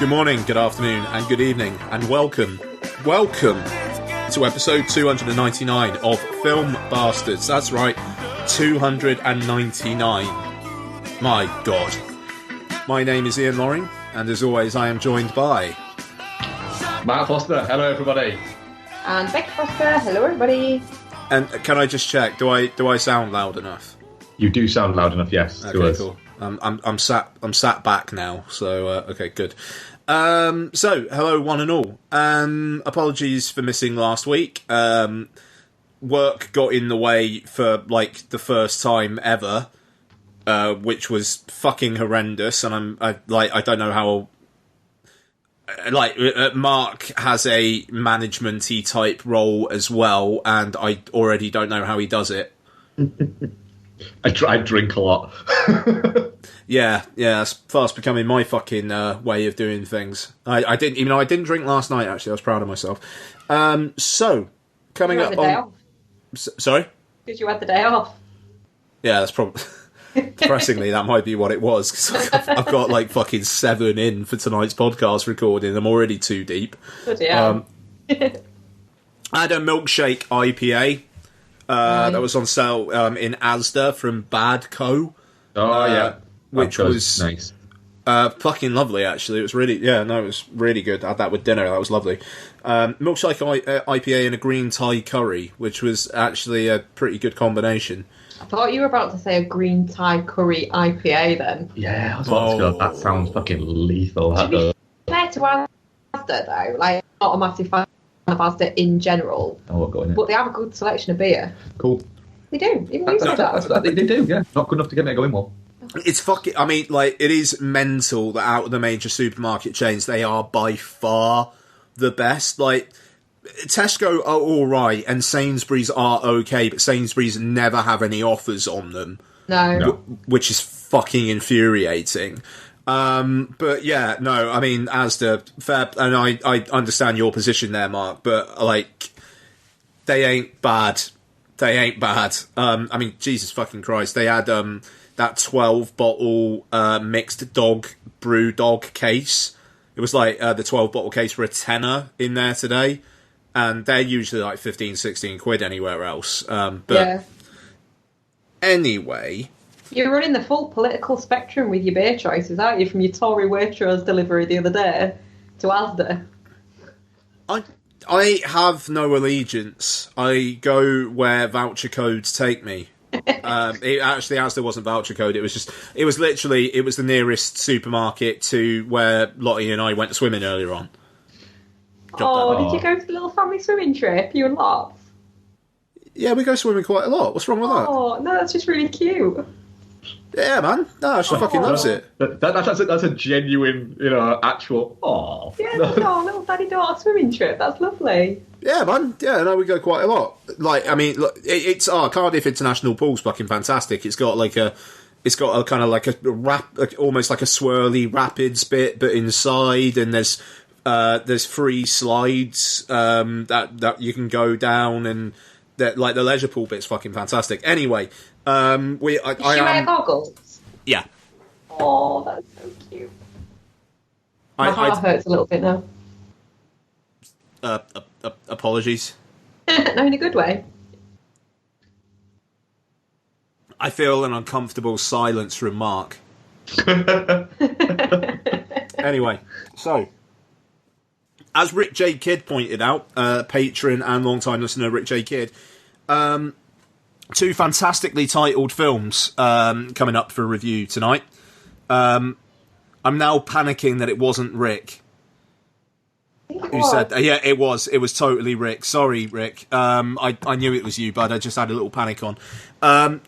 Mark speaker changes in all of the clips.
Speaker 1: Good morning, good afternoon, and good evening, and welcome to episode 299 of Film Bastards. That's right, 299. My God. My name is Ian Loring, and as always, I am joined by
Speaker 2: Matt Foster. Hello, everybody.
Speaker 3: And Becky Foster. Hello, everybody.
Speaker 1: And can I just check? Do I sound loud enough?
Speaker 2: You do sound loud enough, yes.
Speaker 1: Okay, cool. I'm sat back now, so okay, good. So hello, one and all. Apologies for missing last week. Work got in the way for like the first time ever, which was fucking horrendous. And I don't know how. Mark has a management-y type role as well, and I already don't know how he does it.
Speaker 2: I drink a lot.
Speaker 1: Yeah, it's fast becoming my fucking way of doing things. I didn't drink last night, actually. I was proud of myself. So, coming up on... Sorry?
Speaker 3: Did you have the day off?
Speaker 1: Yeah, that's probably... Depressingly, that might be what it was, because I've got like fucking 7 in for tonight's podcast recording. I'm already too deep. I had a milkshake IPA that was on sale in Asda from Bad Co.
Speaker 2: Oh, yeah.
Speaker 1: Which was
Speaker 2: nice.
Speaker 1: Fucking lovely, actually. It was really, it was really good. I had that with dinner. That was lovely. Milkshake IPA and a green Thai curry, which was actually a pretty good combination.
Speaker 3: I thought you were about to say a green Thai curry IPA then.
Speaker 2: Yeah, I was about to go. That sounds fucking lethal.
Speaker 3: To be fair to Asda, though, like, I'm not a massive fan of Asda in general.
Speaker 2: Oh, got in it.
Speaker 3: But they have a good selection of beer.
Speaker 2: Cool.
Speaker 3: They do. Even you say that.
Speaker 2: They do, yeah. Not good enough to get me going more.
Speaker 1: It's fucking... I mean, like, it is mental that out of the major supermarket chains, they are by far the best. Like, Tesco are alright, and Sainsbury's are okay, but Sainsbury's never have any offers on them.
Speaker 3: No.
Speaker 1: Which is fucking infuriating. But yeah, no, I mean, Asda, fair... And I understand your position there, Mark, but, like, they ain't bad. They ain't bad. I mean, Jesus fucking Christ, they had... that 12-bottle mixed brew dog case. It was like the 12-bottle case for a tenner in there today. And they're usually like 15, 16 quid anywhere else. But anyway...
Speaker 3: You're running the full political spectrum with your beer choices, aren't you? From your Tory Waitrose delivery the other day to Asda.
Speaker 1: I have no allegiance. I go where voucher codes take me. Asda wasn't voucher code. It was the nearest supermarket to where Lottie and I went swimming earlier on.
Speaker 3: Did you go to the little family swimming trip? You and Lots? Yeah,
Speaker 1: we go swimming quite a lot. What's wrong with that?
Speaker 3: Oh, no, that's just really cute.
Speaker 1: Yeah, man. No, she fucking loves it.
Speaker 2: That's a genuine, actual... Aww.
Speaker 3: Yeah, little daddy-daughter swimming trip. That's lovely.
Speaker 1: Yeah, man. Yeah, no, we go quite a lot. Like, I mean, look, it's Cardiff International Pool's fucking fantastic. It's got a kind of like a almost like a swirly rapids bit, but inside, and there's free slides that you can go down, and that like the leisure pool bit's fucking fantastic. Anyway, I
Speaker 3: wear goggles?
Speaker 1: Yeah.
Speaker 3: Oh, that's so cute. My heart hurts a little bit now.
Speaker 1: Apologies.
Speaker 3: No, in a good way.
Speaker 1: I feel an uncomfortable silence from Mark. Anyway, so as Rick J. Kidd pointed out, patron and long-time listener Rick J. Kidd, 2 fantastically titled films coming up for review tonight. I'm now panicking that it wasn't Rick. Who said that? Yeah, it was. It was totally Rick. Sorry, Rick. I knew it was you, but I just had a little panic on.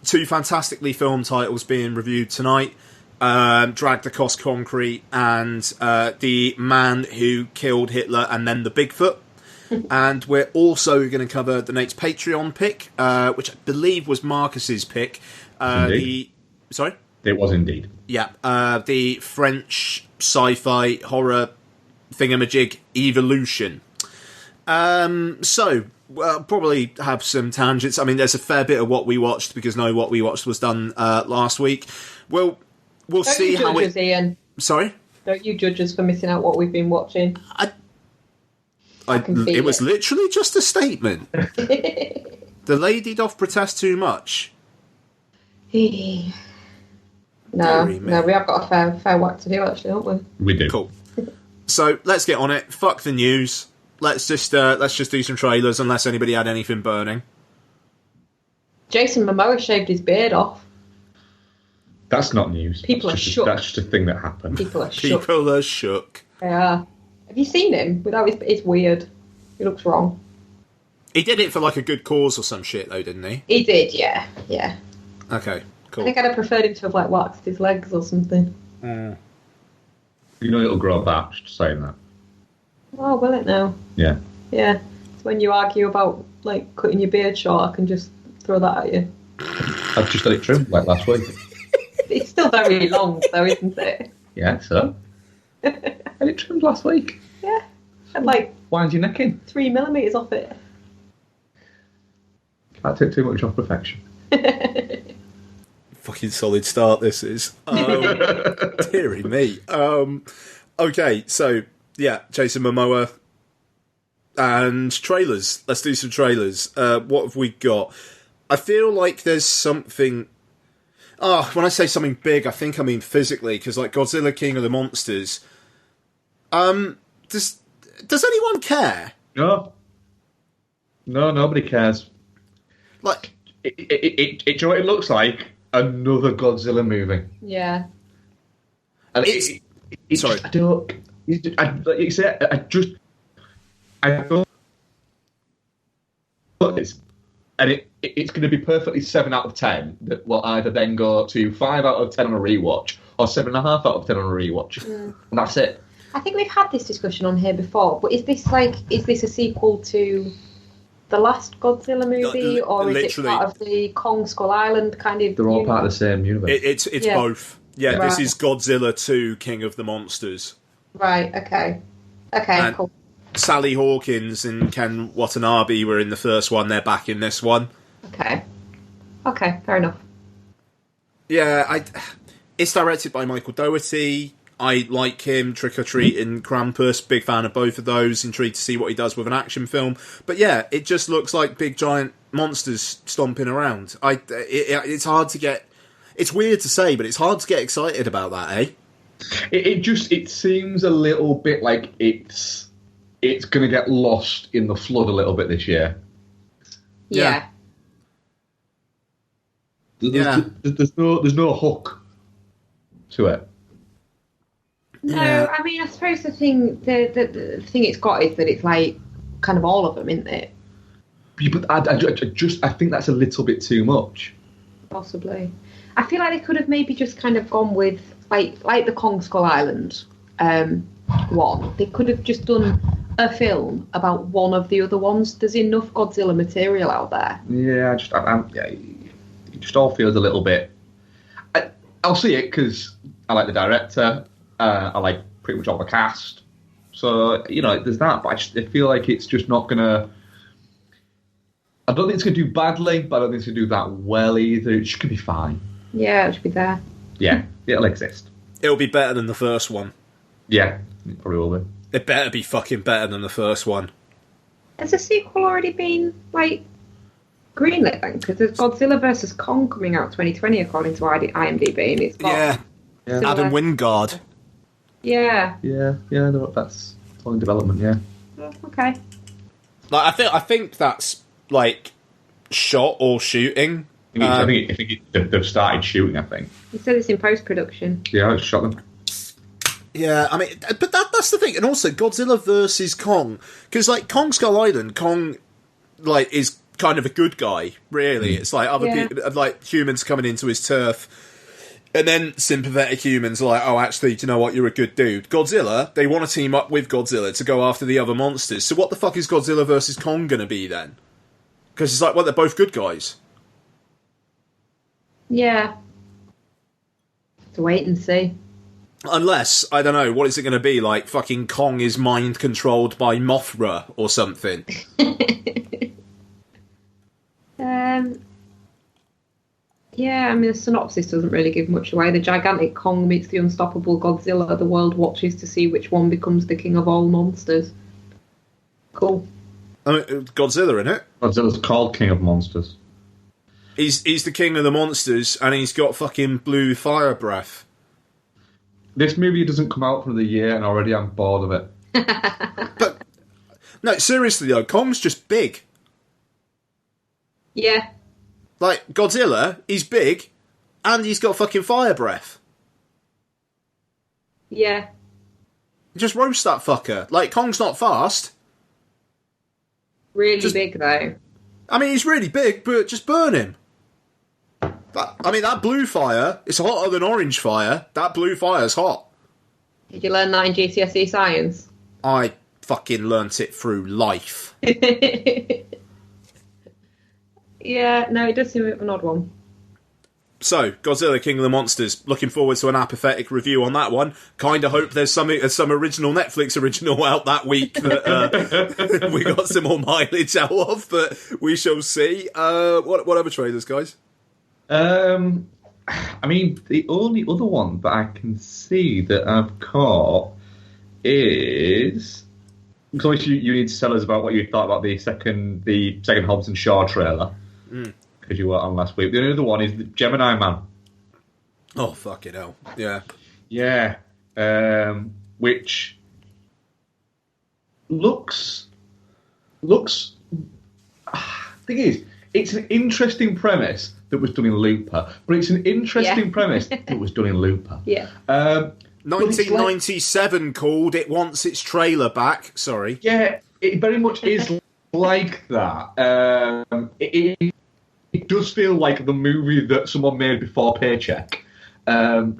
Speaker 1: 2 fantastically filmed titles being reviewed tonight. Dragged Across Concrete and The Man Who Killed Hitler and Then the Bigfoot. And we're also going to cover the next Patreon pick, which I believe was Marcus's pick. Sorry?
Speaker 2: It was indeed.
Speaker 1: Yeah. The French sci-fi horror thingamajig Evolution. So we'll probably have some tangents. I mean, there's a fair bit of what we watched because no, what we watched was done last week. We'll see how it.
Speaker 3: Ian.
Speaker 1: Sorry.
Speaker 3: Don't you judge us for missing out what we've been watching?
Speaker 1: It was literally just a statement. The lady doth protest too much.
Speaker 3: No, we have got a fair whack to do, actually, haven't we?
Speaker 2: We do.
Speaker 1: Cool. So let's get on it. Fuck the news. Let's just do some trailers, unless anybody had anything burning.
Speaker 3: Jason Momoa shaved his beard off.
Speaker 2: That's not news.
Speaker 3: People are shook.
Speaker 2: That's just a thing that happened.
Speaker 3: People are shook.
Speaker 1: People are shook.
Speaker 3: Yeah. Have you seen him? Without it's weird. He looks wrong.
Speaker 1: He did it for like a good cause or some shit, though, didn't he?
Speaker 3: He did, yeah. Yeah.
Speaker 1: Okay, cool.
Speaker 3: I think I'd have preferred him to have like waxed his legs or something.
Speaker 1: Mm.
Speaker 2: You know it'll grow back, just saying that.
Speaker 3: Oh, will it now?
Speaker 2: Yeah.
Speaker 3: Yeah. So when you argue about like cutting your beard short, I can just throw that at you.
Speaker 2: I've just got it trimmed like last week.
Speaker 3: It's still very long, though, isn't it?
Speaker 2: Yeah, so? I had it trimmed last week.
Speaker 3: Yeah. And like
Speaker 2: Wind your neck in.
Speaker 3: 3 millimeters off it.
Speaker 2: Can't take too much off perfection.
Speaker 1: Fucking solid start this is. Deary me. Okay, so yeah, Jason Momoa and trailers. Let's do some trailers. What have we got? I feel like there's something. When I say something big, I think I mean physically, because like Godzilla King of the Monsters. Does anyone care?
Speaker 2: No, nobody cares.
Speaker 1: Like
Speaker 2: it you know what it looks like? Another Godzilla movie.
Speaker 3: Yeah.
Speaker 2: And
Speaker 1: It's- sorry.
Speaker 2: Just, I don't. Like you say, I don't. And it's going to be perfectly 7 out of 10 that will either then go to 5 out of 10 on a rewatch or 7.5 out of 10 on a rewatch. And that's it.
Speaker 3: I think we've had this discussion on here before, but is this a sequel to the last Godzilla movie, or is it
Speaker 1: Literally.
Speaker 3: part of the Kong Skull Island kind of?
Speaker 2: They're all part of the same universe.
Speaker 1: It's
Speaker 3: Yeah.
Speaker 1: both. Yeah,
Speaker 3: Right.
Speaker 1: this is Godzilla 2, King of the Monsters.
Speaker 3: Right. Okay.
Speaker 1: And-
Speaker 3: Cool.
Speaker 1: Sally Hawkins and Ken Watanabe were in the first one. They're back in this one.
Speaker 3: Okay. Fair enough.
Speaker 1: Yeah, it's directed by Michael Dougherty. I like him. Trick or Treat and Krampus. Big fan of both of those. Intrigued to see what he does with an action film. But yeah, it just looks like big giant monsters stomping around. It's hard to get. It's weird to say, but it's hard to get excited about that, eh?
Speaker 2: It seems a little bit like it's going to get lost in the flood a little bit this year.
Speaker 3: Yeah.
Speaker 2: There's no hook to it.
Speaker 3: No,
Speaker 1: Yeah.
Speaker 3: I mean, I suppose the thing it's got is that it's like kind of all of them, isn't it?
Speaker 2: Yeah, but I think that's a little bit too much.
Speaker 3: Possibly. I feel like they could have maybe just kind of gone with like the Kong Skull Island one. They could have just done a film about one of the other ones. There's enough Godzilla material out there.
Speaker 2: Yeah, it just all feels a little bit. I'll see it because I like the director. I like pretty much all the cast. So there's that. But I feel like it's just not gonna. I don't think it's gonna do badly, but I don't think it's gonna do that well either. It should be fine.
Speaker 3: Yeah, it should be there.
Speaker 2: Yeah, it'll exist.
Speaker 1: It'll be better than the first one.
Speaker 2: Yeah, it probably will be.
Speaker 1: It better be fucking better than the first one.
Speaker 3: Has a sequel already been greenlit then? Because there's Godzilla vs Kong coming out 2020 according to IMDb, and it's got
Speaker 1: Yeah.
Speaker 3: similar-
Speaker 1: Adam Wingard.
Speaker 3: Yeah.
Speaker 2: Yeah, no, that's all in development. Yeah.
Speaker 3: Oh, okay.
Speaker 1: Like I think that's like shot or shooting.
Speaker 2: I think they've started shooting. I think.
Speaker 3: You said it's in post production.
Speaker 2: Yeah, I shot them.
Speaker 1: Yeah, I mean, but that's the thing, and also Godzilla versus Kong, because like Kong Skull Island, Kong like is kind of a good guy, really. It's like other people, like humans coming into his turf, and then sympathetic humans are like, oh, actually, do you know what? You're a good dude. Godzilla, they want to team up with Godzilla to go after the other monsters. So what the fuck is Godzilla versus Kong going to be then? Because it's like, well, they're both good guys.
Speaker 3: Yeah. To wait and see.
Speaker 1: Unless, I don't know, what is it going to be? Like, fucking Kong is mind-controlled by Mothra or something.
Speaker 3: Yeah, I mean, the synopsis doesn't really give much away. The gigantic Kong meets the unstoppable Godzilla. The world watches to see which one becomes the king of all monsters. Cool.
Speaker 1: I mean, Godzilla in it.
Speaker 2: Godzilla's called King of Monsters.
Speaker 1: He's the king of the monsters, and he's got fucking blue fire breath.
Speaker 2: This movie doesn't come out for the year, and already I'm bored of it.
Speaker 1: But no, seriously though, Kong's just big.
Speaker 3: Yeah.
Speaker 1: Like, Godzilla, he's big, and he's got fucking fire breath.
Speaker 3: Yeah.
Speaker 1: Just roast that fucker. Like, Kong's not fast.
Speaker 3: Really big, though.
Speaker 1: I mean, he's really big, but just burn him. That blue fire, it's hotter than orange fire. That blue fire's hot.
Speaker 3: Did you learn that in GCSE science?
Speaker 1: I fucking learnt it through life.
Speaker 3: Yeah, no, it does seem a bit of an odd one.
Speaker 1: So, Godzilla, King of the Monsters. Looking forward to an apathetic review on that one. Kind of hope there's some original Netflix original out that week that we got some more mileage out of, but we shall see. What other trailers, guys?
Speaker 2: I mean, the only other one that I can see that I've caught is... Because you need to tell us about what you thought about the second Hobbs and Shaw trailer. Because you were on last week. The only other one is the Gemini Man.
Speaker 1: Oh, fucking hell. Yeah.
Speaker 2: Yeah. Which looks... Thing is, it's an interesting premise that was done in Looper, but it's an interesting premise that was done in Looper.
Speaker 3: Yeah.
Speaker 1: 1997 called It Wants Its Trailer Back. Sorry.
Speaker 2: Yeah, it very much is like that. It does feel like the movie that someone made before Paycheck. But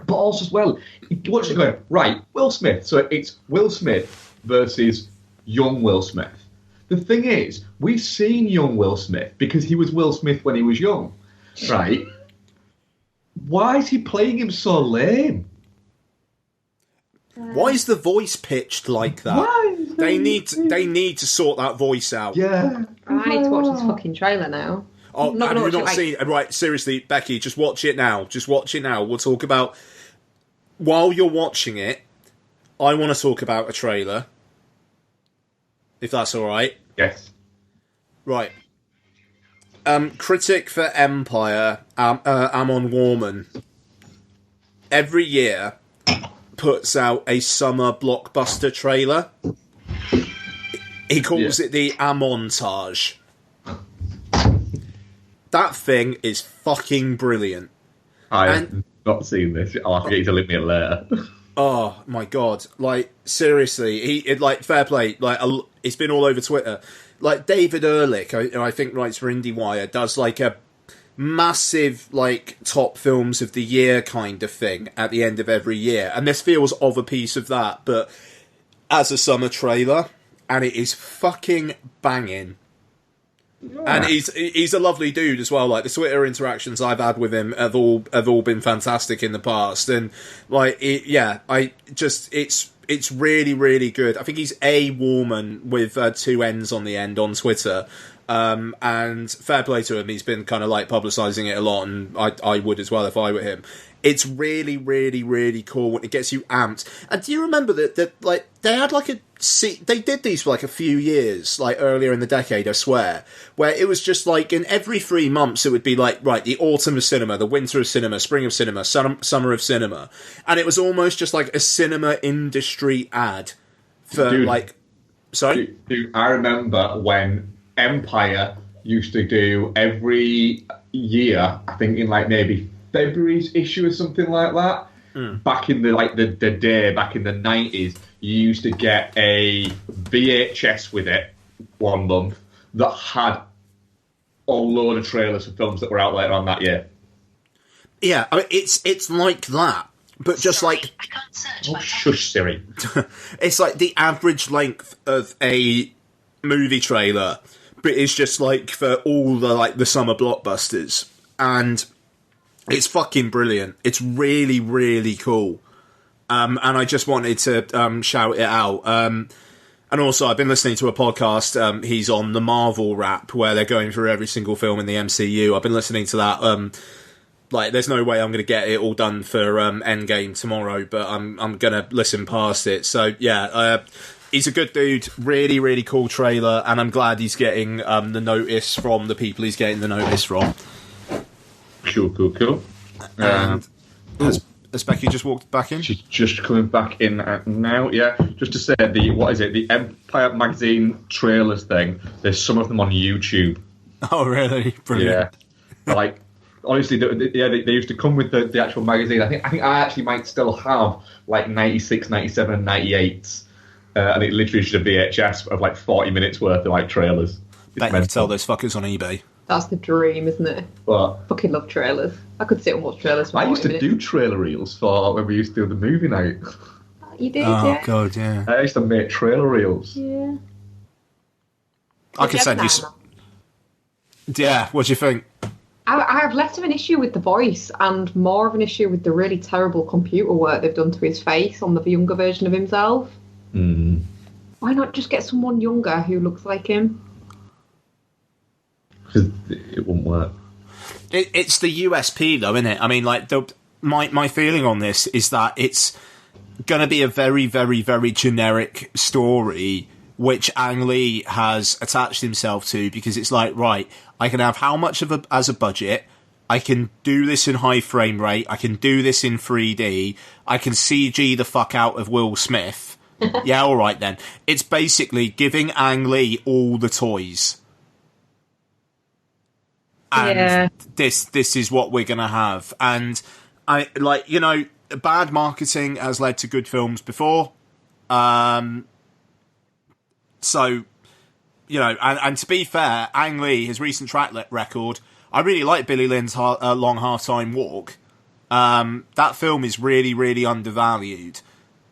Speaker 2: also as well, you watch it going, right, Will Smith. So it's Will Smith versus young Will Smith. The thing is, we've seen young Will Smith because he was Will Smith when he was young, right? Why is he playing him so lame?
Speaker 1: Why is the voice pitched like that? They need to sort that voice out.
Speaker 2: Yeah.
Speaker 3: I need to watch this fucking trailer now.
Speaker 1: Oh, have you not seen? Right, seriously, Becky, just watch it now. Just watch it now. We'll talk about... While you're watching it, I want to talk about a trailer. If that's all right.
Speaker 2: Yes.
Speaker 1: Right. Critic for Empire, Amon Warman, every year puts out a summer blockbuster trailer. He calls it the Amontage. That thing is fucking brilliant.
Speaker 2: I've not seen this. I'll have to get you to link me it later.
Speaker 1: Oh my god! Like seriously, fair play. Like it's been all over Twitter. Like David Ehrlich, I think writes for IndieWire, does like a massive like top films of the year kind of thing at the end of every year, and this feels of a piece of that, but as a summer trailer, and it is fucking banging. Yeah. And he's a lovely dude as well. Like the Twitter interactions I've had with him have all been fantastic in the past, and like it's really really good. I think he's A Warman with two N's on the end on Twitter, and fair play to him. He's been kind of like publicising it a lot, and I would as well if I were him. It's really, really, really cool when it gets you amped. And do you remember that like they had like they did these for like a few years, like earlier in the decade, I swear, where it was just like in every 3 months it would be like, right, the autumn of cinema, the winter of cinema, spring of cinema, summer of cinema, and it was almost just like a cinema industry ad for Sorry?
Speaker 2: Dude, I remember when Empire used to do every year, I think in like maybe February's issue or something like that. Back in the day, back in the 90s, you used to get a VHS with it 1 month that had a load of trailers for films that were out later on that year.
Speaker 1: Yeah, I mean, it's like that, but just
Speaker 4: Sorry,
Speaker 1: like...
Speaker 4: I can't search
Speaker 2: Oh, shush, Siri.
Speaker 1: It's like the average length of a movie trailer, but it's just like for all the summer blockbusters. And... it's fucking brilliant. It's really, really cool. And I just wanted to shout it out. And also, I've been listening to a podcast. He's on the Marvel Wrap, where they're going through every single film in the MCU. I've been listening to that. There's no way I'm going to get it all done for Endgame tomorrow, but I'm going to listen past it. So, yeah, he's a good dude. Really, really cool trailer, and I'm glad he's getting the notice from the people he's getting the notice from.
Speaker 2: Cool.
Speaker 1: And has Becky just walked back in?
Speaker 2: She's just coming back in now. Yeah, just to say the Empire magazine trailers thing. There's some of them on YouTube.
Speaker 1: Oh, really? Brilliant.
Speaker 2: Yeah, honestly, they used to come with the actual magazine. I think I actually might still have 96, 97, and 98, and it literally is just a VHS of 40 minutes worth of trailers.
Speaker 1: Bet you could sell those fuckers on eBay.
Speaker 3: That's the dream, isn't it?
Speaker 2: What?
Speaker 3: Fucking love trailers. I could sit and watch trailers for
Speaker 2: I used to
Speaker 3: 40
Speaker 2: do
Speaker 3: minutes.
Speaker 2: trailer reels for when we used to do the movie night.
Speaker 3: You did,
Speaker 1: Oh,
Speaker 3: yeah?
Speaker 1: God, yeah.
Speaker 2: I used to make trailer reels.
Speaker 3: Yeah.
Speaker 1: I could send you some... Yeah, what do you think?
Speaker 3: I have less of an issue with the voice and more of an issue with the really terrible computer work they've done to his face on the younger version of himself.
Speaker 2: Mm.
Speaker 3: Why not just get someone younger who looks like him?
Speaker 2: Because it wouldn't work.
Speaker 1: It's the USP, though, isn't it? I mean, my feeling on this is that it's going to be a very, very, very generic story which Ang Lee has attached himself to, because it's right, I can have how much as a budget, I can do this in high frame rate, I can do this in 3D, I can CG the fuck out of Will Smith. Yeah, all right then. It's basically giving Ang Lee all the toys. And this is what we're going to have. And bad marketing has led to good films before. And to be fair, Ang Lee, his recent track record, I really like Billy Lynn's Long Half-Time Walk. That film is really, really undervalued.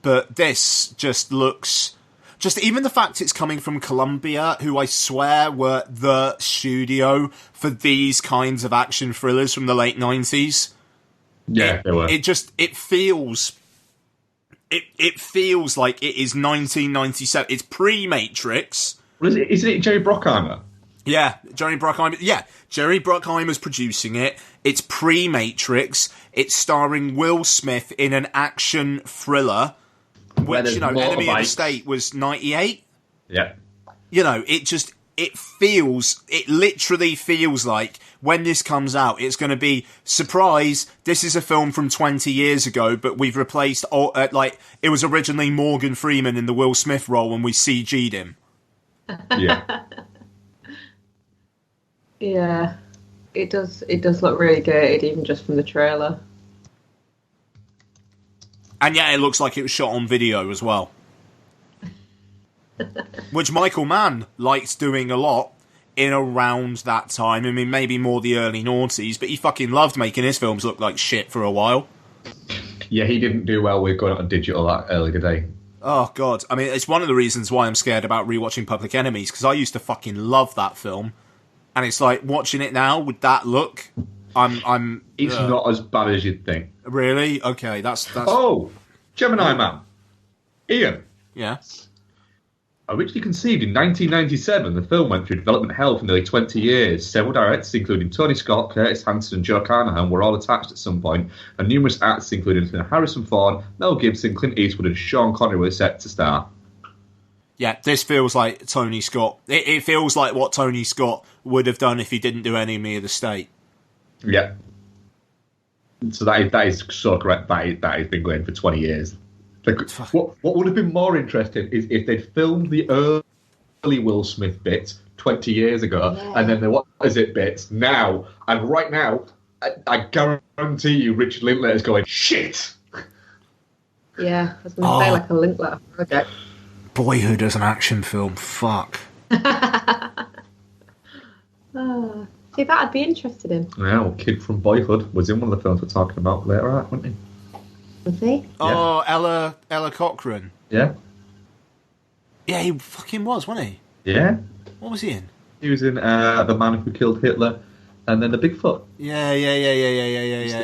Speaker 1: But this just looks... Just even the fact it's coming from Columbia, who I swear were the studio for these kinds of action thrillers from the late 90s.
Speaker 2: Yeah, they were.
Speaker 1: It feels like it is 1997. It's pre-Matrix.
Speaker 2: Isn't it Jerry Bruckheimer?
Speaker 1: Yeah, Jerry Bruckheimer. Yeah, Jerry Bruckheimer's producing it. It's pre-Matrix. It's starring Will Smith in an action thriller. Which, Enemy of the State was 98.
Speaker 2: Yeah.
Speaker 1: It literally feels like when this comes out, it's going to be, surprise, this is a film from 20 years ago, but we've replaced, it was originally Morgan Freeman in the Will Smith role when we CG'd him.
Speaker 2: Yeah.
Speaker 3: Yeah. It does look really dated, even just from the trailer.
Speaker 1: And yeah, it looks like it was shot on video as well. Which Michael Mann liked doing a lot in around that time. I mean, maybe more the early noughties, but he fucking loved making his films look like shit for a while.
Speaker 2: Yeah, he didn't do well with going on digital that early today.
Speaker 1: Oh, God. I mean, it's one of the reasons why I'm scared about rewatching Public Enemies, because I used to fucking love that film. And it's like, watching it now with that look... It's
Speaker 2: not as bad as you'd think.
Speaker 1: Really? Okay, that's...
Speaker 2: Oh, Gemini Man. Ian.
Speaker 1: Yeah?
Speaker 2: Originally conceived in 1997, the film went through development hell for nearly 20 years. Several directors, including Tony Scott, Curtis Hanson, and Joe Carnahan, were all attached at some point, and numerous actors, including Harrison Ford, Mel Gibson, Clint Eastwood, and Sean Connery, were set to star.
Speaker 1: Yeah, this feels like Tony Scott. It feels like what Tony Scott would have done if he didn't do Enemy of the State.
Speaker 2: Yeah. So that is so correct. That has been going for 20 years. What would have been more interesting is if they'd filmed the early Will Smith bits 20 years ago, and then the what is it bits now. And right now, I guarantee you Richard Linklater's going, shit!
Speaker 3: Yeah, I was going to say like a Linklater project.
Speaker 1: Boyhood as an action film, fuck.
Speaker 3: See, that I'd be interested in.
Speaker 2: Yeah, well, Kid from Boyhood was in one of the films we're talking about later on, wasn't he?
Speaker 3: Was he?
Speaker 1: Oh, yeah. Ella Cochran.
Speaker 2: Yeah.
Speaker 1: Yeah, he fucking was, wasn't he?
Speaker 2: Yeah.
Speaker 1: What was he in?
Speaker 2: He was in The Man Who Killed Hitler and then The Bigfoot.
Speaker 1: Yeah.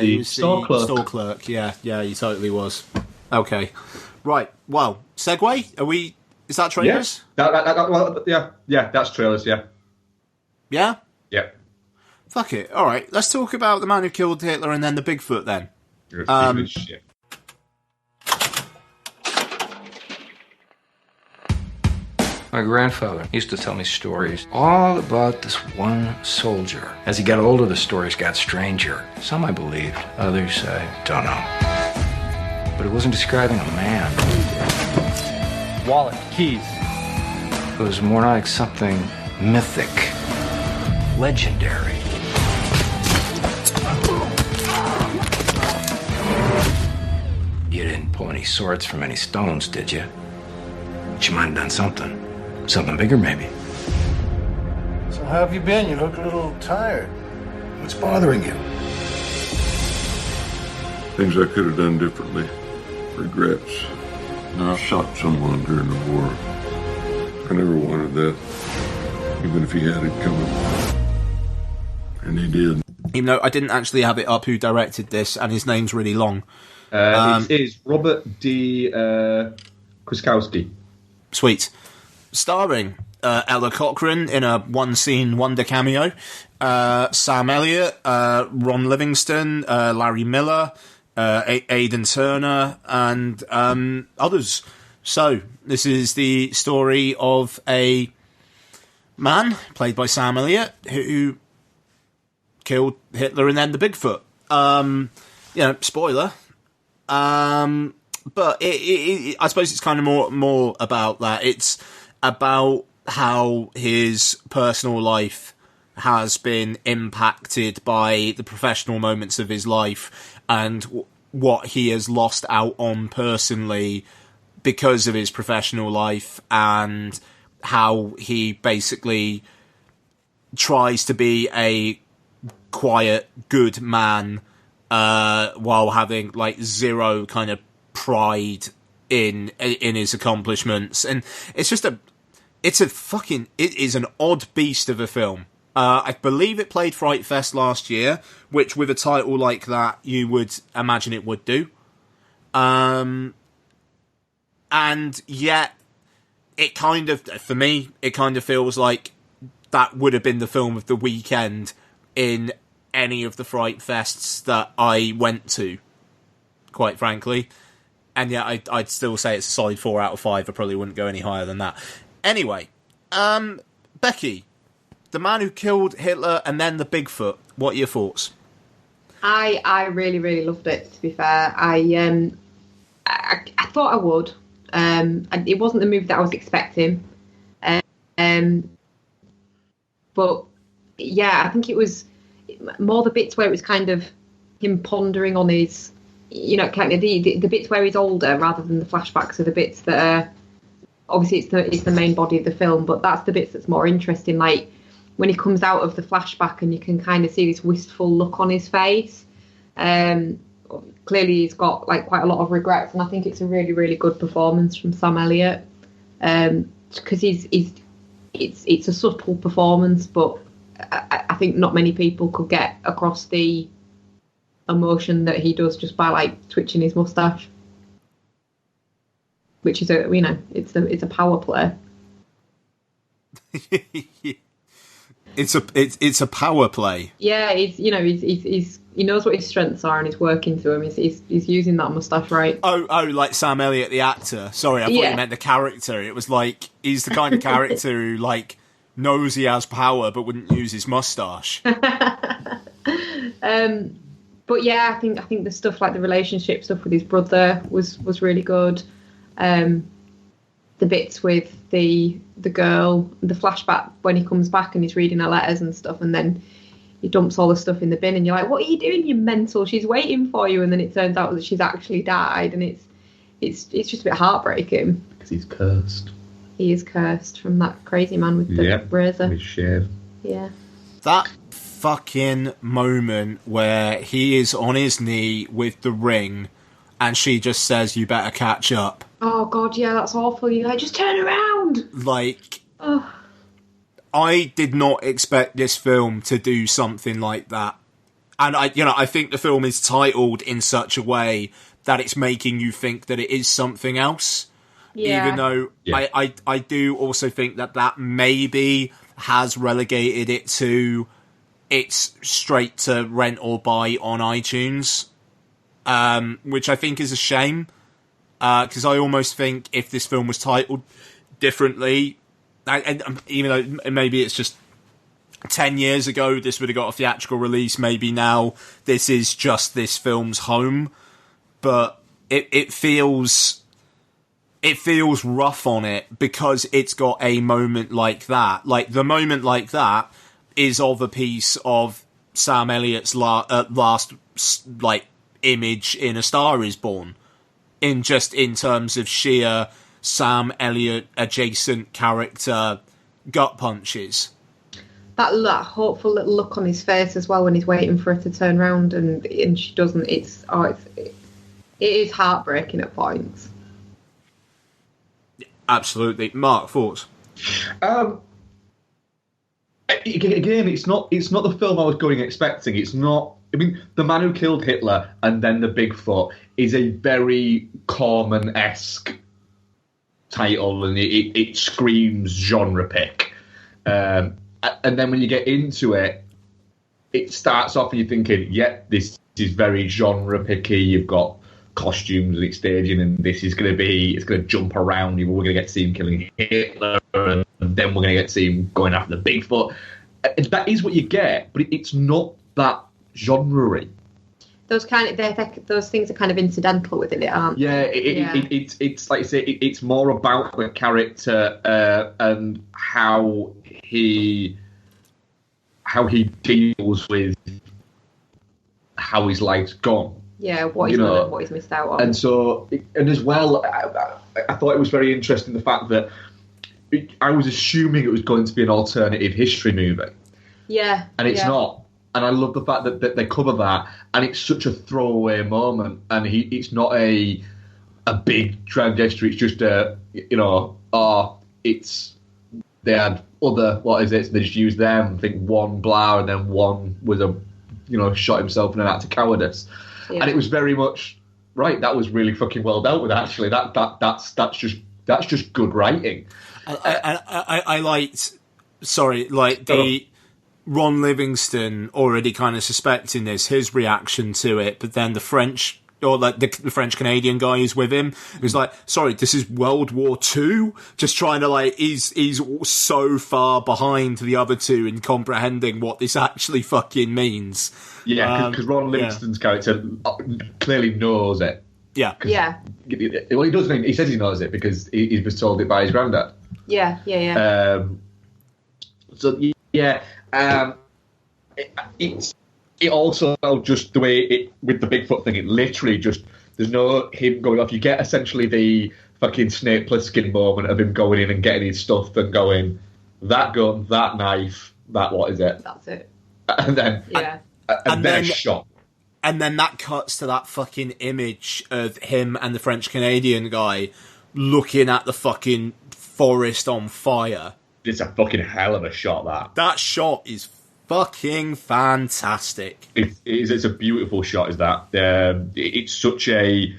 Speaker 2: He was store clerk.
Speaker 1: Store clerk, yeah, he totally was. Okay. Right, well, segue? Is that trailers?
Speaker 2: Yeah, that's trailers, yeah.
Speaker 1: Yeah?
Speaker 2: Yeah.
Speaker 1: Fuck it. All right, let's talk about the man who killed Hitler and then the Bigfoot then.
Speaker 2: Shit.
Speaker 4: My grandfather used to tell me stories all about this one soldier. As he got older, the stories got stranger. Some I believed, others I don't know. But it wasn't describing a man.
Speaker 5: Wallet, keys.
Speaker 4: It was more like something mythic, legendary. You didn't pull any swords from any stones, did you? But you might have done something. Something bigger, maybe.
Speaker 6: So how have you been? You look a little tired. What's bothering you?
Speaker 7: Things I could have done differently. Regrets. I shot someone during the war. I never wanted that, even if he had it coming. And he did.
Speaker 1: Even though I didn't actually have it up who directed this, and his name's really long.
Speaker 2: It is Robert D. Kwiatkowski.
Speaker 1: Sweet. Starring Ella Cochrane in a one-scene wonder cameo, Sam Elliot, Ron Livingston, Larry Miller, Aidan Turner, and others. So, this is the story of a man, played by Sam Elliot, who killed Hitler and then the Bigfoot. Spoiler. But I suppose it's kind of more about that. It's about how his personal life has been impacted by the professional moments of his life and what he has lost out on personally because of his professional life, and how he basically tries to be a quiet, good man while having like zero kind of pride in his accomplishments. And it is an odd beast of a film. I believe it played Fright Fest last year, which with a title like that you would imagine it would do. And yet it kind of, for me, it kind of feels like that would have been the film of the weekend in any of the Fright Fests that I went to, quite frankly. And yeah, I'd still say it's a solid 4 out of 5. I probably wouldn't go any higher than that. Anyway, Becky, the man who killed Hitler and then the Bigfoot. What are your thoughts?
Speaker 3: I really, really loved it, to be fair. I thought I would. It wasn't the movie that I was expecting. But yeah, I think it was more the bits where it was kind of him pondering on his, kind of the bits where he's older rather than the flashbacks are the bits that are, obviously it's the main body of the film, but that's the bits that's more interesting. Like when he comes out of the flashback and you can kind of see this wistful look on his face. Clearly he's got like quite a lot of regrets, and I think it's a really, really good performance from Sam Elliot. Because it's a subtle performance, but I think not many people could get across the emotion that he does just by like twitching his mustache, which is it's a power play.
Speaker 1: It's a power play.
Speaker 3: Yeah, he knows what his strengths are and he's working to him. He's using that mustache right.
Speaker 1: Oh, like Sam Elliot, the actor. Sorry, I thought you meant the character. It was like he's the kind of character who like knows he has power but wouldn't use his mustache.
Speaker 3: But yeah, I think the stuff like the relationship stuff with his brother was really good. The bits with the girl, the flashback when he comes back and he's reading her letters and stuff, and then he dumps all the stuff in the bin, and you're like, "What are you doing, you mental? She's waiting for you." And then it turns out that she's actually died, and it's just a bit heartbreaking.
Speaker 2: Because he's cursed.
Speaker 3: He is cursed from that crazy man with the razor.
Speaker 2: His shave.
Speaker 3: Yeah.
Speaker 1: That fucking moment where he is on his knee with the ring, and she just says, "You better catch up."
Speaker 3: Oh god, yeah, that's awful. You're like, just turn around.
Speaker 1: Like, I did not expect this film to do something like that, and I think the film is titled in such a way that it's making you think that it is something else.
Speaker 3: Yeah.
Speaker 1: Even though I do also think that maybe has relegated it to it's straight to rent or buy on iTunes, which I think is a shame, because I almost think if this film was titled differently, and even though maybe it's just 10 years ago this would have got a theatrical release, maybe now this is just this film's home, but it feels rough on it because it's got a moment like that. Like, the moment like that is of a piece of Sam Elliott's last, like, image in A Star Is Born. In terms of sheer Sam Elliott adjacent character gut punches.
Speaker 3: That hopeful little look on his face as well when he's waiting for her to turn around and she doesn't. It is heartbreaking at points.
Speaker 1: Absolutely. Mark, thoughts?
Speaker 2: Again, it's not the film I was going expecting. It's not. I mean, The Man Who Killed Hitler and then The Bigfoot is a very Corman-esque title, and it screams genre pick. And then when you get into it, it starts off and you're thinking, this is very genre picky. You've got costumes and it's staging, and it's going to jump around. We're going to get to see him killing Hitler, and then we're going to get to see him going after the Bigfoot. That is what you get, but it's not that genre-y.
Speaker 3: Those things are kind of incidental within it, aren't they?
Speaker 2: It's like you say, it's more about the character and how he deals with how his life's gone.
Speaker 3: Yeah, what he's missed out on.
Speaker 2: And so, and as well, I thought it was very interesting the fact that I was assuming it was going to be an alternative history movie.
Speaker 3: Yeah.
Speaker 2: And it's not. And I love the fact that they cover that, and it's such a throwaway moment, and it's not a big grand gesture. It's just they had other, what is it? So they just used them. I think one blah, and then one was shot himself in an act of cowardice. Yeah. And it was very much right. That was really fucking well dealt with. Actually, that's just good writing.
Speaker 1: I liked. Sorry, like the. Ron Livingston already kind of suspecting this, his reaction to it, but then the French, or like the French Canadian guy who's with him, who's like, sorry, this is World War II? Just trying to like, he's so far behind the other two in comprehending what this actually fucking means.
Speaker 2: Yeah, because Ron Livingston's character clearly knows it.
Speaker 3: Yeah.
Speaker 2: Well, he doesn't. He says he knows it because he was told it by his granddad.
Speaker 3: Yeah.
Speaker 2: It also just the way it with the Bigfoot thing. It literally just there's no him going off. You get essentially the fucking Snake Plissken moment of him going in and getting his stuff and going that gun, that knife, that what is it?
Speaker 3: That's it.
Speaker 2: And then and then shot.
Speaker 1: And then that cuts to that fucking image of him and the French Canadian guy looking at the fucking forest on fire.
Speaker 2: It's a fucking hell of a shot. That
Speaker 1: shot is fucking fantastic.
Speaker 2: It's a beautiful shot. Is that? It's such a.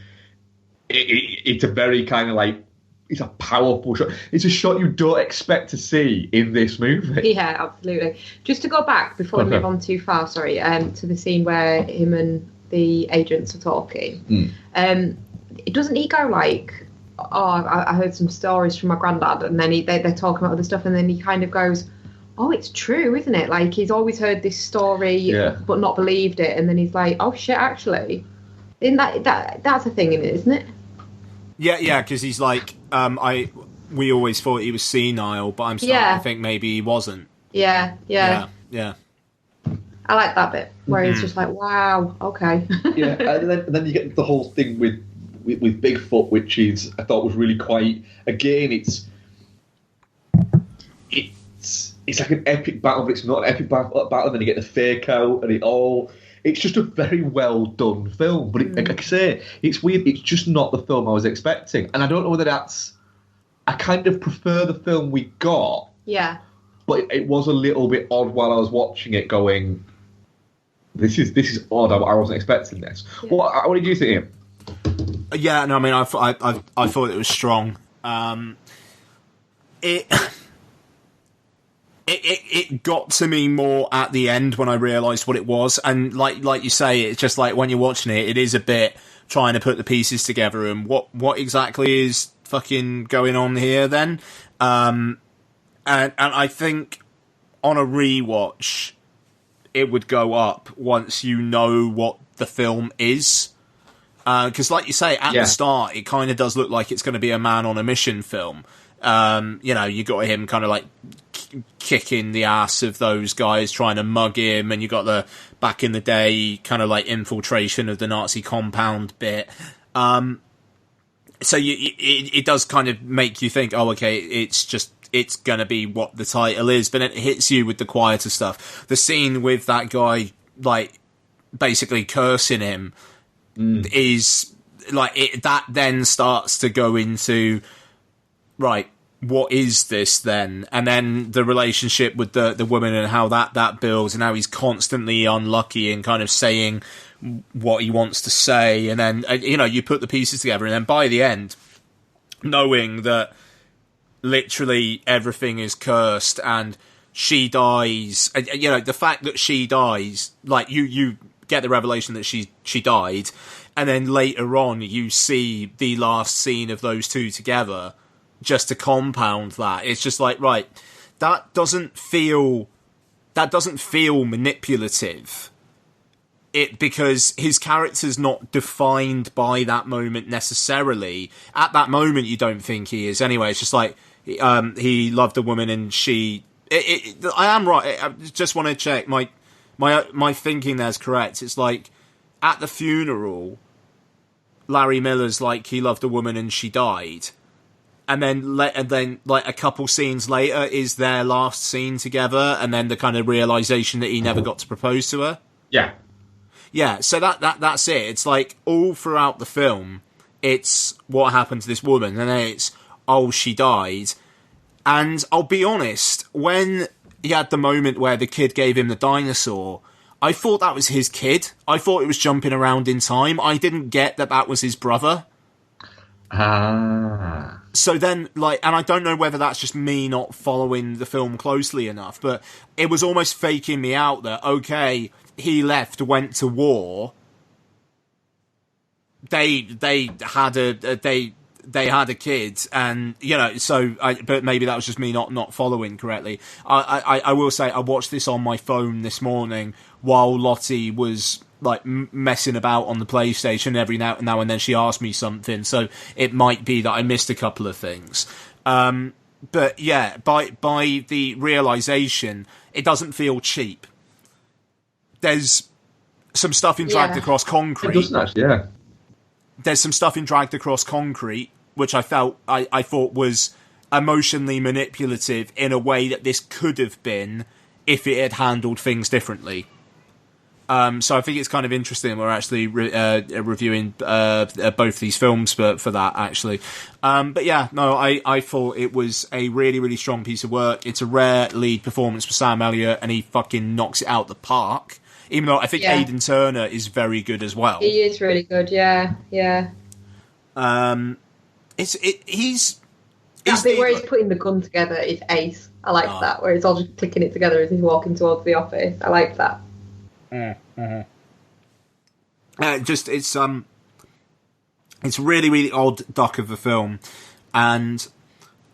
Speaker 2: It's a very kind of like. It's a powerful shot. It's a shot you don't expect to see in this movie.
Speaker 3: Yeah, absolutely. Just to go back before we move on too far, to the scene where him and the agents are talking. Doesn't he go like? I heard some stories from my granddad, and then they're talking about other stuff, and then he kind of goes, oh, it's true, isn't it? Like, he's always heard this story, but not believed it, and then he's like, oh shit, actually, isn't that's a thing in it, isn't it?
Speaker 1: Yeah, because he's like, we always thought he was senile, but I'm starting to think maybe he wasn't.
Speaker 3: Yeah. I like that bit where he's just like, wow, okay.
Speaker 2: Yeah, and then you get the whole thing with Bigfoot, which is I thought was really quite. Again, it's like an epic battle, but it's not an epic battle. And then you get the fake out, and it's just a very well done film. But like I say, it's weird. It's just not the film I was expecting, and I don't know whether that's. I kind of prefer the film we got.
Speaker 3: Yeah.
Speaker 2: But it was a little bit odd while I was watching it, going, "This is odd. I wasn't expecting this." Yeah. What did you think?
Speaker 1: Yeah, no, I mean, I thought it was strong. It it got to me more at the end when I realised what it was, and like you say, it's just like when you're watching it, it is a bit trying to put the pieces together and what exactly is fucking going on here then. And I think on a rewatch it would go up once you know what the film is. Because like you say, at the start, it kind of does look like it's going to be a man on a mission film. You got him kind of like kicking the ass of those guys trying to mug him, and you got the back in the day kind of like infiltration of the Nazi compound bit. So it does kind of make you think, oh, okay, it's going to be what the title is, but it hits you with the quieter stuff. The scene with that guy, like, basically cursing him is, like, that then starts to go into, right, what is this then? And then the relationship with the woman and how that builds, and how he's constantly unlucky and kind of saying what he wants to say, and then, you put the pieces together, and then by the end, knowing that literally everything is cursed and she dies, the fact that she dies, like, you get the revelation that she died, and then later on you see the last scene of those two together, just to compound that. It's just like, right, that doesn't feel manipulative. Because his character's not defined by that moment necessarily. At that moment, you don't think he is. Anyway, it's just like, he loved a woman and she... I am right. I just want to check my thinking there's correct. It's like, at the funeral, Larry Miller's like, he loved a woman and she died. And then like a couple scenes later is their last scene together, and then the kind of realization that he never got to propose to her.
Speaker 2: Yeah.
Speaker 1: Yeah, so that's it. It's like, all throughout the film, it's what happened to this woman, and then it's, oh, she died. And I'll be honest, when he had the moment where the kid gave him the dinosaur, I thought that was his kid. I thought it was jumping around in time. I didn't get that was his brother.
Speaker 2: Ah.
Speaker 1: So then, like, and I don't know whether that's just me not following the film closely enough, but it was almost faking me out that, okay, he left, went to war. They had a kid, and but maybe that was just me not following correctly. I will say, I watched this on my phone this morning while Lottie was like messing about on the PlayStation. Every now and then she asked me something, so it might be that I missed a couple of things. But yeah, by the realization, it doesn't feel cheap. There's some stuff in Dragged Across Concrete.
Speaker 2: It doesn't actually, yeah.
Speaker 1: There's some stuff in Dragged Across Concrete which I thought was emotionally manipulative in a way that this could have been if it had handled things differently. So I think it's kind of interesting we're actually reviewing both these films for that, actually. But yeah, no, I thought it was a really, really strong piece of work. It's a rare lead performance for Sam Elliot, and he fucking knocks it out the park. Even though I think Aidan Turner is very good as well.
Speaker 3: He is really good, yeah.
Speaker 1: He's
Speaker 3: that bit where he's putting the gun together is ace. I like that, where it's all just clicking it together as he's walking towards the office. I like that.
Speaker 1: It's really, really odd duck of a film, and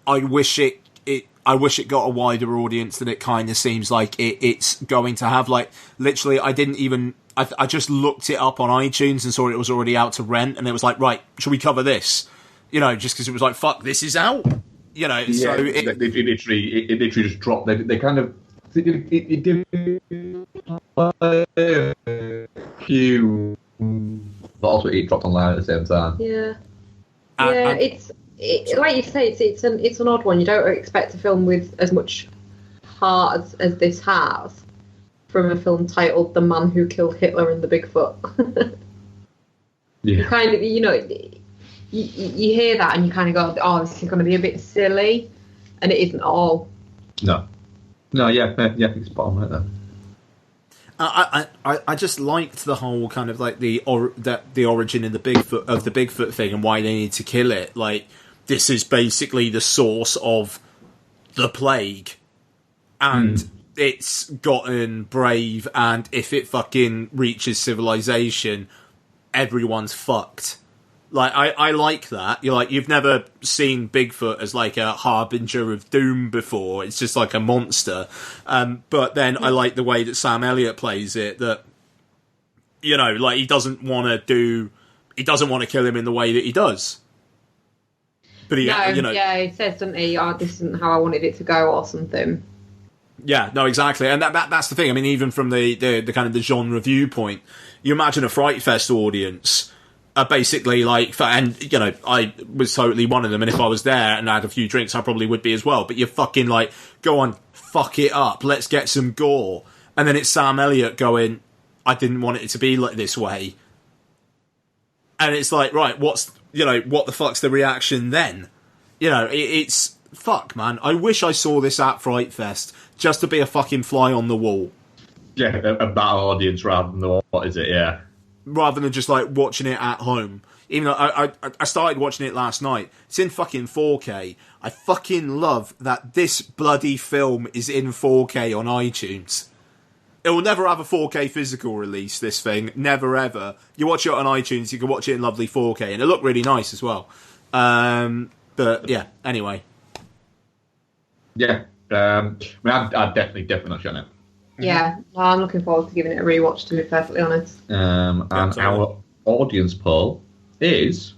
Speaker 1: I wish it got a wider audience than it kind of seems like it's going to have. Like, literally, I just looked it up on iTunes and saw it was already out to rent, and it was like, right, should we cover this? Just because it was like, fuck, this is out. So
Speaker 2: it literally just dropped. They kind of it did few, but also it dropped online at the same time.
Speaker 3: Yeah, it's like you say, it's an odd one. You don't expect a film with as much heart as this has from a film titled "The Man Who Killed Hitler and the Bigfoot." You kind of, you hear that and you kind of go, "Oh, this is going to be a bit silly," and it isn't at all.
Speaker 2: No, yeah, it's spot on right there.
Speaker 1: I just liked the whole kind of like the origin of the Bigfoot thing and why they need to kill it. Like, this is basically the source of the plague. And it's gotten brave, and if it fucking reaches civilization, everyone's fucked. Like, I like that. You're like, you've never seen Bigfoot as like a harbinger of doom before. It's just like a monster. But then I like the way that Sam Elliot plays it, that, you know, like, he doesn't want to kill him in the way that he does. But he, you know,
Speaker 3: yeah, he says, doesn't he, oh, this isn't how I wanted it to go, or something.
Speaker 1: Yeah, no, exactly. And that's the thing. I mean, even from the kind of the genre viewpoint, you imagine a Fright Fest audience are basically like, and, you know, I was totally one of them, and if I was there and I had a few drinks, I probably would be as well, but you're fucking like, go on, fuck it up, let's get some gore. And then it's Sam Elliott going, I didn't want it to be like this way. And it's like, right, what the fuck's the reaction then? You know, it's, fuck, man, I wish I saw this at Fright Fest, just to be a fucking fly on the wall.
Speaker 2: Yeah, a battle audience rather than what is it, yeah.
Speaker 1: Rather than just, like, watching it at home. Even though I started watching it last night. It's in fucking 4K. I fucking love that this bloody film is in 4K on iTunes. It will never have a 4K physical release, this thing. Never, ever. You watch it on iTunes, you can watch it in lovely 4K. And it looked really nice as well. But, yeah, anyway.
Speaker 2: Yeah. I mean, I've definitely not shown it.
Speaker 3: Yeah, well, I'm looking forward to giving it a rewatch, to be perfectly honest.
Speaker 2: And our audience poll is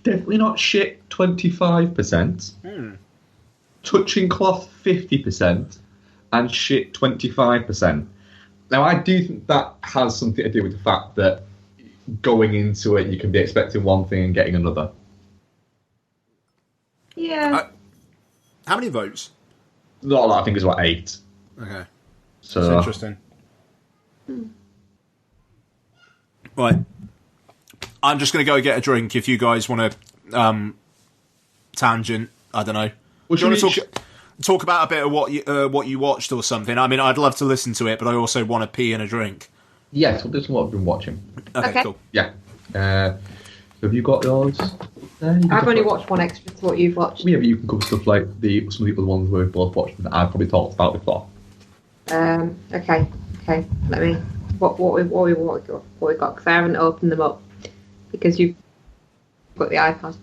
Speaker 2: definitely not shit 25%, touching cloth 50%, and shit 25%. Now, I do think that has something to do with the fact that going into it, you can be expecting one thing and getting another.
Speaker 3: Yeah.
Speaker 1: How many votes?
Speaker 2: Not a lot, I think it's about 8.
Speaker 1: Okay.
Speaker 2: So
Speaker 1: that's interesting. Right. I'm just going to go get a drink if you guys want to tangent. I don't know.
Speaker 2: Well,
Speaker 1: do you want to talk about a bit of what you watched or something? I mean, I'd love to listen to it, but I also want to pee and a drink.
Speaker 2: Yes, well, this is what I've been watching.
Speaker 1: Okay. Cool.
Speaker 2: Yeah. Have you got yours?
Speaker 3: I've only watched one extra to what you've watched.
Speaker 2: Yeah, but you can cover stuff like some of the other ones we've both watched that I've probably talked about before.
Speaker 3: Okay. Let me. What we got? Because I haven't opened them up because you've got the iPad.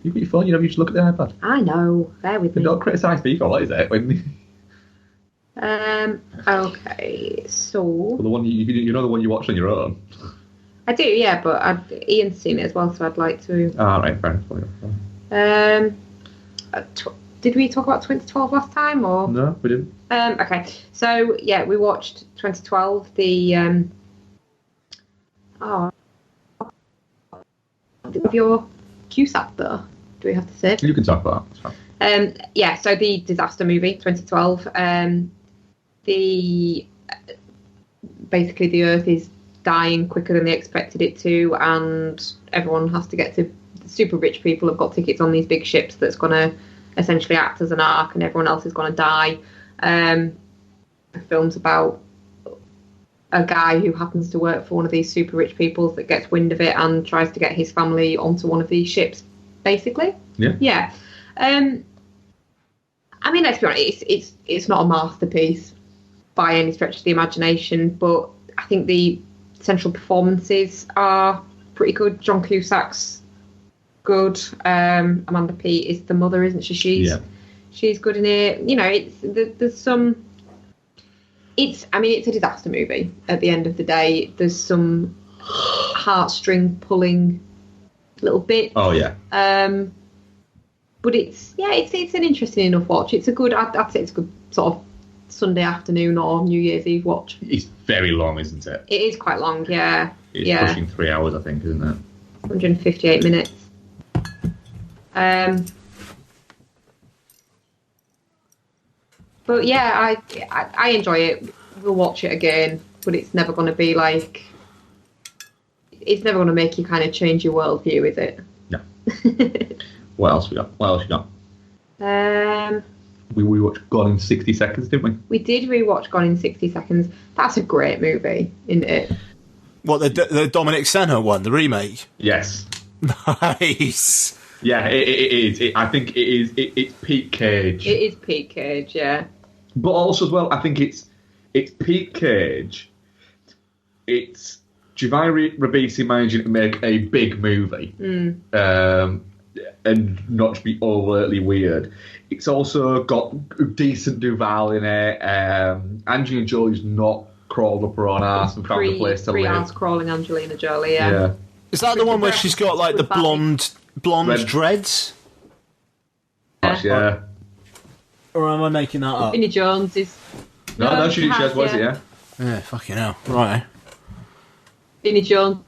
Speaker 2: You've got your phone. You know, you just look at the iPad.
Speaker 3: I know. Bear with me.
Speaker 2: Don't criticise people. What is it?
Speaker 3: Okay. So.
Speaker 2: Well, the one you know the one you watched on your own.
Speaker 3: I do, yeah, but Ian's seen it as well, so I'd like to.
Speaker 2: Ah, right, fair enough.
Speaker 3: Did we talk about 2012 last time, or
Speaker 2: no? We didn't.
Speaker 3: Okay, so yeah, we watched 2012. The of your Cusack though. Do we have to say it?
Speaker 2: You can talk about that.
Speaker 3: Yeah, so the disaster movie 2012. Basically the Earth is dying quicker than they expected it to, and everyone has to get to. Super rich people have got tickets on these big ships that's going to essentially act as an ark, and everyone else is going to die. The film's about a guy who happens to work for one of these super rich people that gets wind of it and tries to get his family onto one of these ships, basically. Yeah. I mean, let's be honest, it's not a masterpiece by any stretch of the imagination, but I think the central performances are pretty good. John Cusack's good. Amanda Peet is the mother, isn't she? She's good in it. You know, there's some. It's a disaster movie. At the end of the day, there's some heartstring pulling little bits.
Speaker 2: Oh yeah.
Speaker 3: But it's an interesting enough watch. It's a good. I'd say it's a good sort of Sunday afternoon or New Year's Eve watch.
Speaker 2: It's very long, isn't it?
Speaker 3: It is quite long, yeah.
Speaker 2: It's pushing 3 hours, I think, isn't it?
Speaker 3: 158 minutes. But yeah, I enjoy it. We'll watch it again, but it's never going to be like. It's never going to make you kind of change your worldview, is it?
Speaker 2: No. What else we got? We watched Gone in 60 Seconds, didn't we?
Speaker 3: We did rewatch Gone in 60 Seconds. That's a great movie, isn't it?
Speaker 1: What, the Dominic Senna one, the remake?
Speaker 2: Yes.
Speaker 1: Nice.
Speaker 2: Yeah, it is. I think it is. It's peak Cage.
Speaker 3: It is peak Cage, yeah.
Speaker 2: But also as well, I think it's peak Cage. It's Giovanni Ribisi managing to make a big movie, and not to be overtly weird. It's also got decent Duval in it. Angelina Jolie's not crawled up her own ass and found a place to live.
Speaker 3: Ass crawling Angelina Jolie, yeah.
Speaker 1: Is that the one where she's got like the blonde
Speaker 2: Red
Speaker 1: dreads?
Speaker 2: Yeah.
Speaker 1: Or am I making that up?
Speaker 3: Vinnie Jones is.
Speaker 2: No, she has, was it? Yeah.
Speaker 1: Yeah, fucking hell. Right.
Speaker 3: Vinnie Jones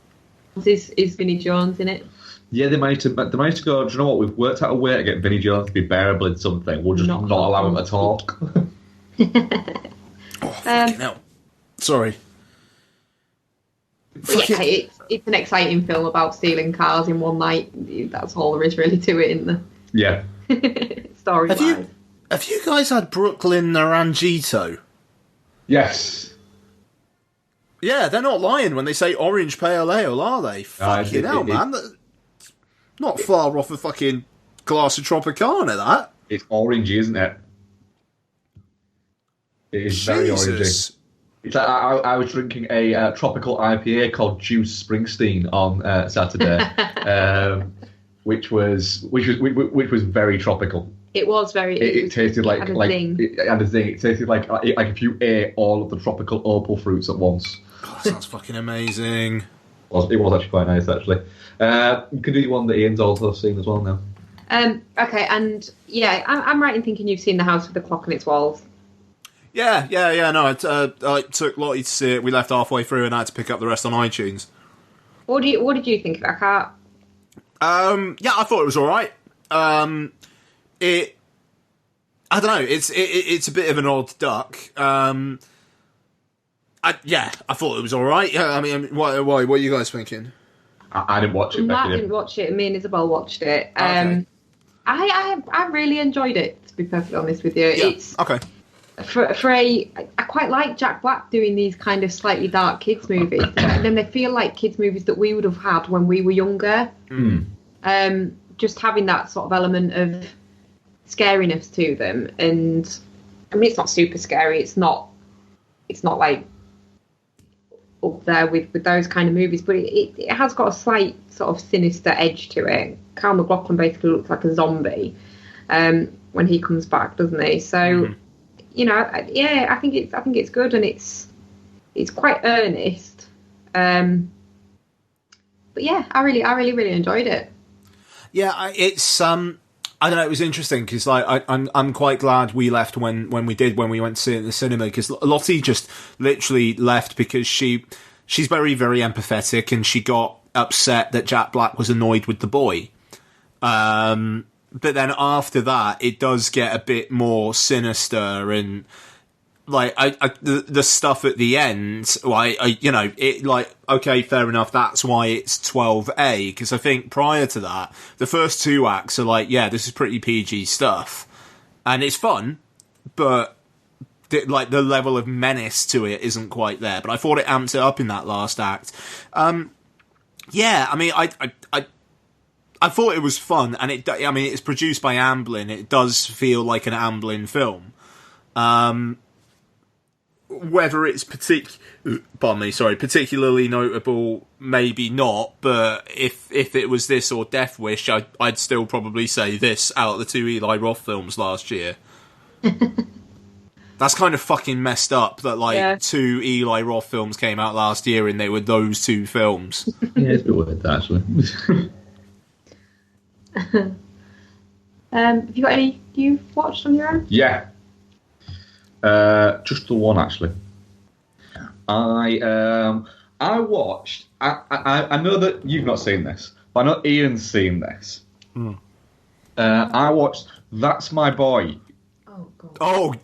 Speaker 3: is Vinnie Jones in it.
Speaker 2: Yeah, they managed to go, do you know what, we've worked out a way to get Vinnie Jones to be bearable in something. We'll just not allow him to talk.
Speaker 1: Fucking hell. Sorry.
Speaker 3: Yeah, it's an exciting film about stealing cars in one night. That's all there is really to it in the
Speaker 2: Yeah.
Speaker 3: story.
Speaker 1: Have you guys had Brooklyn Naranjito?
Speaker 2: Yes.
Speaker 1: Yeah, they're not lying when they say orange pale ale, are they? Fucking hell, man. Not far off a fucking glass of Tropicana, that.
Speaker 2: It's orangey, isn't it? It is very orangey. It's like I was drinking a tropical IPA called Juice Springsteen on Saturday, which was very tropical.
Speaker 3: It was very.
Speaker 2: It tasted like
Speaker 3: it
Speaker 2: had a zing. It tasted like if you ate all of the tropical opal fruits at once.
Speaker 1: God, sounds fucking amazing.
Speaker 2: It was actually quite nice, actually. You could do one that Ian's also seen as well now.
Speaker 3: Okay, and yeah, I'm right in thinking you've seen The House with the Clock on Its Walls.
Speaker 1: Yeah. No, I took Lottie to see it. We left halfway through, and I had to pick up the rest on iTunes.
Speaker 3: What did you think of that?
Speaker 1: Yeah, I thought it was all right. I don't know. It's a bit of an odd duck. I thought it was all right. Yeah, I mean, why? What are you guys thinking?
Speaker 2: I didn't watch it.
Speaker 3: Matt didn't watch it. Me and Isabel watched it.
Speaker 1: Okay.
Speaker 3: I really enjoyed it. To be perfectly honest with you,
Speaker 1: Yeah.
Speaker 3: it's
Speaker 1: okay.
Speaker 3: I quite like Jack Black doing these kind of slightly dark kids movies, and then they feel like kids movies that we would have had when we were younger. Just having that sort of element of scariness to them, and I mean, it's not super scary. It's not like up there with those kind of movies, but it has got a slight sort of sinister edge to it. Kyle MacLachlan basically looks like a zombie when he comes back, doesn't he? So, you know, I think it's good, and it's quite earnest. But yeah, I really enjoyed it.
Speaker 1: Yeah, it's I don't know. It was interesting because like I'm quite glad we left when we went to see it in the cinema, because Lottie just literally left because she's very, very empathetic, and she got upset that Jack Black was annoyed with the boy. But then after that, it does get a bit more sinister, and like the stuff at the end, like okay, fair enough. That's why it's 12A, because I think prior to that, the first two acts are like, yeah, this is pretty PG stuff, and it's fun, but like the level of menace to it isn't quite there. But I thought it amped it up in that last act. Yeah, I mean, I thought it was fun, and it's produced by Amblin. It does feel like an Amblin film. Whether it's particularly notable, maybe not. But if it was this or Death Wish, I'd still probably say this out of the two Eli Roth films last year. That's kind of fucking messed up that two Eli Roth films came out last year and they were those two films.
Speaker 2: Yeah, it's a bit weird, actually.
Speaker 3: Have you got any you've watched on your own?
Speaker 2: Yeah. Just the one, actually. I watched. I know that you've not seen this, but I know Ian's seen this. I watched That's My Boy.
Speaker 3: Oh God.
Speaker 1: Oh,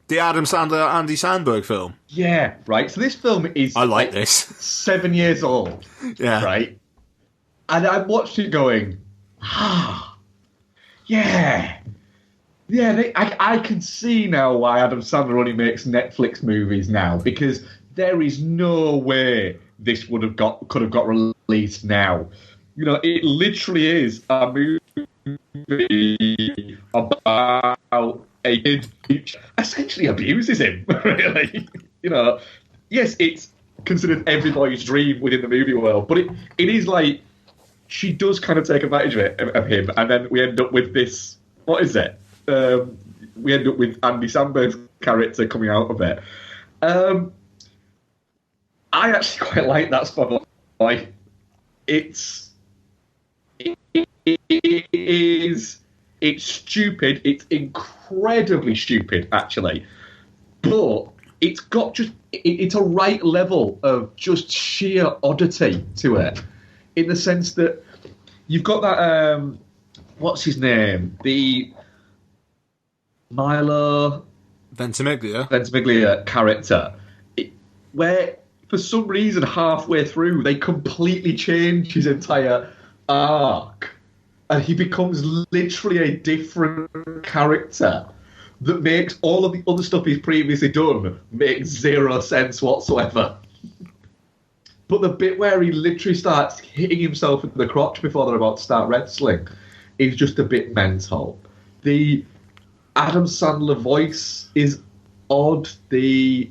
Speaker 1: the Adam Sandler, Andy Samberg film.
Speaker 2: Yeah, right. So this film is.
Speaker 1: I like this.
Speaker 2: 7 years old.
Speaker 1: Yeah.
Speaker 2: Right. And I watched it going, yeah. Yeah, I can see now why Adam Sandler only makes Netflix movies now, because there is no way this could have got released now. You know, it literally is a movie movie about a kid who essentially abuses him, really. Yes, it's considered every boy's dream within the movie world, but it is like she does kind of take advantage of him, and then we end up with this. What is it? We end up with Andy Samberg's character coming out of it. I actually quite like that spot. Like, it's stupid. It's incredibly stupid, actually, but it's got it's a right level of just sheer oddity to it, in the sense that you've got that what's his name, the Milo Ventimiglia character, where for some reason halfway through they completely change his entire arc, and he becomes literally a different character that makes all of the other stuff he's previously done make zero sense whatsoever. But the bit where he literally starts hitting himself in the crotch before they're about to start wrestling is just a bit mental. The Adam Sandler voice is odd. The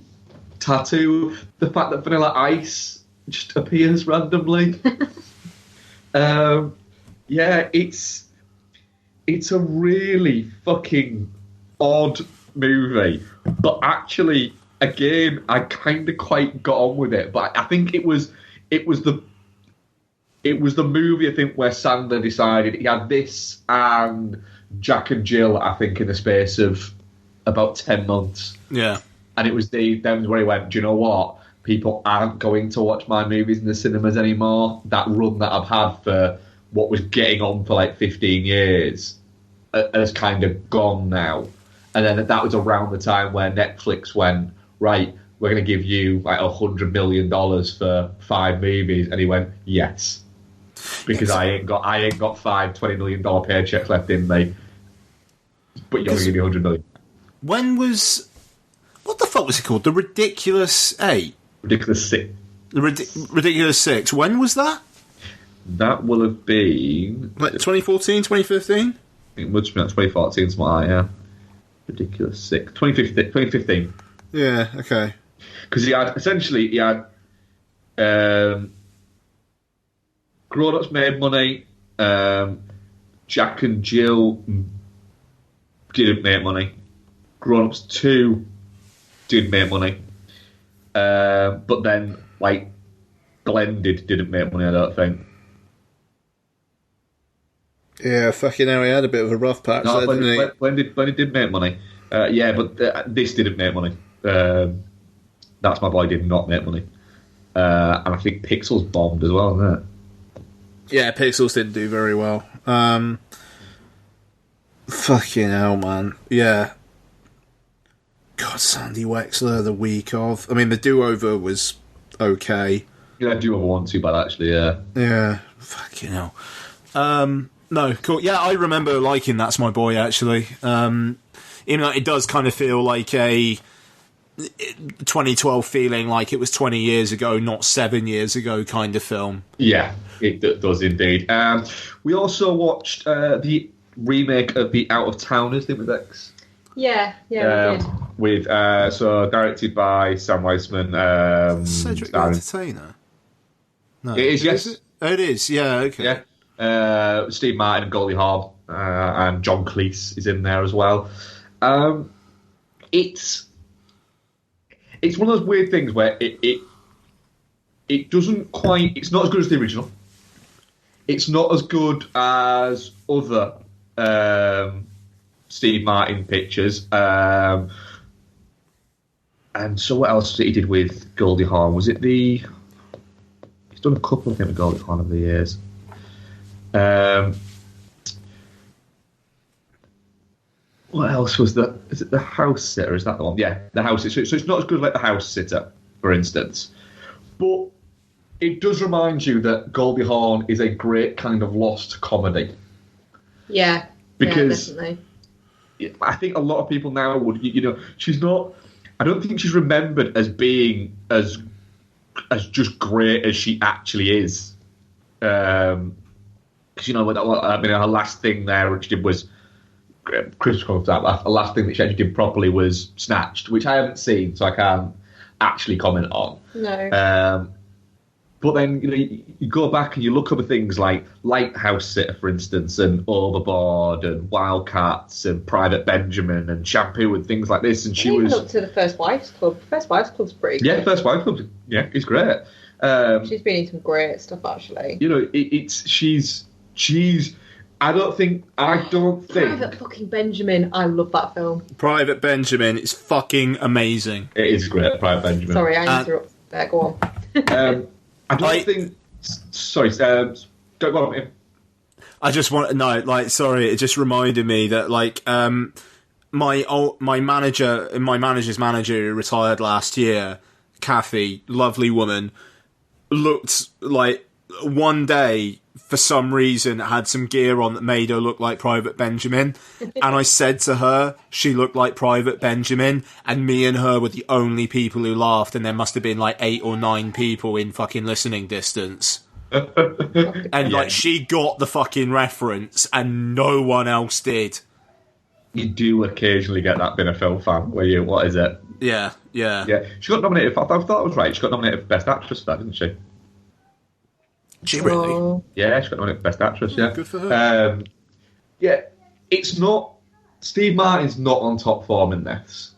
Speaker 2: tattoo, the fact that Vanilla Ice just appears randomly. Yeah, it's a really fucking odd movie, but actually, again, I kind of quite got on with it. But I think it was the movie, I think, where Sandler decided he had this and Jack and Jill, I think, in the space of about 10 months.
Speaker 1: Yeah.
Speaker 2: And it was them where he went, do you know what? People aren't going to watch my movies in the cinemas anymore. That run that I've had for what was getting on for like 15 years has kind of gone now. And then that was around the time where Netflix went, right, we're going to give you like $100 million for 5 movies. And he went, yes. Because I ain't got 5 $20 million paychecks left in me. But you're going to give me $100 million.
Speaker 1: When was... What the fuck was it called? The Ridiculous 8?
Speaker 2: Ridiculous 6.
Speaker 1: The Ridiculous 6. When was that?
Speaker 2: That will have been...
Speaker 1: Like 2014, 2015?
Speaker 2: It must have been like 2014, something like that, yeah. Ridiculous 6. 2015.
Speaker 1: Yeah, okay.
Speaker 2: Because he had Grown Ups made money, Jack and Jill didn't make money, Grown Ups 2 didn't make money, but then, like, Blended didn't make money, I don't think.
Speaker 1: Yeah, fucking hell, he had a bit of a rough patch there, didn't he?
Speaker 2: Blended did make money. Yeah, but this didn't make money. That's My Boy did not make money. And I think Pixels bombed as well, didn't it?
Speaker 1: Yeah, Pixels didn't do very well. Fucking hell, man. Yeah. God, Sandy Wexler, the week of. I mean, the do-over was okay.
Speaker 2: Yeah, do-over wasn't too bad, actually, yeah.
Speaker 1: Yeah, fucking hell. No, cool. Yeah, I remember liking That's My Boy, actually. Even though it does kind of feel like a 2012 feeling, like it was 20 years ago, not 7 years ago kind of film.
Speaker 2: Yeah, it does indeed. We also watched the remake of The Out of Towners, didn't we, Bex?
Speaker 3: Yeah, we did.
Speaker 2: With so directed by Sam Weissman.
Speaker 1: Cedric the Entertainer? No.
Speaker 2: It is, yes.
Speaker 1: Oh, it is, yeah, okay.
Speaker 2: Yeah. Steve Martin and Goldie Hawn, and John Cleese is in there as well. It's one of those weird things where it doesn't quite. It's not as good as the original. It's not as good as other Steve Martin pictures. And so, what else he did with Goldie Hawn? Was it the? He's done a couple of things with Goldie Hawn over the years. What else was that? Is it The House Sitter? Is that the one? Yeah, The House Sitter. So it's not as good like The House Sitter, for instance. But it does remind you that Goldie Hawn is a great kind of lost comedy.
Speaker 3: Yeah,
Speaker 2: because
Speaker 3: definitely.
Speaker 2: I think a lot of people now would, she's not. I don't think she's remembered as being as just great as she actually is. Because because her last thing there, which she did was Christmas comes out. The last thing that she actually did properly was Snatched, which I haven't seen, so I can't actually comment on.
Speaker 3: No.
Speaker 2: But then you go back and you look up at things like Lighthouse Sitter, for instance, and Overboard, and Wildcats, and Private Benjamin, and Shampoo, and things like this. And she
Speaker 3: even
Speaker 2: was
Speaker 3: up to the First Wives Club. First Wives Club's pretty good.
Speaker 2: Yeah, First Wives Club. Yeah, it's great.
Speaker 3: She's been in some great stuff actually.
Speaker 2: She's. I don't think.
Speaker 3: Private fucking Benjamin. I love that film.
Speaker 1: Private Benjamin is fucking amazing.
Speaker 2: It is great, Private Benjamin.
Speaker 3: Sorry, I interrupted there. Go on.
Speaker 2: I don't think. Sorry, go on. Ian.
Speaker 1: I just want sorry, it just reminded me that my manager's manager who retired last year, Kathy, lovely woman, looked like one day for some reason had some gear on that made her look like Private Benjamin, and I said to her she looked like Private Benjamin, and me and her were the only people who laughed, and there must have been 8 or 9 people in fucking listening distance. And she got the fucking reference and no one else did.
Speaker 2: You do occasionally get that being a film fan where what is it?
Speaker 1: Yeah.
Speaker 2: She got nominated I thought I was right, she got nominated for Best Actress for that, didn't she?
Speaker 1: She really?
Speaker 2: Yeah, she got nominated for Best Actress, yeah.
Speaker 1: Good for her.
Speaker 2: It's not... Steve Martin's not on top form in this.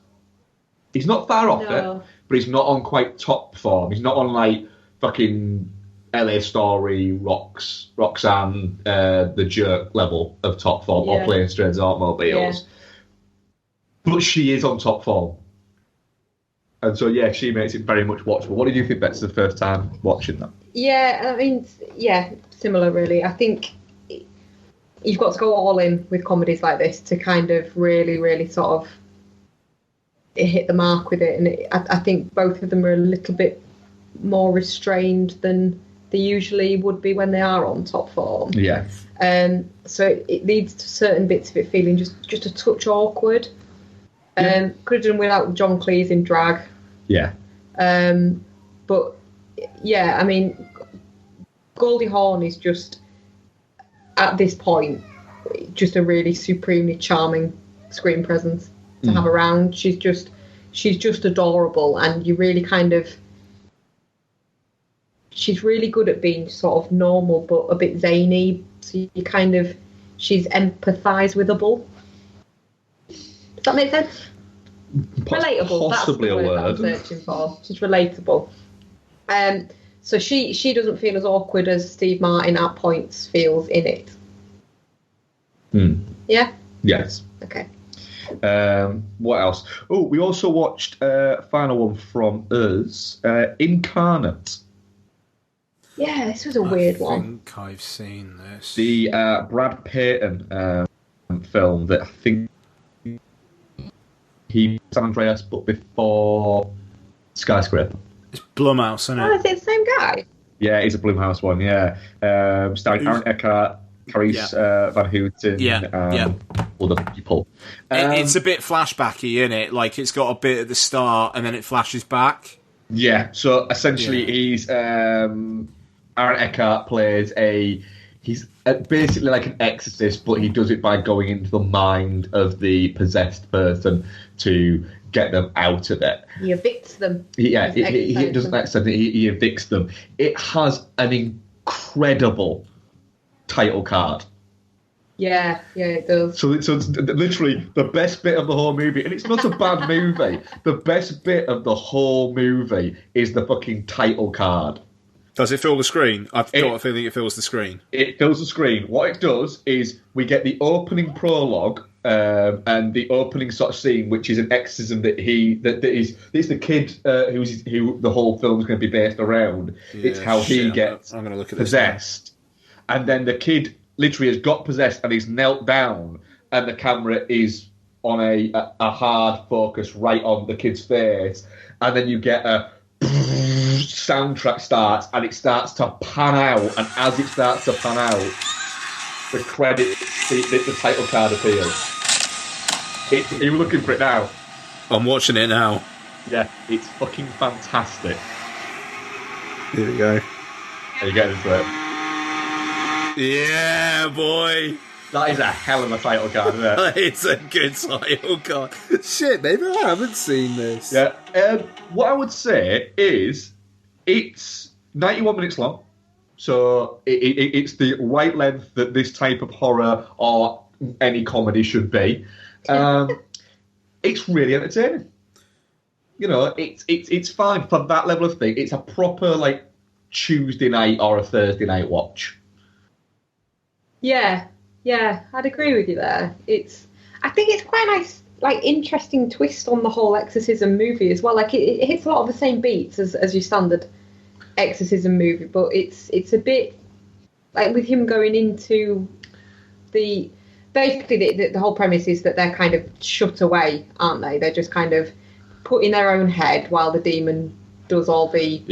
Speaker 2: He's not far off it, but he's not on quite top form. He's not on, fucking LA Story, Roxanne, The Jerk level of top form, or Planes, Trains, Automobiles. Yeah. But she is on top form. And so, she makes it very much watchable. What did you think that's the first time watching that?
Speaker 3: Yeah, I mean, similar really. I think you've got to go all in with comedies like this to kind of really, really sort of hit the mark with it. And I think both of them are a little bit more restrained than they usually would be when they are on top form.
Speaker 2: Yeah.
Speaker 3: So it leads to certain bits of it feeling just a touch awkward. Could have done without John Cleese in drag.
Speaker 2: Yeah.
Speaker 3: But yeah, I mean, Goldie Hawn is just at this point just a really supremely charming screen presence to have around. She's just adorable, and you really kind of. She's really good at being sort of normal but a bit zany. So you kind of, she's empathise withable. Does that make sense? Relatable.
Speaker 2: Possibly
Speaker 3: that's the
Speaker 2: a
Speaker 3: word
Speaker 2: word.
Speaker 3: that I'm searching for. She's relatable. So she doesn't feel as awkward as Steve Martin at points feels in it. Yeah?
Speaker 2: Yes.
Speaker 3: Okay.
Speaker 2: What else? Oh, we also watched final one from us, Incarnate.
Speaker 3: Yeah, this was a weird one.
Speaker 1: I think I've seen this.
Speaker 2: The Brad Payton film that I think he San Andreas, but before Skyscraper.
Speaker 1: It's Blumhouse, isn't it?
Speaker 3: Oh, is it the same guy?
Speaker 2: Yeah, he's a Blumhouse one, yeah. Starring Aaron Eckhart, Carice Van Houten, other people.
Speaker 1: It's a bit flashbacky, isn't it? Like, it's got a bit at the start and then it flashes back.
Speaker 2: Yeah, so essentially he's... Aaron Eckhart plays he's basically like an exorcist, but he does it by going into the mind of the possessed person to get them out of it.
Speaker 3: He evicts them.
Speaker 2: He doesn't accidentally, he evicts them. It has an incredible title card.
Speaker 3: Yeah, it does.
Speaker 2: So it's literally the best bit of the whole movie, and it's not a bad movie. The best bit of the whole movie is the fucking title card.
Speaker 1: Does it fill the screen? I've got a feeling it fills the screen. It
Speaker 2: fills the screen. What it does is we get the opening prologue and the opening sort of scene, which is an exorcism it's the kid who the whole film is going to be based around. Yeah, it's how he gets
Speaker 1: I'm gonna look at
Speaker 2: possessed, and then the kid literally has got possessed and he's knelt down, and the camera is on a hard focus right on the kid's face, and then you get a soundtrack starts and it starts to pan out, and as it starts to pan out, the credit, the title card appears. Are you looking for it now?
Speaker 1: I'm watching it now.
Speaker 2: Yeah, it's fucking fantastic.
Speaker 1: Here we go.
Speaker 2: Are you getting into it?
Speaker 1: Yeah, boy.
Speaker 2: That is a hell of a title card, isn't it?
Speaker 1: It's a good title card. Shit, maybe I haven't seen this.
Speaker 2: Yeah. What I would say is it's 91 minutes long, so it's the right length that this type of horror or any comedy should be. It's really entertaining. You know, it's fine for that level of thing. It's a proper like Tuesday night or a Thursday night watch.
Speaker 3: Yeah, I'd agree with you there. I think it's quite a nice, like, interesting twist on the whole exorcism movie as well. Like, it hits a lot of the same beats as your standard exorcism movie, but it's a bit like with him going into basically the whole premise is that they're kind of shut away, aren't they? They're just kind of put in their own head while the demon does all the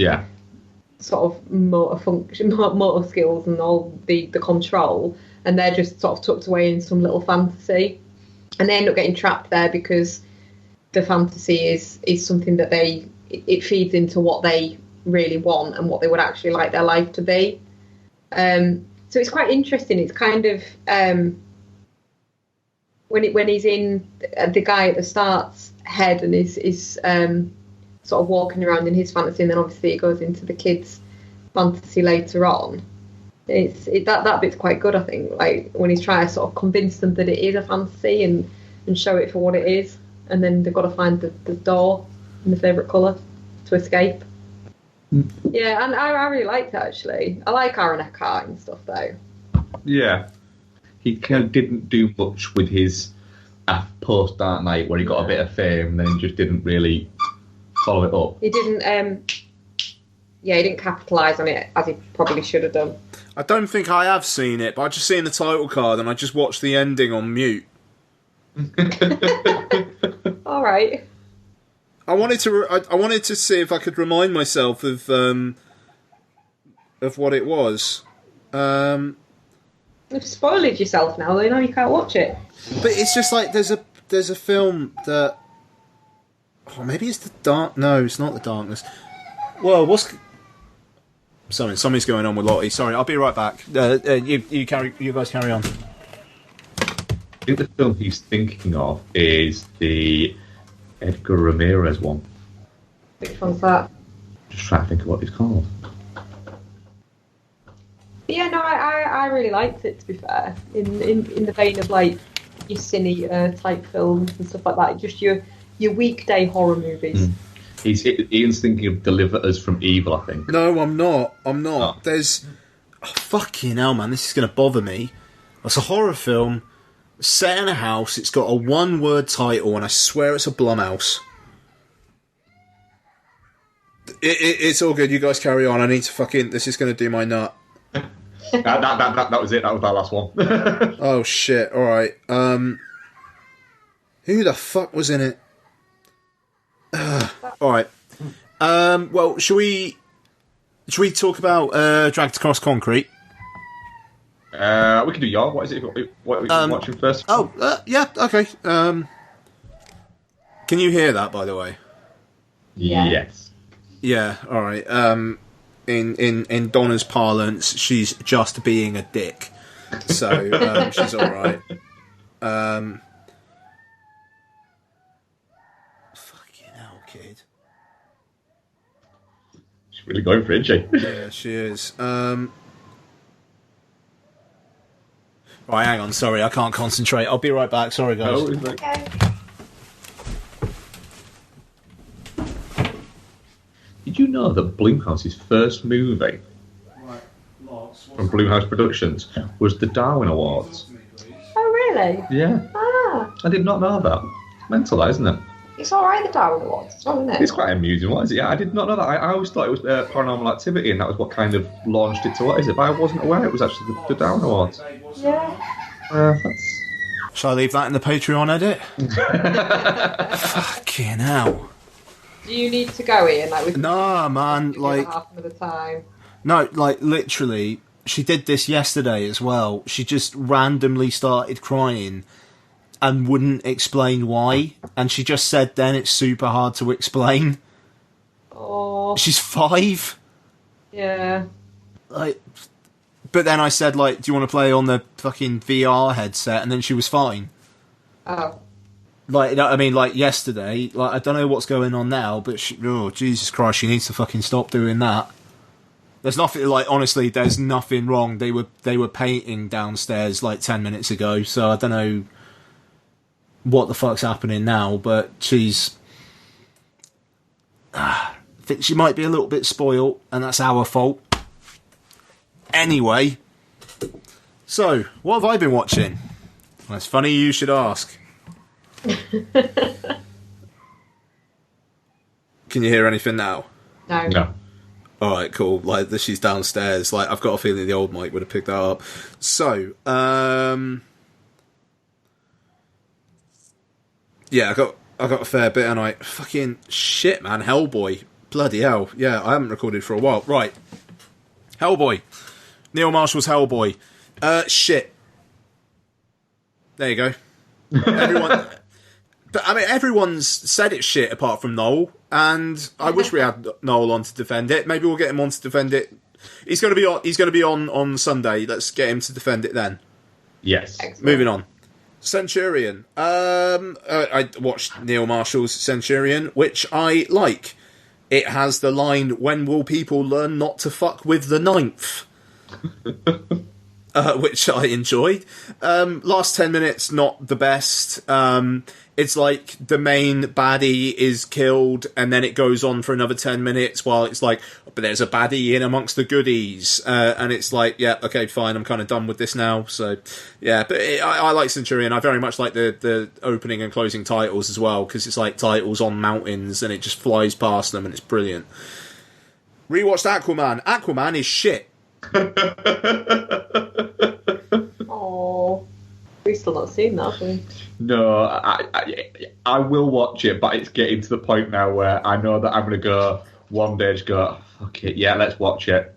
Speaker 3: sort of motor skills and all the control, and they're just sort of tucked away in some little fantasy, and they end up getting trapped there because the fantasy is something that it feeds into what they really want and what they would actually like their life to be. So it's quite interesting. It's kind of when he's in the guy at the start's head and is sort of walking around in his fantasy, and then obviously it goes into the kids' fantasy later on. That bit's quite good, I think. Like when he's trying to sort of convince them that it is a fantasy and show it for what it is, and then they've got to find the door in the favourite colour to escape. Yeah, and I really liked it actually. I like Aaron Eckhart and stuff though.
Speaker 2: Yeah, he kind of didn't do much with his post Dark Knight, where he got a bit of fame, and then he just didn't really follow it up.
Speaker 3: He didn't. He didn't capitalise on it as he probably should have done.
Speaker 1: I don't think I have seen it, but I just seen the title card and I just watched the ending on mute.
Speaker 3: All right.
Speaker 1: I wanted to see if I could remind myself of what it was.
Speaker 3: You've spoiled yourself now. They know you can't watch it.
Speaker 1: But it's just like there's a film that. Oh, maybe it's the dark. No, it's not the darkness. Well, something's going on with Lottie. Sorry, I'll be right back. You guys carry on.
Speaker 2: I think the film he's thinking of is the Edgar Ramirez one.
Speaker 3: Which one's that?
Speaker 2: Just trying to think of what it's called.
Speaker 3: Yeah, no, I really liked it, to be fair. In the vein of like your Sin Eater type films and stuff like that, just your weekday horror movies.
Speaker 2: Ian's thinking of Deliver Us from Evil, I think.
Speaker 1: No, I'm not.
Speaker 2: Oh.
Speaker 1: There's... Oh, fucking hell, man. This is going to bother me. It's a horror film set in a house. It's got a one-word title, and I swear it's a Blumhouse. It's all good. You guys carry on. I need to fucking... This is going to do my nut.
Speaker 2: That was it. That was our last one.
Speaker 1: Oh, shit. All right. Who the fuck was in it? All right. Well, should we talk about Dragged Across Concrete?
Speaker 2: We can do your. What is it? What are we watching first?
Speaker 1: Yeah. Okay. Can you hear that, by the way?
Speaker 2: Yes.
Speaker 1: Yeah. All right. In Donna's parlance, she's just being a dick, so she's all right. Kid.
Speaker 2: She's really going for it, isn't she?
Speaker 1: Yeah, she is. Right, hang on. Sorry, I can't concentrate. I'll be right back. Sorry, guys.
Speaker 3: Okay.
Speaker 2: Did you know that Blumhouse's first movie from Blumhouse Productions was the Darwin Awards?
Speaker 3: Oh, really?
Speaker 2: Yeah.
Speaker 3: Ah.
Speaker 2: I did not know that. Mental, that, isn't it?
Speaker 3: It's alright, the Darwin Awards, isn't it?
Speaker 2: It's quite amusing. What is it? Yeah, I did not know that. I always thought it was Paranormal Activity, and that was what kind of launched it to what is it. But I wasn't aware it was actually the Darwin Awards.
Speaker 3: Yeah.
Speaker 1: Shall I leave that in the Patreon edit? Fucking hell.
Speaker 3: Do you need to go, Ian? Like,
Speaker 1: nah, man. Like
Speaker 3: half another time.
Speaker 1: No, like literally, she did this yesterday as well. She just randomly started crying and wouldn't explain why, and she just said then it's super hard to explain.
Speaker 3: Oh.
Speaker 1: She's 5.
Speaker 3: Yeah.
Speaker 1: Like, But then I said, like, do you want to play on the fucking VR headset? And then she was fine.
Speaker 3: Oh.
Speaker 1: Like, I mean, like, yesterday, like, I don't know what's going on now, but oh, Jesus Christ, she needs to fucking stop doing that. There's nothing, like, honestly, there's nothing wrong. They were painting downstairs, like, 10 minutes ago, so I don't know what the fuck's happening now, but she's... I think she might be a little bit spoiled, and that's our fault. Anyway, so, what have I been watching? Well, it's funny you should ask. Can you hear anything now?
Speaker 3: No.
Speaker 1: Alright, cool. Like, she's downstairs. Like, I've got a feeling the old mic would have picked that up. So, yeah, I got a fair bit, and I fucking shit, man. Hellboy, bloody hell. Yeah, I haven't recorded for a while. Right, Hellboy, Neil Marshall's Hellboy. Shit. There you go. Everyone, but I mean, everyone's said it's shit apart from Noel, and I wish we had Noel on to defend it. Maybe we'll get him on to defend it. He's going to be on. He's going to be on Sunday. Let's get him to defend it then.
Speaker 2: Yes.
Speaker 3: Excellent.
Speaker 1: Moving on. Centurion. I watched Neil Marshall's Centurion, which I like. It has the line, "When will people learn not to fuck with the ninth?" Which I enjoyed. Last 10 minutes, not the best. It's like the main baddie is killed, and then it goes on for another 10 minutes while it's like, but there's a baddie in amongst the goodies. And it's like, yeah, okay, fine, I'm kind of done with this now. So, yeah, but I like Centurion. I very much like the opening and closing titles as well, because it's like titles on mountains, and it just flies past them, and it's brilliant. Rewatched Aquaman. Aquaman is shit.
Speaker 3: Oh, we've still not seen that, have we?
Speaker 2: No, I will watch it, but it's getting to the point now where I know that I'm going to go one day, just go, fuck it, yeah, let's watch it.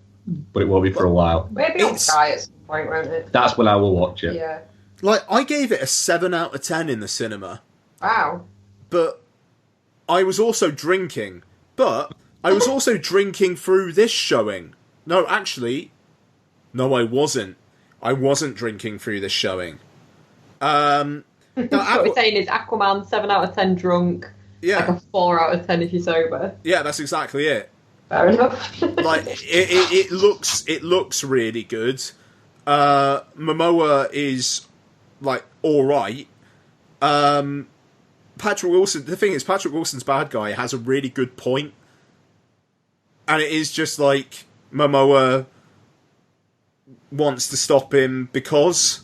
Speaker 2: But it won't be for a while.
Speaker 3: Maybe on Sky at some point, won't it?
Speaker 2: That's when I will watch it.
Speaker 3: Yeah.
Speaker 1: Like, I gave it a 7 out of 10 in the cinema.
Speaker 3: Wow.
Speaker 1: But I was also drinking. But I was also drinking through this showing. No, actually, no, I wasn't. I wasn't drinking through this showing.
Speaker 3: What we're saying is Aquaman 7 out of 10 drunk,
Speaker 1: Yeah,
Speaker 3: like a 4 out of 10 if you're sober.
Speaker 1: yeah, that's exactly it.
Speaker 3: Fair enough.
Speaker 1: Like, it looks really good. Momoa is like all right. Patrick Wilson. The thing is, Patrick Wilson's bad guy has a really good point, and it is just like Momoa wants to stop him because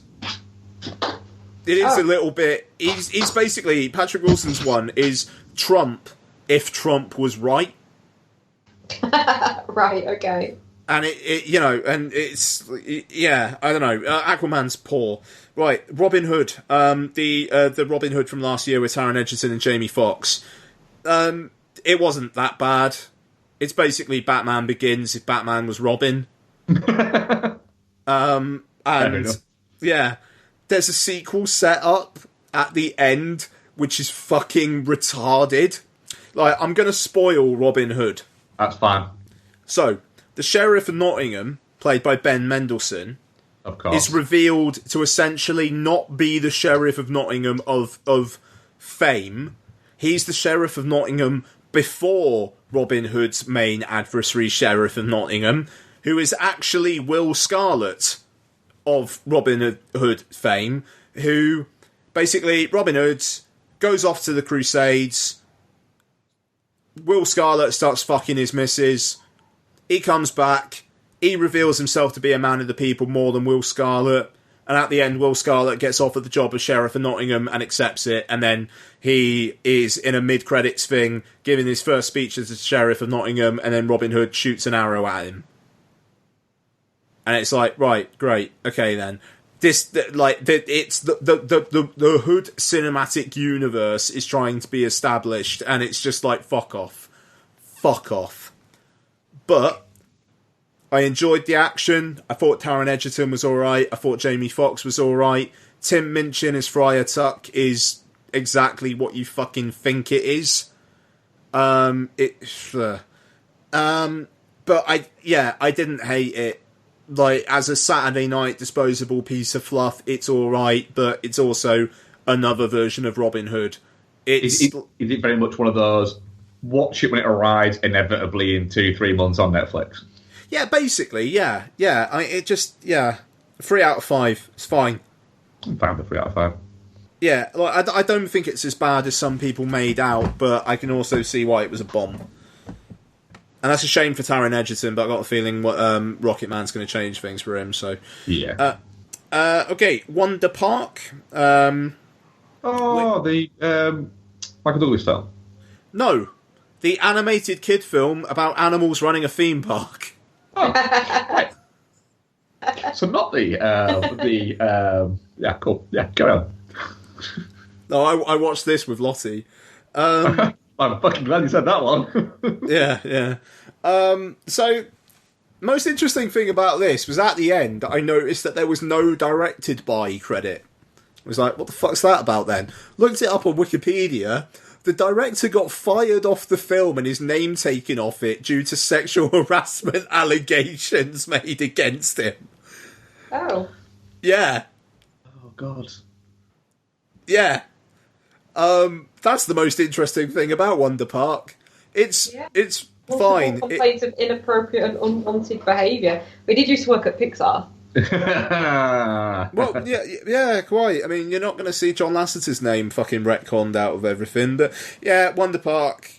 Speaker 1: it is a little bit. He's basically, Patrick Wilson's one is Trump if Trump was right.
Speaker 3: Right. Okay.
Speaker 1: And it you know, and it's, yeah, I don't know. Aquaman's poor. Right, Robin Hood. The Robin Hood from last year with Taron Egerton and Jamie Foxx. It wasn't that bad. It's basically Batman Begins if Batman was Robin. And yeah, there's a sequel set up at the end, which is fucking retarded. Like, I'm gonna spoil Robin Hood.
Speaker 2: That's fine.
Speaker 1: So, the Sheriff of Nottingham, played by Ben Mendelsohn,
Speaker 2: Of course.
Speaker 1: is revealed to essentially not be the Sheriff of Nottingham of fame. He's the Sheriff of Nottingham before Robin Hood's main adversary, Sheriff of Nottingham, who is actually Will Scarlet of Robin Hood fame, who basically, Robin Hood goes off to the Crusades. Will Scarlet starts fucking his missus. He comes back. He reveals himself to be a man of the people more than Will Scarlet. And at the end, Will Scarlet gets offered the job of Sheriff of Nottingham and accepts it. And then he is in a mid-credits thing, giving his first speech as the Sheriff of Nottingham, and then Robin Hood shoots an arrow at him. And it's like, right, great, okay then. It's the Hood cinematic universe is trying to be established, and it's just like, fuck off. Fuck off. But I enjoyed the action. I thought Taron Egerton was alright. I thought Jamie Foxx was alright. Tim Minchin as Friar Tuck is exactly what you fucking think it is. But I didn't hate it. like, as a Saturday night disposable piece of fluff, it's alright, but it's also another version of Robin Hood.
Speaker 2: Is it very much one of those, watch it when it arrives inevitably in 2-3 months on Netflix?
Speaker 1: Yeah, basically, yeah. It just, 3 out of 5. It's fine.
Speaker 2: I'm fine with 3 out of 5.
Speaker 1: Yeah, like, I don't think it's as bad as some people made out, but I can also see why it was a bomb. And that's a shame for Taron Egerton, but I've got a feeling Rocket Man's going to change things for him, so...
Speaker 2: Yeah.
Speaker 1: Okay, Wonder Park.
Speaker 2: The Michael Douglas film?
Speaker 1: No, the animated kid film about animals running a theme park.
Speaker 2: Oh, right. So not yeah, cool. Yeah, carry on.
Speaker 1: No, I watched this with Lottie.
Speaker 2: I'm fucking glad you said that one.
Speaker 1: Yeah. So, most interesting thing about this was at the end, I noticed that there was no directed by credit. I was like, what the fuck's that about then? Looked it up on Wikipedia. The director got fired off the film and his name taken off it due to sexual harassment allegations made against him.
Speaker 3: Oh.
Speaker 1: Yeah.
Speaker 2: Oh, God.
Speaker 1: Yeah. That's the most interesting thing about Wonder Park. It's fine.
Speaker 3: Complaints of inappropriate and unwanted behaviour. We did used to work at Pixar.
Speaker 1: Well, yeah, quite. I mean, you're not going to see John Lasseter's name fucking retconned out of everything, but yeah, Wonder Park.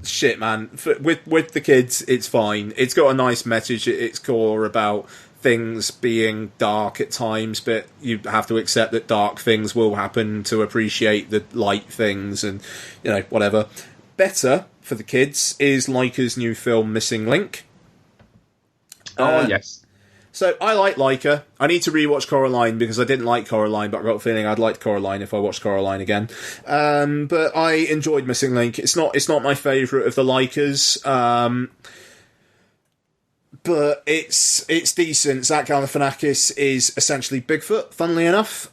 Speaker 1: Shit, man. With the kids, it's fine. It's got a nice message at its core about things being dark at times, but you have to accept that dark things will happen to appreciate the light things, and whatever. Better for the kids is Leica's new film Missing Link.
Speaker 2: Yes.
Speaker 1: So I like Leica. I need to rewatch Coraline because I didn't like Coraline, but I got a feeling I'd like Coraline if I watched Coraline again. But I enjoyed Missing Link. It's not my favourite of the Leicas, but it's decent. Zach Galifianakis is essentially Bigfoot, funnily enough.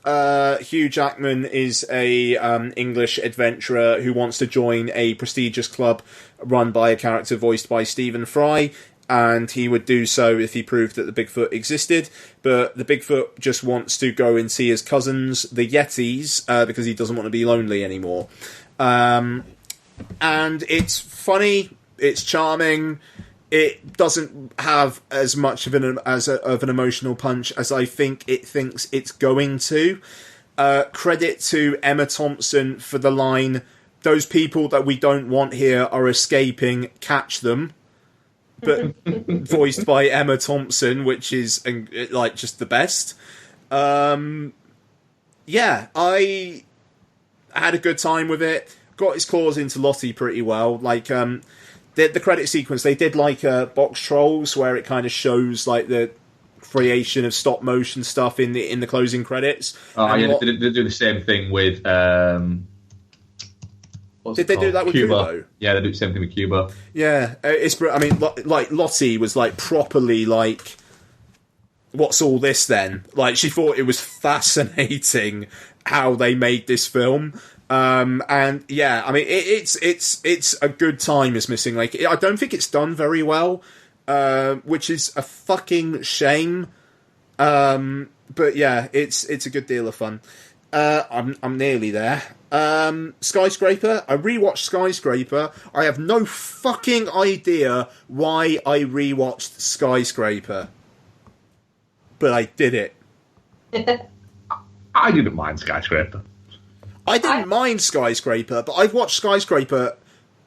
Speaker 1: Hugh Jackman is a English adventurer who wants to join a prestigious club run by a character voiced by Stephen Fry, and he would do so if he proved that the Bigfoot existed, but the Bigfoot just wants to go and see his cousins, the Yetis, because he doesn't want to be lonely anymore. And it's funny, it's charming, it doesn't have as much of an emotional punch as I think it thinks it's going to. Credit to Emma Thompson for the line, "Those people that we don't want here are escaping, catch them." But voiced by Emma Thompson, which is just the best. I had a good time with it. Got his claws into Lottie pretty well. The credit sequence, they did Box Trolls, where it kind of shows the creation of stop motion stuff in the closing credits.
Speaker 2: They do the same thing with.
Speaker 1: Did they do that with Kubo?
Speaker 2: Yeah, they do the same thing with Cuba.
Speaker 1: Yeah, Lottie was properly what's all this then? She thought it was fascinating how they made this film. It's a good time as Missing Link. I don't think it's done very well, which is a fucking shame. But yeah, it's a good deal of fun. I'm nearly there. Skyscraper. I rewatched Skyscraper. I have no fucking idea why I rewatched Skyscraper, but I did it.
Speaker 2: I didn't mind Skyscraper.
Speaker 1: I didn't mind Skyscraper, but I've watched Skyscraper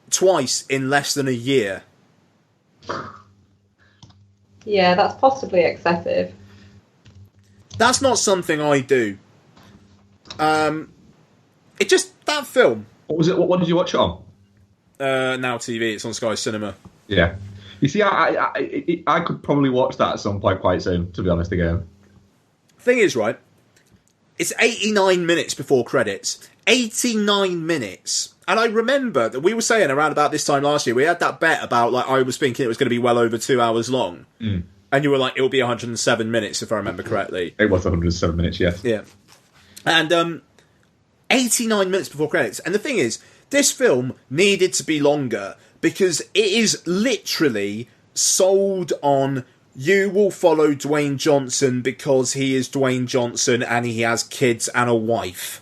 Speaker 1: twice in less than a year.
Speaker 3: Yeah, that's possibly excessive.
Speaker 1: That's not something I do. That film.
Speaker 2: What was it? What did you watch it on?
Speaker 1: Now TV. It's on Sky Cinema.
Speaker 2: Yeah. You see, I could probably watch that at some point quite soon, to be honest again.
Speaker 1: Thing is, right, it's 89 minutes before credits. 89 minutes. And I remember that we were saying around about this time last year, we had that bet about, I was thinking it was going to be well over 2 hours long.
Speaker 2: Mm.
Speaker 1: And you were like, it'll be 107 minutes, if I remember correctly.
Speaker 2: It was 107 minutes, yes.
Speaker 1: Yeah. And 89 minutes before credits. And the thing is, this film needed to be longer because it is literally sold on you will follow Dwayne Johnson because he is Dwayne Johnson and he has kids and a wife.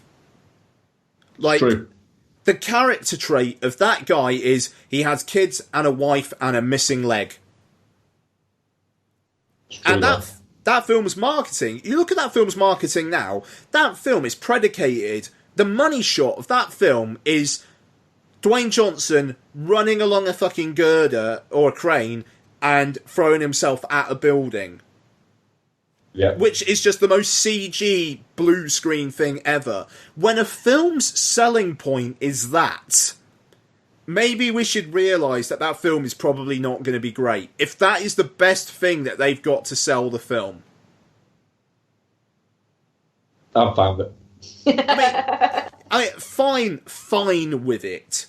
Speaker 1: Like,
Speaker 2: True.
Speaker 1: the character trait of that guy is he has kids and a wife and a missing leg. And that film's marketing, you look at that film's marketing now, that film is predicated, the money shot of that film is Dwayne Johnson running along a fucking girder or a crane and throwing himself at a building.
Speaker 2: Yeah.
Speaker 1: Which is just the most CG blue screen thing ever. When a film's selling point is that, maybe we should realise that that film is probably not going to be great. If that is the best thing that they've got to sell the film.
Speaker 2: I'm fine with it.
Speaker 1: I mean, fine with it.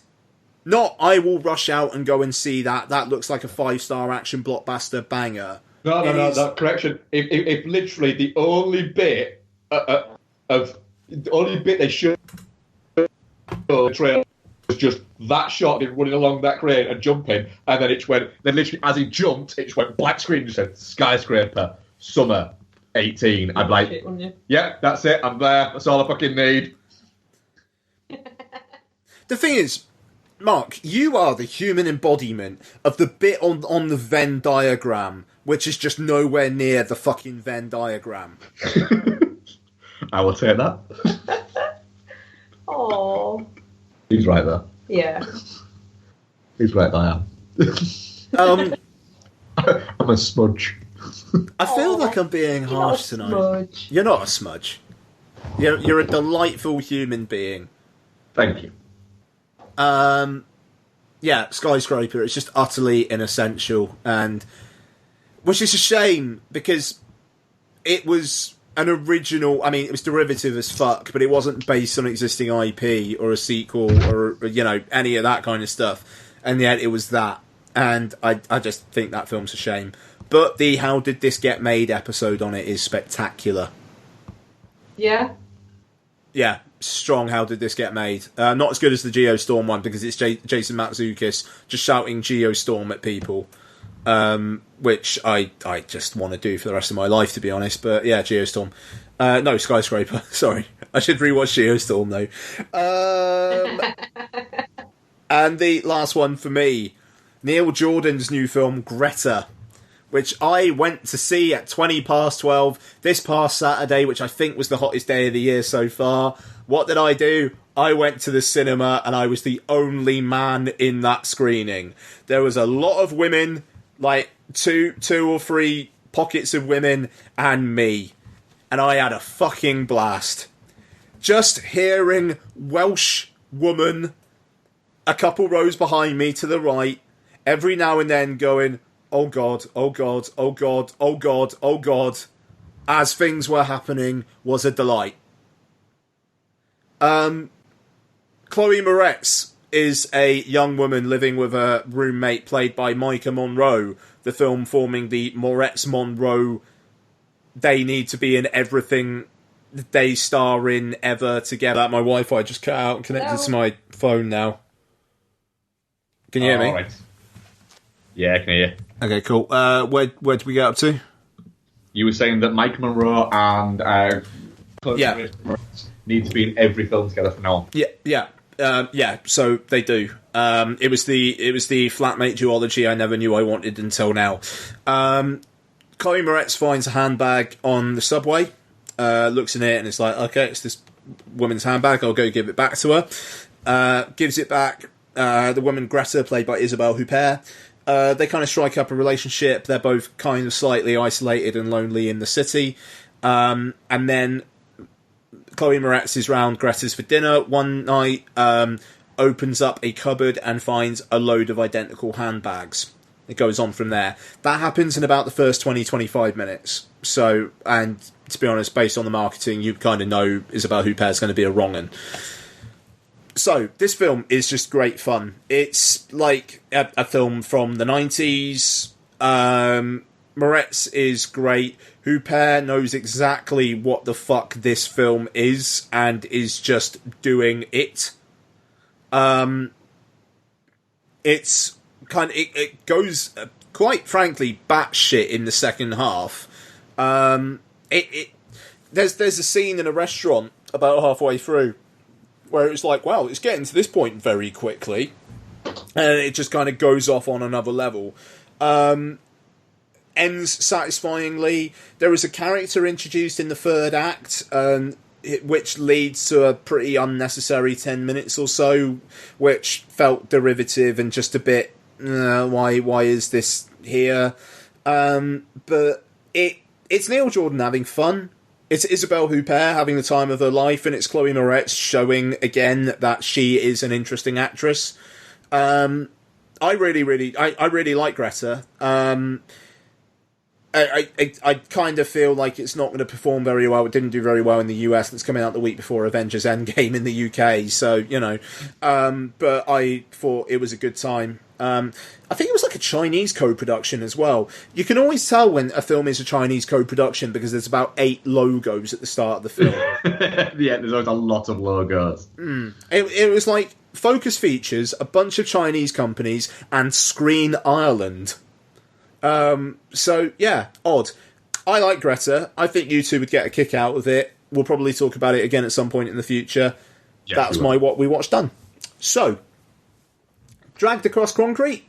Speaker 1: Not, I will rush out and go and see that. That looks like a 5-star action blockbuster banger.
Speaker 2: No, that correction. If literally the only bit they showed the trail was just that shot of him running along that crane and jumping, and then then literally as he jumped, it just went black screen and just said skyscraper, summer 18. I'd like, yeah, that's it. I'm there. That's all I fucking need.
Speaker 1: The thing is, Mark, you are the human embodiment of the bit on the Venn diagram, which is just nowhere near the fucking Venn diagram.
Speaker 2: I will take that.
Speaker 3: Oh.
Speaker 2: He's right there.
Speaker 3: Yeah.
Speaker 2: He's right there. I'm a smudge.
Speaker 1: I feel like I'm being harsh tonight.
Speaker 3: Smudge.
Speaker 1: You're not a smudge. You're a delightful human being.
Speaker 2: Thank you.
Speaker 1: Yeah, Skyscraper, it's just utterly inessential, and which is a shame, because it was an original, I mean, it was derivative as fuck, but it wasn't based on existing IP or a sequel or, you know, any of that kind of stuff, and yet it was that, and I just think that film's a shame. But the How Did This Get Made episode on it is spectacular.
Speaker 3: Yeah.
Speaker 1: Yeah, strong How Did This Get Made. Not as good as the Geostorm one, because it's Jason Matzoukis just shouting Geostorm at people, which I just want to do for the rest of my life, to be honest. But yeah, Geostorm. No, Skyscraper. Sorry. I should rewatch Geostorm, though. And the last one for me, Neil Jordan's new film, Greta, which I went to see at 12:20 this past Saturday, which I think was the hottest day of the year so far. What did I do? I went to the cinema and I was the only man in that screening. There was a lot of women, like two or three pockets of women, and me. And I had a fucking blast. Just hearing Welsh woman a couple rows behind me to the right, every now and then going, oh God, oh God, oh God, oh God, oh God, as things were happening, was a delight. Chloe Moretz is a young woman living with a roommate played by Micah Monroe, the film forming the Moretz-Monroe they need to be in everything they star in ever together. My Wi-Fi just cut out and connected to my phone now. Can you hear me?
Speaker 2: Right. Yeah, I can hear you.
Speaker 1: Okay, cool. Where did we get up to?
Speaker 2: You were saying that Mike Monroe and Chloe Moretz need to be in every film together from now on.
Speaker 1: Yeah. So they do. It was the flatmate duology I never knew I wanted until now. Chloe Moretz finds a handbag on the subway, looks in it, and it's like, okay, it's this woman's handbag. I'll go give it back to her. Gives it back. The woman Greta, played by Isabelle Huppert, they kind of strike up a relationship. They're both kind of slightly isolated and lonely in the city. And then Chloe Moretz is round Greta's for dinner one night, opens up a cupboard and finds a load of identical handbags. It goes on from there. That happens in about the first 20-25 minutes. So, and to be honest, based on the marketing, you kind of know Isabelle Huppert's going to be a wrong'un. So, this film is just great fun. It's like a film from the 90s. Moretz is great. Huppert knows exactly what the fuck this film is and is just doing it. It's kind of, it goes quite frankly batshit in the second half. There's a scene in a restaurant about halfway through where it's like, wow, it's getting to this point very quickly, and it just kind of goes off on another level. Ends satisfyingly. There is a character introduced in the third act, which leads to a pretty unnecessary 10 minutes or so, which felt derivative and just a bit, why is this here? But it's Neil Jordan having fun. It's Isabelle Huppert having the time of her life, and it's Chloe Moretz showing again that she is an interesting actress. I really like Greta. I kind of feel like it's not going to perform very well. It didn't do very well in the US. It's coming out the week before Avengers Endgame in the UK. So, but I thought it was a good time. I think it was like a Chinese co-production as well. You can always tell when a film is a Chinese co-production because there's about 8 logos at the start of the film.
Speaker 2: Yeah, there's always a lot of logos.
Speaker 1: It was like Focus Features, a bunch of Chinese companies, and Screen Ireland. So, yeah, odd. I like Greta. I think you two would get a kick out of it. We'll probably talk about it again at some point in the future. Yeah, that's my What We Watched done. So, Dragged Across Concrete.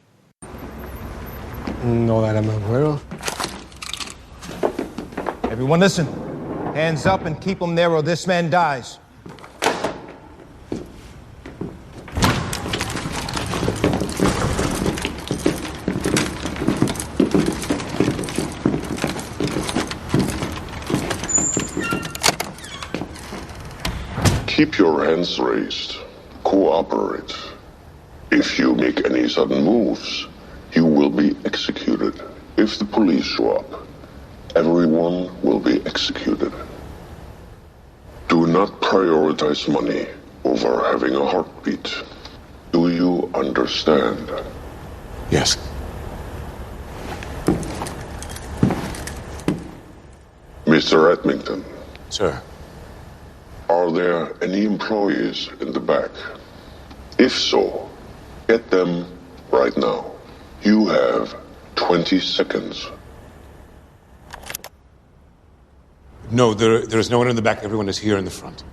Speaker 5: No, that I'm aware of.
Speaker 8: Everyone listen. Hands up and keep them there or this man dies.
Speaker 7: Keep your hands raised. Cooperate. If you make any sudden moves, you will be executed. If the police show up, everyone will be executed. Do not prioritize money over having a heartbeat. Do you understand?
Speaker 5: Yes.
Speaker 7: Mr. Edmington.
Speaker 5: Sir.
Speaker 7: Are there any employees in the back? If so, get them right now. You have 20 seconds.
Speaker 5: No, there is no one in the back. Everyone is here in the front.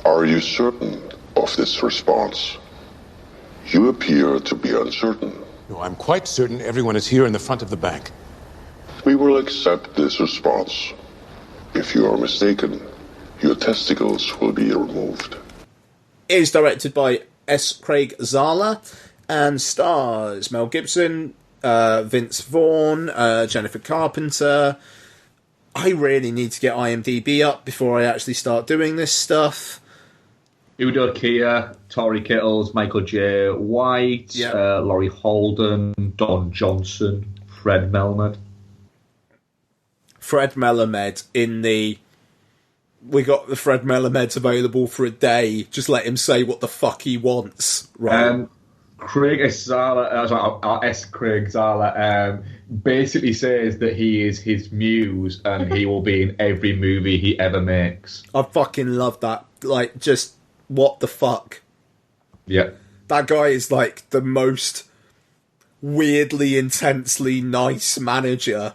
Speaker 7: Are you certain of this response? You appear to be uncertain.
Speaker 5: No, I'm quite certain everyone is here in the front of the bank.
Speaker 7: We will accept this response. If you are mistaken, your testicles will be removed.
Speaker 1: It is directed by S. Craig Zala and stars Mel Gibson, Vince Vaughn, Jennifer Carpenter. I really need to get IMDb up before I actually start doing this stuff.
Speaker 2: Udo Kier, Tori Kittles, Michael J. White, Laurie Holden, Don Johnson, Fred Melamed.
Speaker 1: Fred Melamed in the... We got the Fred Melameds available for a day. Just let him say what the fuck he wants, right?
Speaker 2: Craig Zala, S. Craig Zala, basically says that he is his muse and he will be in every movie he ever makes.
Speaker 1: I fucking love that. Like, just what the fuck?
Speaker 2: Yeah.
Speaker 1: That guy is like the most weirdly, intensely nice manager.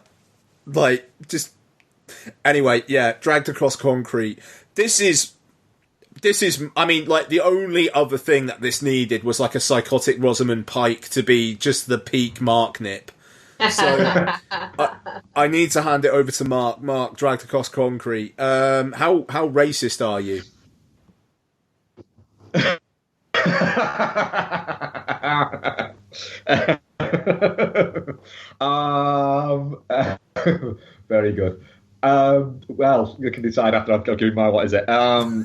Speaker 1: Like, just... Anyway, yeah, Dragged Across Concrete. This is, I mean, like, the only other thing that this needed was, like, a psychotic Rosamund Pike to be just the peak Mark nip. So, I need to hand it over to Mark. Mark, Dragged Across Concrete. How racist are you?
Speaker 2: Very good. Well, you can decide after I've given my what is it. I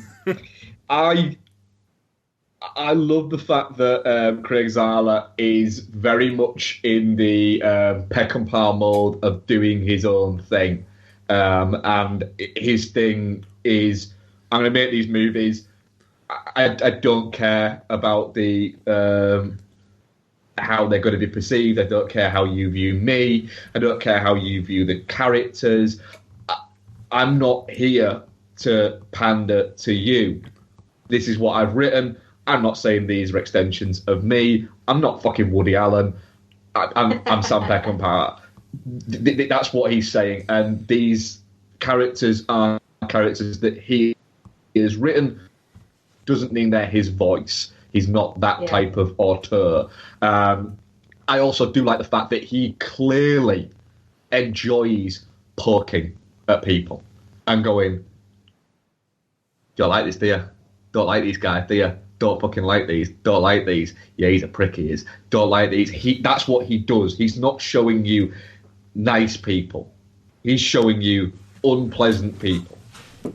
Speaker 2: love the fact that Craig Zala is very much in the Peckinpah mode of doing his own thing, and his thing is, I'm going to make these movies. I don't care about the how they're going to be perceived. I don't care how you view me. I don't care how you view the characters. I'm not here to pander to you. This is what I've written. I'm not saying these are extensions of me. I'm not fucking Woody Allen. I'm Sam Peckinpah. That's what he's saying, and these characters are characters that he has written. Doesn't mean they're his voice. He's not that type of auteur. I also do like the fact that he clearly enjoys poking at people and going, "Don't like this, do you? Don't like these guys, do you? Don't fucking like these. Don't like these. Yeah, he's a prick, he is. Don't like these." That's what he does. He's not showing you nice people. He's showing you unpleasant people.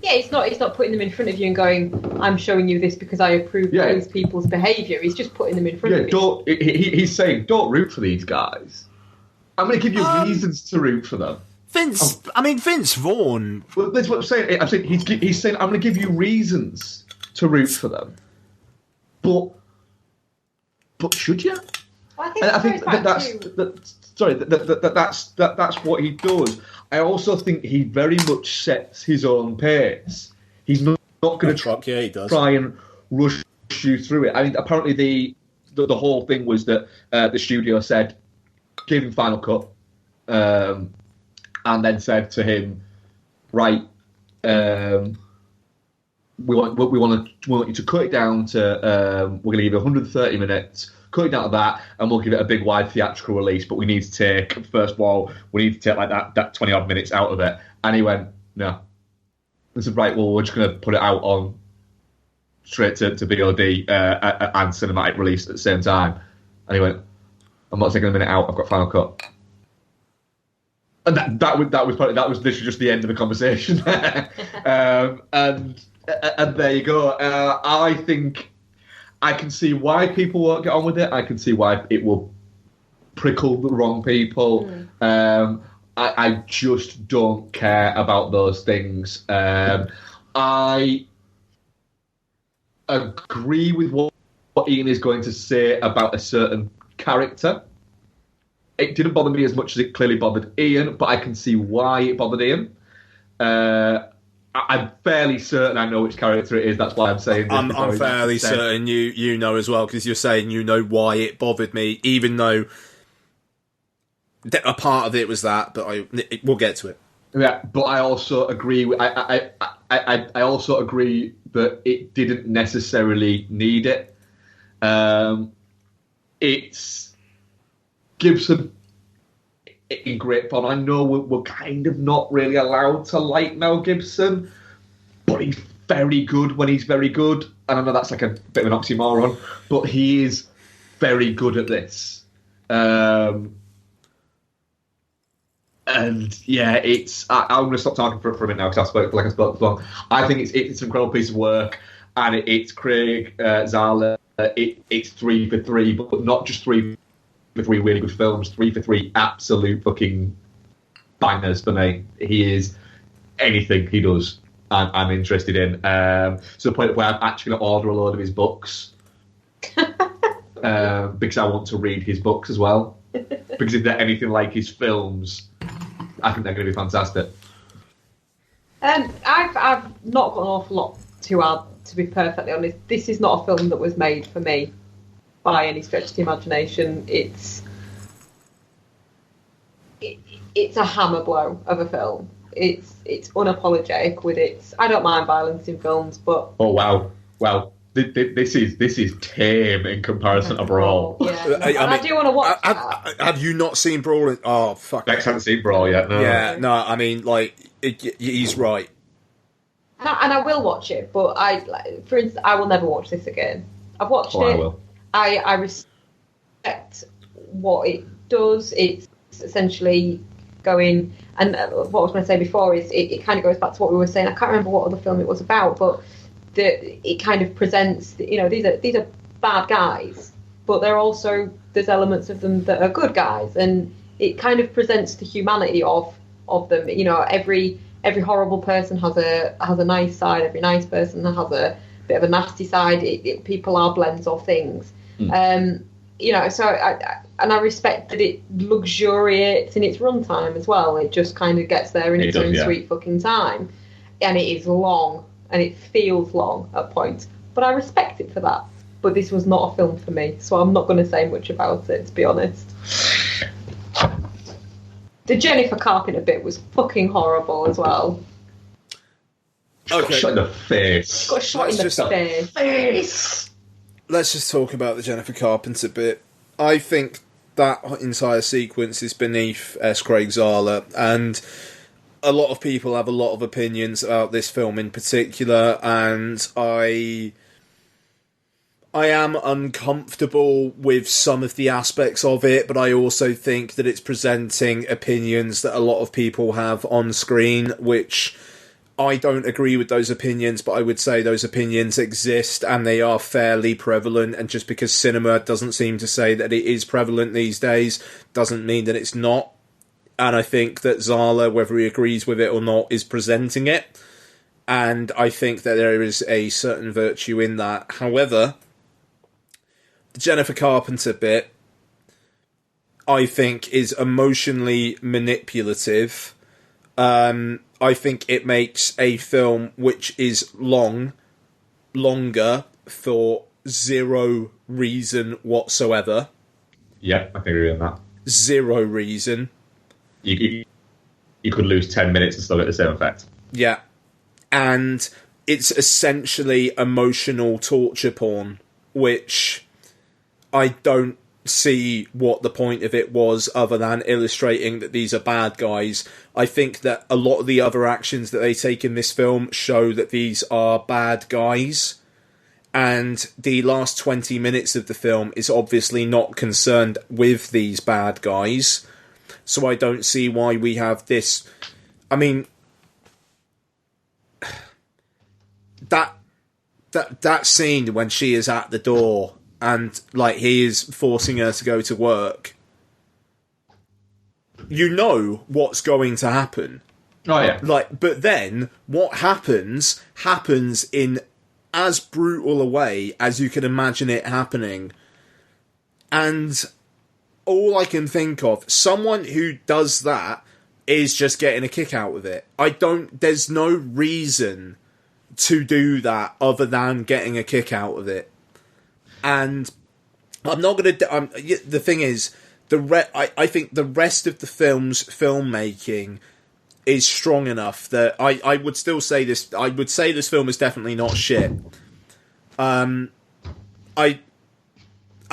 Speaker 3: Yeah, he's not putting them in front of you and going, "I'm showing you this because I approve of these people's behaviour." He's just putting them in front of you.
Speaker 2: He's saying, don't root for these guys. I'm going to give you reasons to root for them.
Speaker 1: Vince Vaughn.
Speaker 2: Well, that's what I'm saying. He's saying, I'm going to give you reasons to root for them. But should you?
Speaker 3: Well, I think
Speaker 2: that's what he does. I also think he very much sets his own pace. He's not going to try and rush you through it. I mean, apparently the whole thing was that the studio said, give him Final Cut, and then said to him, right, we want you to cut it down to we're going to give you 130 minutes. Cut it down to that, and we'll give it a big wide theatrical release. But we need to take, first of all, like that 20 odd minutes out of it. And he went, no. I said, right, well, we're just going to put it out on straight to VOD and cinematic release at the same time. And he went, I'm not taking a minute out. I've got Final Cut. And that was literally just the end of the conversation. And there you go. I think I can see why people won't get on with it. I can see why it will prickle the wrong people. I just don't care about those things. I agree with what Ian is going to say about a certain character. It didn't bother me as much as it clearly bothered Ian, but I can see why it bothered Ian. I'm fairly certain I know which character it is. That's why I'm saying this.
Speaker 1: I'm fairly certain you know as well, because you're saying you know why it bothered me, even though a part of it was that. But we'll get to it.
Speaker 2: Yeah, but I also agree. I also agree that it didn't necessarily need it. It's Gibson in great fun. I know we're kind of not really allowed to like Mel Gibson, but he's very good when he's very good. And I know that's like a bit of an oxymoron, but he is very good at this. And yeah, I'm going to stop talking for a minute now because I spoke too long. I think it's an incredible piece of work, and it's Craig Zahler. It's 3 for 3, but not just 3 for 3 really good films, 3 for 3 absolute fucking bangers for me. He is anything he does, I'm interested in. To the point where I'm actually going to order a load of his books because I want to read his books as well. Because if they're anything like his films, I think they're going to be fantastic.
Speaker 3: I've not got an awful lot to add, to be perfectly honest. This is not a film that was made for me by any stretch of the imagination. It's a hammer blow of a film. It's unapologetic with its. I don't mind violence in films, but
Speaker 2: oh wow, well this is tame in comparison to Brawl.
Speaker 3: Yeah, I do want to watch.
Speaker 1: Have you not seen Brawl? Oh fuck!
Speaker 2: Lex hasn't seen Brawl yet. No.
Speaker 1: Yeah, no. I mean, like he's right.
Speaker 3: And I will watch it, but for instance, I will never watch this again. I've watched it.
Speaker 2: I will.
Speaker 3: I respect what it does. It's essentially going, and what I was going to say before is it kind of goes back to what we were saying. I can't remember what other film it was about, but it kind of presents, these are bad guys, but there's elements of them that are good guys, and it kind of presents the humanity of them. Every horrible person has a nice side. Every nice person has a bit of a nasty side. People are blends of things. So I respect that it luxuriates in its runtime as well. It just kind of gets there in its own sweet fucking time, and it is long and it feels long at points. But I respect it for that. But this was not a film for me, so I'm not going to say much about it, to be honest. The Jennifer Carpenter bit was fucking horrible as well.
Speaker 2: Got shot in the face.
Speaker 3: Got shot in the face.
Speaker 1: Let's just talk about the Jennifer Carpenter bit. I think that entire sequence is beneath S. Craig Zahler, and a lot of people have a lot of opinions about this film in particular, and I am uncomfortable with some of the aspects of it, but I also think that it's presenting opinions that a lot of people have on screen, which I don't agree with those opinions, but I would say those opinions exist and they are fairly prevalent, and just because cinema doesn't seem to say that it is prevalent these days doesn't mean that it's not. And I think that Zahler, whether he agrees with it or not, is presenting it, and I think that there is a certain virtue in that. However, the Jennifer Carpenter bit, I think, is emotionally manipulative. I think it makes a film which is longer for zero reason whatsoever.
Speaker 2: Yeah, I can agree on that.
Speaker 1: Zero reason.
Speaker 2: You could lose 10 minutes and still get the same effect.
Speaker 1: Yeah. And it's essentially emotional torture porn, which I don't see what the point of it was other than illustrating that these are bad guys. I think that a lot of the other actions that they take in this film show that these are bad guys, and the last 20 minutes of the film is obviously not concerned with these bad guys, so I don't see why we have this. I mean, that scene when she is at the door and, like, he is forcing her to go to work, you know what's going to happen.
Speaker 2: Oh, yeah.
Speaker 1: Like, but then, what happens in as brutal a way as you can imagine it happening. And all I can think of, someone who does that is just getting a kick out of it. There's no reason to do that other than getting a kick out of it. And I'm not going to... the thing is, I think the rest of the film's filmmaking is strong enough that I would still say this... I would say this film is definitely not shit. I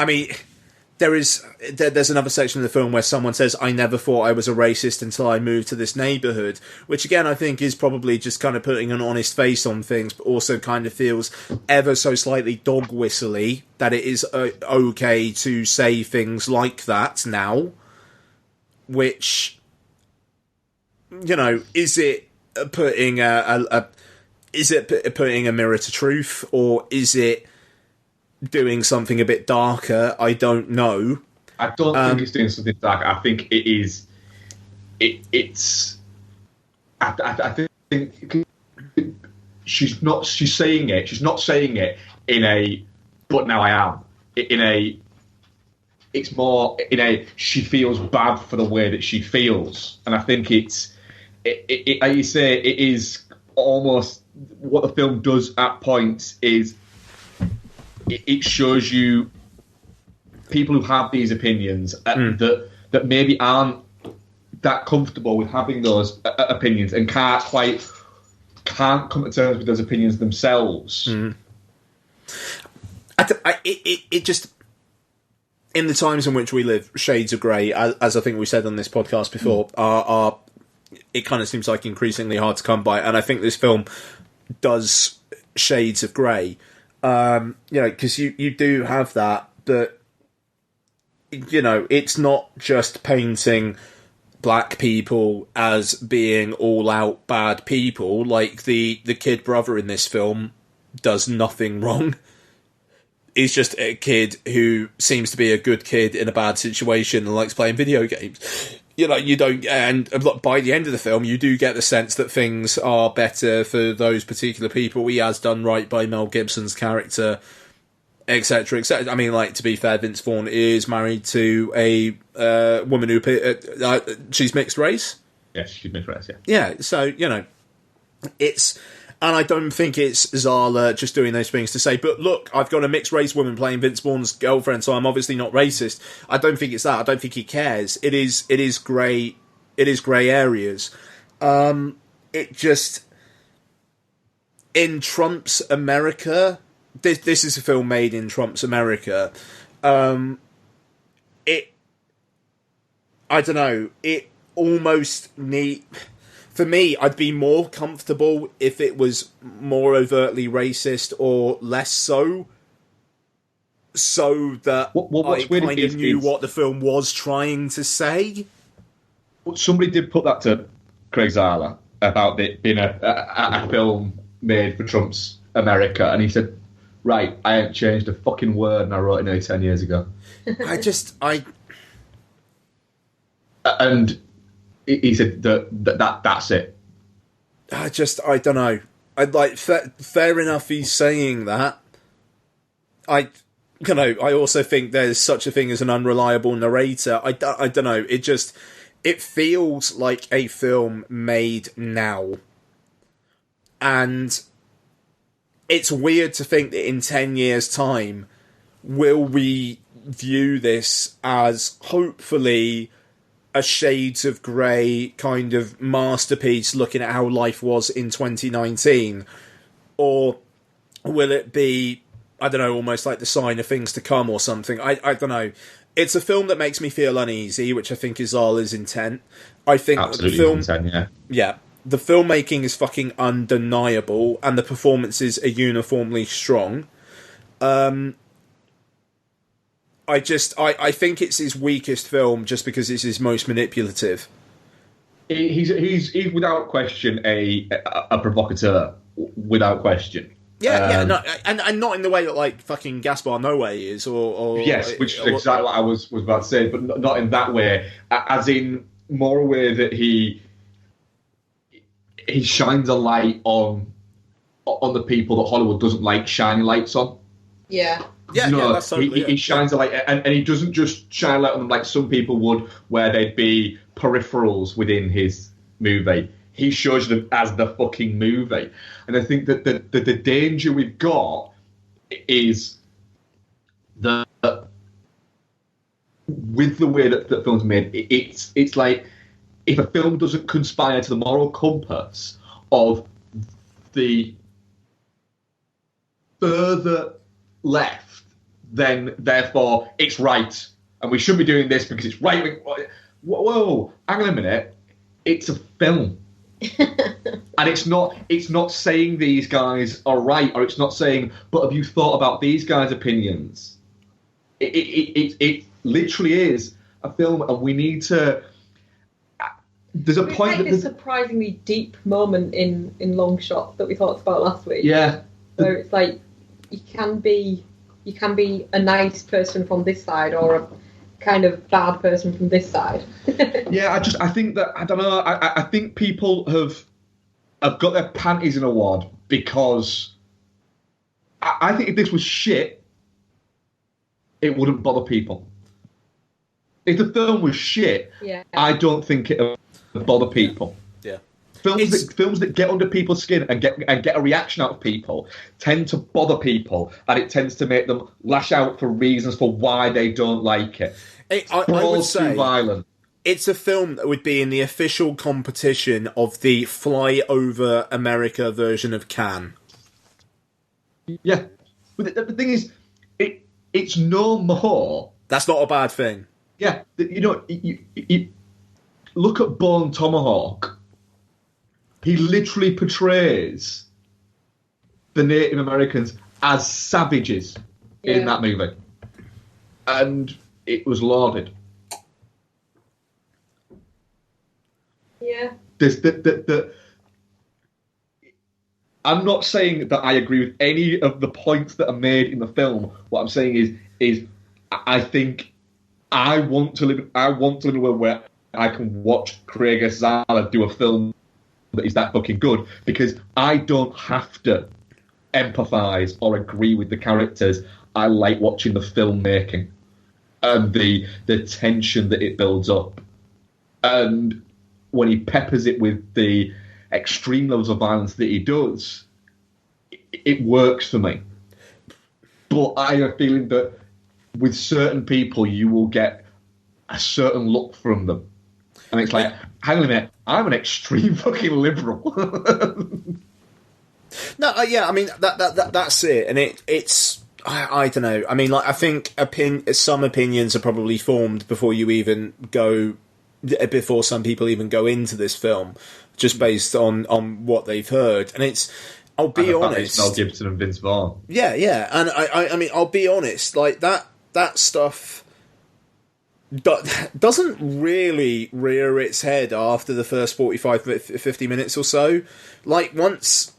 Speaker 1: mean... There's another section of the film where someone says, I never thought I was a racist until I moved to this neighbourhood, which again I think is probably just kind of putting an honest face on things, but also kind of feels ever so slightly dog whistly that it is okay to say things like that now, which, you know, is it putting putting a mirror to truth, or is it doing something a bit darker? I don't know.
Speaker 2: I don't think it's doing something dark. I think it is. It's. I think she's not. She's saying it. She's not saying it in a. But now I am. In a. It's more in a. She feels bad for the way that she feels, and I think it's. Like you say, it is almost what the film does at points is. It shows you people who have these opinions that maybe aren't that comfortable with having those opinions and can't come to terms with those opinions themselves.
Speaker 1: It just, in the times in which we live, shades of grey, as I think we said on this podcast before, are it kind of seems like increasingly hard to come by, and I think this film does shades of grey. You know, because you do have that, but, you know, it's not just painting black people as being all-out bad people. Like, the kid brother in this film does nothing wrong. He's just a kid who seems to be a good kid in a bad situation and likes playing video games. You know, you don't, and by the end of the film, you do get the sense that things are better for those particular people. He has done right by Mel Gibson's character, etc., etc. I mean, like, to be fair, Vince Vaughn is married to a woman who she's mixed race.
Speaker 2: Yes, she's mixed race. Yeah.
Speaker 1: Yeah. So, you know, it's. And I don't think it's Zahler just doing those things to say, but look, I've got a mixed race woman playing Vince Vaughn's girlfriend, so I'm obviously not racist. I don't think it's that. I don't think he cares. It is grey It is grey areas. It just, in Trump's America, this is a film made in Trump's America. I don't know. It almost for me, I'd be more comfortable if it was more overtly racist or less so. So that I kind of knew what the film was trying to say.
Speaker 2: Somebody did put that to Craig Zala about it being a film made for Trump's America, and he said, "Right, I ain't changed a fucking word, and I wrote it nearly 10 years ago." And he said that's it.
Speaker 1: I don't know. I'd like fair enough. He's saying that. I also think there's such a thing as an unreliable narrator. I don't know. It feels like a film made now. And it's weird to think that in 10 years' time, will we view this as hopefully a shades of grey kind of masterpiece looking at how life was in 2019? Or will it be, I don't know, almost like the sign of things to come or something? I don't know. It's a film that makes me feel uneasy, which I think is Zala's intent. I think
Speaker 2: absolutely
Speaker 1: the film,
Speaker 2: intent,
Speaker 1: yeah, the filmmaking is fucking undeniable, and the performances are uniformly strong. I think it's his weakest film just because it's his most manipulative.
Speaker 2: He's without question a provocateur, without question.
Speaker 1: Yeah, no, and not in the way that like fucking Gaspar Noé is, or
Speaker 2: yes, which is exactly what I was about to say, but not in that way. As in more a way that he shines a light on the people that Hollywood doesn't like shining lights on.
Speaker 3: Yeah.
Speaker 1: Yeah, that's totally
Speaker 2: he shines a light, and he doesn't just shine a light on them like some people would, where they'd be peripherals within his movie. He shows them as the fucking movie. And I think that the danger we've got is that with the way that the film's made, it's like if a film doesn't conspire to the moral compass of the further left, then therefore it's right. And we shouldn't be doing this because it's right. Whoa, hang on a minute. It's a film. And it's not saying these guys are right, or it's not saying, but have you thought about these guys' opinions? It literally is a film, and we need to. There's a point.
Speaker 3: Like this surprisingly deep moment in Long Shot that we talked about last week.
Speaker 2: Yeah,
Speaker 3: where it's like you can be a nice person from this side, or a kind of bad person from this side.
Speaker 2: Yeah, I think that, I don't know, I think people have got their panties in a wad because I think if this was shit, it wouldn't bother people. If the film was shit, I don't think it would bother people.
Speaker 1: Yeah.
Speaker 2: Films that get under people's skin and get a reaction out of people tend to bother people, and it tends to make them lash out for reasons for why they don't like it.
Speaker 1: I would say
Speaker 2: too violent.
Speaker 1: It's a film that would be in the official competition of the Fly Over America version of Cannes.
Speaker 2: Yeah, but the thing is, it's no more.
Speaker 1: That's not a bad thing.
Speaker 2: Yeah, you look at Bone Tomahawk. He literally portrays the Native Americans as savages in that movie. And it was lauded.
Speaker 3: Yeah.
Speaker 2: I'm not saying that I agree with any of the points that are made in the film. What I'm saying is I think I want to live in a world where I can watch Craig Zala do a film that is that fucking good, because I don't have to empathise or agree with the characters. I like watching the filmmaking and the tension that it builds up. And when he peppers it with the extreme levels of violence that he does, it works for me. But I have a feeling that with certain people, you will get a certain look from them. And it's like, hang on a minute, I'm an extreme fucking liberal.
Speaker 1: No, yeah, I mean that's it, and it's I don't know. I mean, like I think some opinions are probably formed before some people even go into this film, just based on what they've heard, and it's. I'll be honest.
Speaker 2: Mel Gibson and Vince Vaughn.
Speaker 1: Yeah, and I mean, I'll be honest. Like that stuff doesn't really rear its head after the first 45, 50 minutes or so. Like once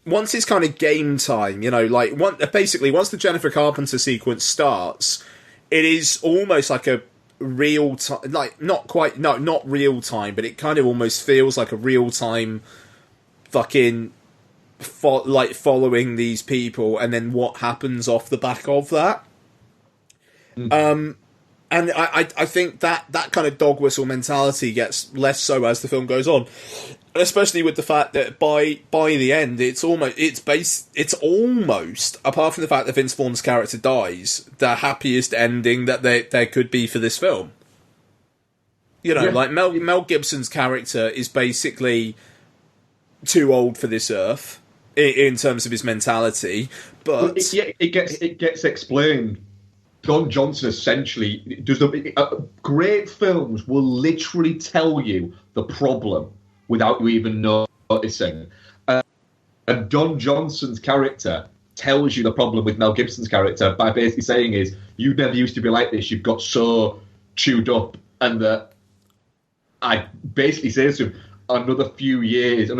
Speaker 1: it's kind of game time, you know, like basically once the Jennifer Carpenter sequence starts, it is almost like a real time, like not real time, but it kind of almost feels like a real time fucking following these people, and then what happens off the back of that. And I think that kind of dog whistle mentality gets less so as the film goes on, especially with the fact that by the end it's almost apart from the fact that Vince Vaughn's character dies, the happiest ending that there could be for this film. You know, like Mel Gibson's character is basically too old for this earth in terms of his mentality, but
Speaker 2: it gets explained. Don Johnson essentially does great films will literally tell you the problem without you even noticing. And Don Johnson's character tells you the problem with Mel Gibson's character by basically saying is, you never used to be like this, you've got so chewed up, and that I basically says to him, another 2 years of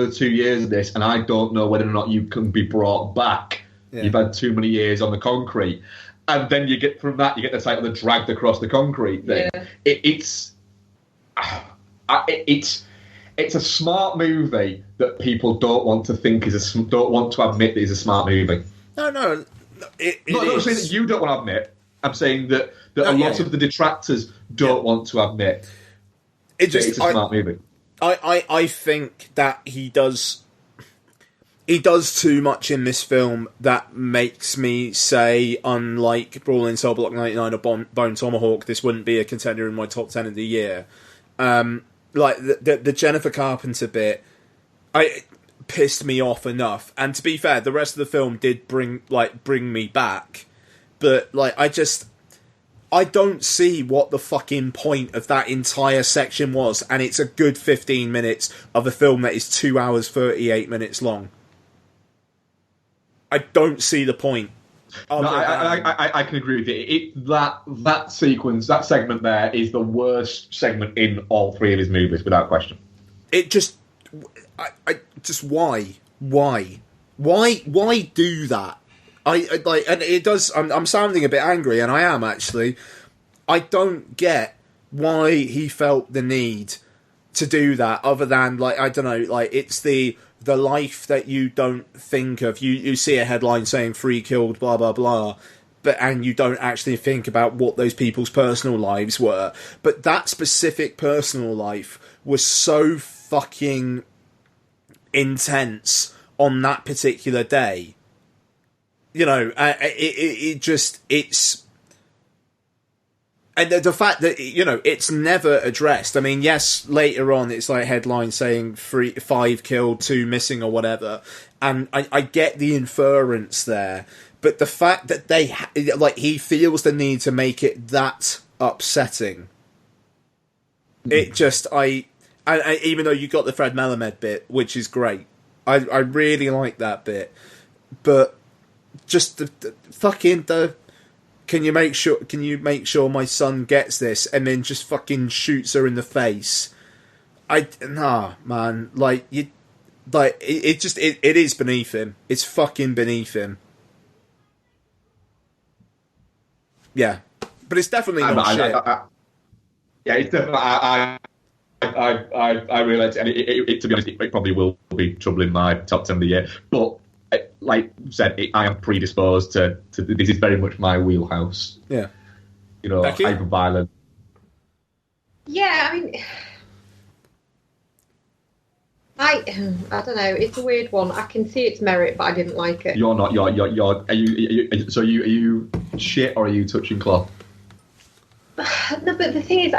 Speaker 2: this, and I don't know whether or not you can be brought back. Yeah. You've had too many years on the concrete. And then you get the title of Dragged Across the Concrete thing. Yeah. It's a smart movie that people don't want to admit that is a smart movie.
Speaker 1: No.
Speaker 2: I'm not saying that you don't want to admit. I'm saying that a lot of the detractors don't want to admit it's a smart movie.
Speaker 1: I think that he does too much in this film that makes me say, unlike Brawling Cell Block 99 or Bone Tomahawk, this wouldn't be a contender in my top 10 of the year. Like the Jennifer Carpenter bit, pissed me off enough. And to be fair, the rest of the film did bring me back. But like I don't see what the fucking point of that entire section was, and it's a good 15 minutes of a film that is 2 hours 38 minutes long. I don't see the point.
Speaker 2: No, I can agree with you. That sequence, that segment there, is the worst segment in all three of his movies, without question.
Speaker 1: It just, why do that? And it does. I'm sounding a bit angry, and I am actually. I don't get why he felt the need to do that, other than like I don't know, like it's the life that you don't think of. You see a headline saying 3 killed, blah blah blah, and you don't actually think about what those people's personal lives were. But that specific personal life was so fucking intense on that particular day. You know, it's... And the fact that, you know, it's never addressed. I mean, yes, later on it's like headlines saying 5 killed, 2 missing or whatever. And I get the inference there. But the fact that he feels the need to make it that upsetting. It just, I even though you got the Fred Melamed bit, which is great. I really like that bit. But just the fucking can you make sure my son gets this, and then just fucking shoots her in the face. Man, like it is beneath him. It's fucking beneath him. Yeah, but it's definitely not shit.
Speaker 2: Yeah, it's definitely. I realise, and it to be honest, it probably will be trouble in my top 10 of the year, but. Like I said, I am predisposed to this is very much my wheelhouse.
Speaker 1: Yeah.
Speaker 2: You know, hyper-violent.
Speaker 3: Yeah, I mean... I don't know, it's a weird one. I can see its merit, but I didn't like it.
Speaker 2: You're not, are you shit or are you touching cloth?
Speaker 3: No, but the thing is,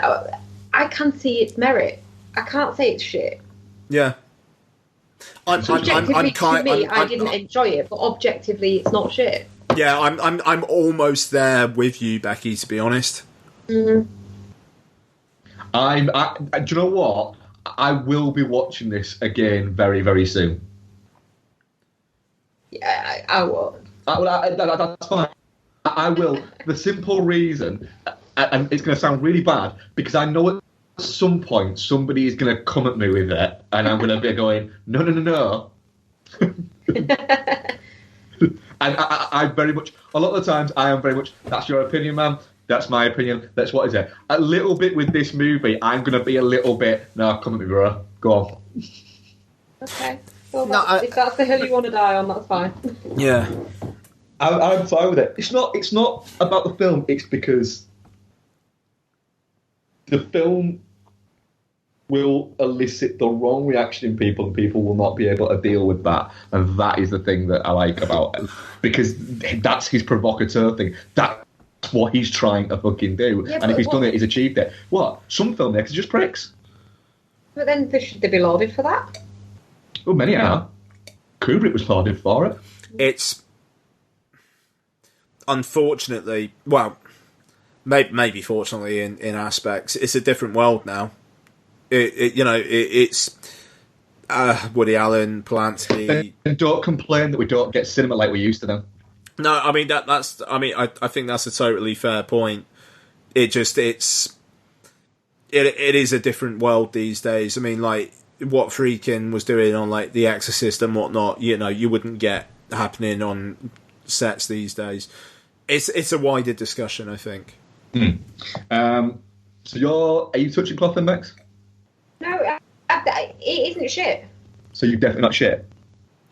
Speaker 3: I I can see its merit. I can't say it's shit.
Speaker 1: Yeah. I
Speaker 3: didn't enjoy it, but objectively, it's not shit.
Speaker 1: Yeah, I'm almost there with you, Becky. To be honest.
Speaker 3: Mm-hmm.
Speaker 2: Do you know what? I will be watching this again very, very soon.
Speaker 3: Yeah, I will.
Speaker 2: That's fine. I will. The simple reason, and it's going to sound really bad, because I know at some point somebody is going to come at me with it, and I'm going to be going, no. And I very much, a lot of the times, I am very much, that's your opinion, man. That's my opinion. That's what is it. A little bit with this movie, I'm going to be a little bit, no, come at me, bro. Go on.
Speaker 3: Okay. Well, if that's the hill you want to die on, that's fine.
Speaker 1: Yeah.
Speaker 2: I'm fine with it. It's not about the film, it's because the film will elicit the wrong reaction in people, and people will not be able to deal with that. And that is the thing that I like about it. Because that's his provocateur thing. That's what he's trying to fucking do. Yeah, and if he's done it, he's achieved it. What? Some filmmakers are just pricks.
Speaker 3: But then should they be lauded for that?
Speaker 2: Well, many are. Kubrick was lauded for it.
Speaker 1: It's... Unfortunately... Well, maybe fortunately in aspects, it's a different world now. It's Woody Allen, Polanski.
Speaker 2: And don't complain that we don't get cinema like we used to now.
Speaker 1: No, I mean that's. I mean, I think that's a totally fair point. It is a different world these days. I mean, like what Friedkin was doing on like The Exorcist and whatnot. You wouldn't get happening on sets these days. It's a wider discussion, I think.
Speaker 2: So are you touching cloth then, Max?
Speaker 3: No, it isn't shit.
Speaker 2: So you're definitely not shit?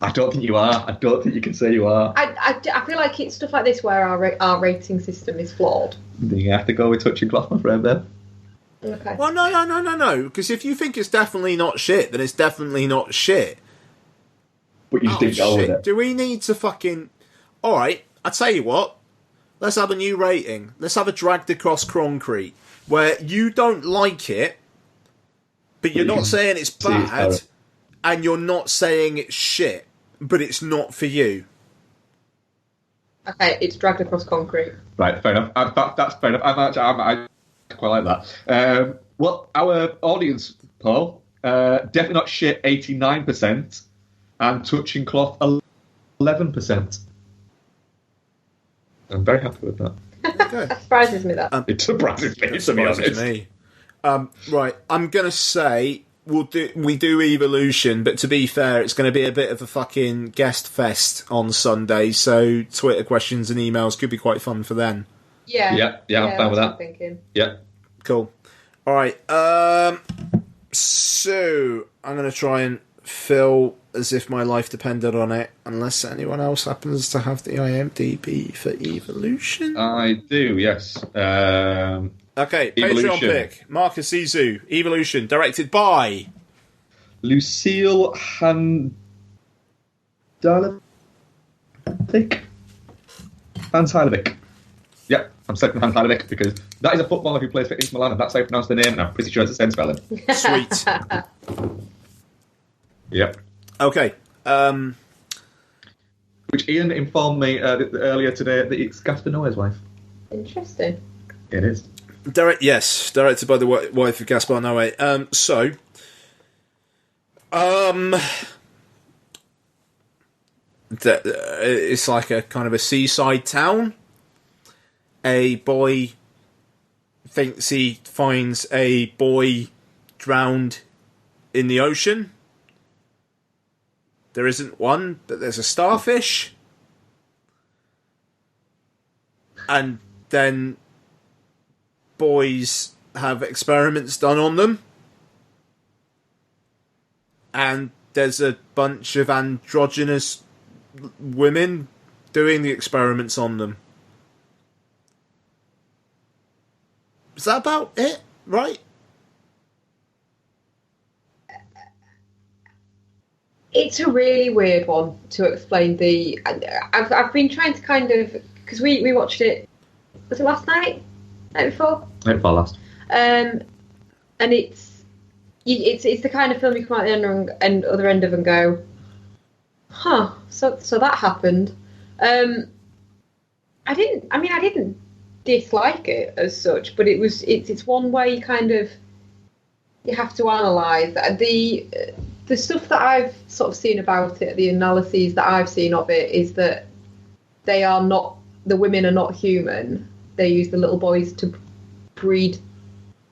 Speaker 2: I don't think you are. I don't think you can say you are.
Speaker 3: I feel like it's stuff like this where our rating system is flawed.
Speaker 2: Then you have to go with touching cloth, my friend, then.
Speaker 3: Okay.
Speaker 1: Well, no. Because if you think it's definitely not shit, then it's definitely not shit.
Speaker 2: But you just didn't go with it.
Speaker 1: Do we need to fucking... Alright, I tell you what. Let's have a new rating. Let's have a dragged across concrete. Where you don't like it, but you're not saying it's bad, and you're not saying it's shit, but it's not for you.
Speaker 3: Okay, it's dragged across concrete.
Speaker 2: Right, fair enough. That's fair enough. I quite like that. Well, our audience poll, definitely not shit, 89%, and touching cloth, 11%. I'm very happy with that.
Speaker 1: Okay.
Speaker 3: That surprises me, that.
Speaker 2: It surprises me, to be honest.
Speaker 1: Right, I'm going to say we do Evolution, but to be fair, it's going to be a bit of a fucking guest fest on Sunday, so Twitter questions and emails could be quite fun for then.
Speaker 3: Yeah,
Speaker 2: I'm fine with that.
Speaker 3: I'm thinking.
Speaker 2: Yeah.
Speaker 1: Cool. Alright, so I'm going to try and fill as if my life depended on it, unless anyone else happens to have the IMDb for Evolution.
Speaker 2: I do, yes.
Speaker 1: Okay,
Speaker 2: Evolution.
Speaker 1: Patreon pick. Marcus Izu, Evolution, directed by...
Speaker 2: Lucille Handanovic? Handanovic. Yeah, I'm saying Handanovic because that is a footballer who plays for Inter Milan, and that's how you pronounce the name, and I'm pretty sure it's the same spelling.
Speaker 1: Sweet.
Speaker 2: Yep.
Speaker 1: Okay.
Speaker 2: Which Ian informed me earlier today that it's Gaspar Noé's wife.
Speaker 3: Interesting.
Speaker 2: It is.
Speaker 1: Directed by the wife of Gaspar Noé. It's like a kind of a seaside town. A boy thinks he finds a boy drowned in the ocean. There isn't one, but there's a starfish. And then boys have experiments done on them. And there's a bunch of androgynous women doing the experiments on them. Is that about it? Right?
Speaker 3: It's a really weird one to explain the... I've been trying to kind of... Because we watched it... Was it last night? Night before?
Speaker 2: Night before last.
Speaker 3: and it's the kind of film you come out the other end of and go, huh, so that happened. I didn't dislike it as such, but it's one where you kind of, you have to analyse the stuff that I've sort of seen about it, the analyses that I've seen of it, is that the women are not human. They use the little boys to breed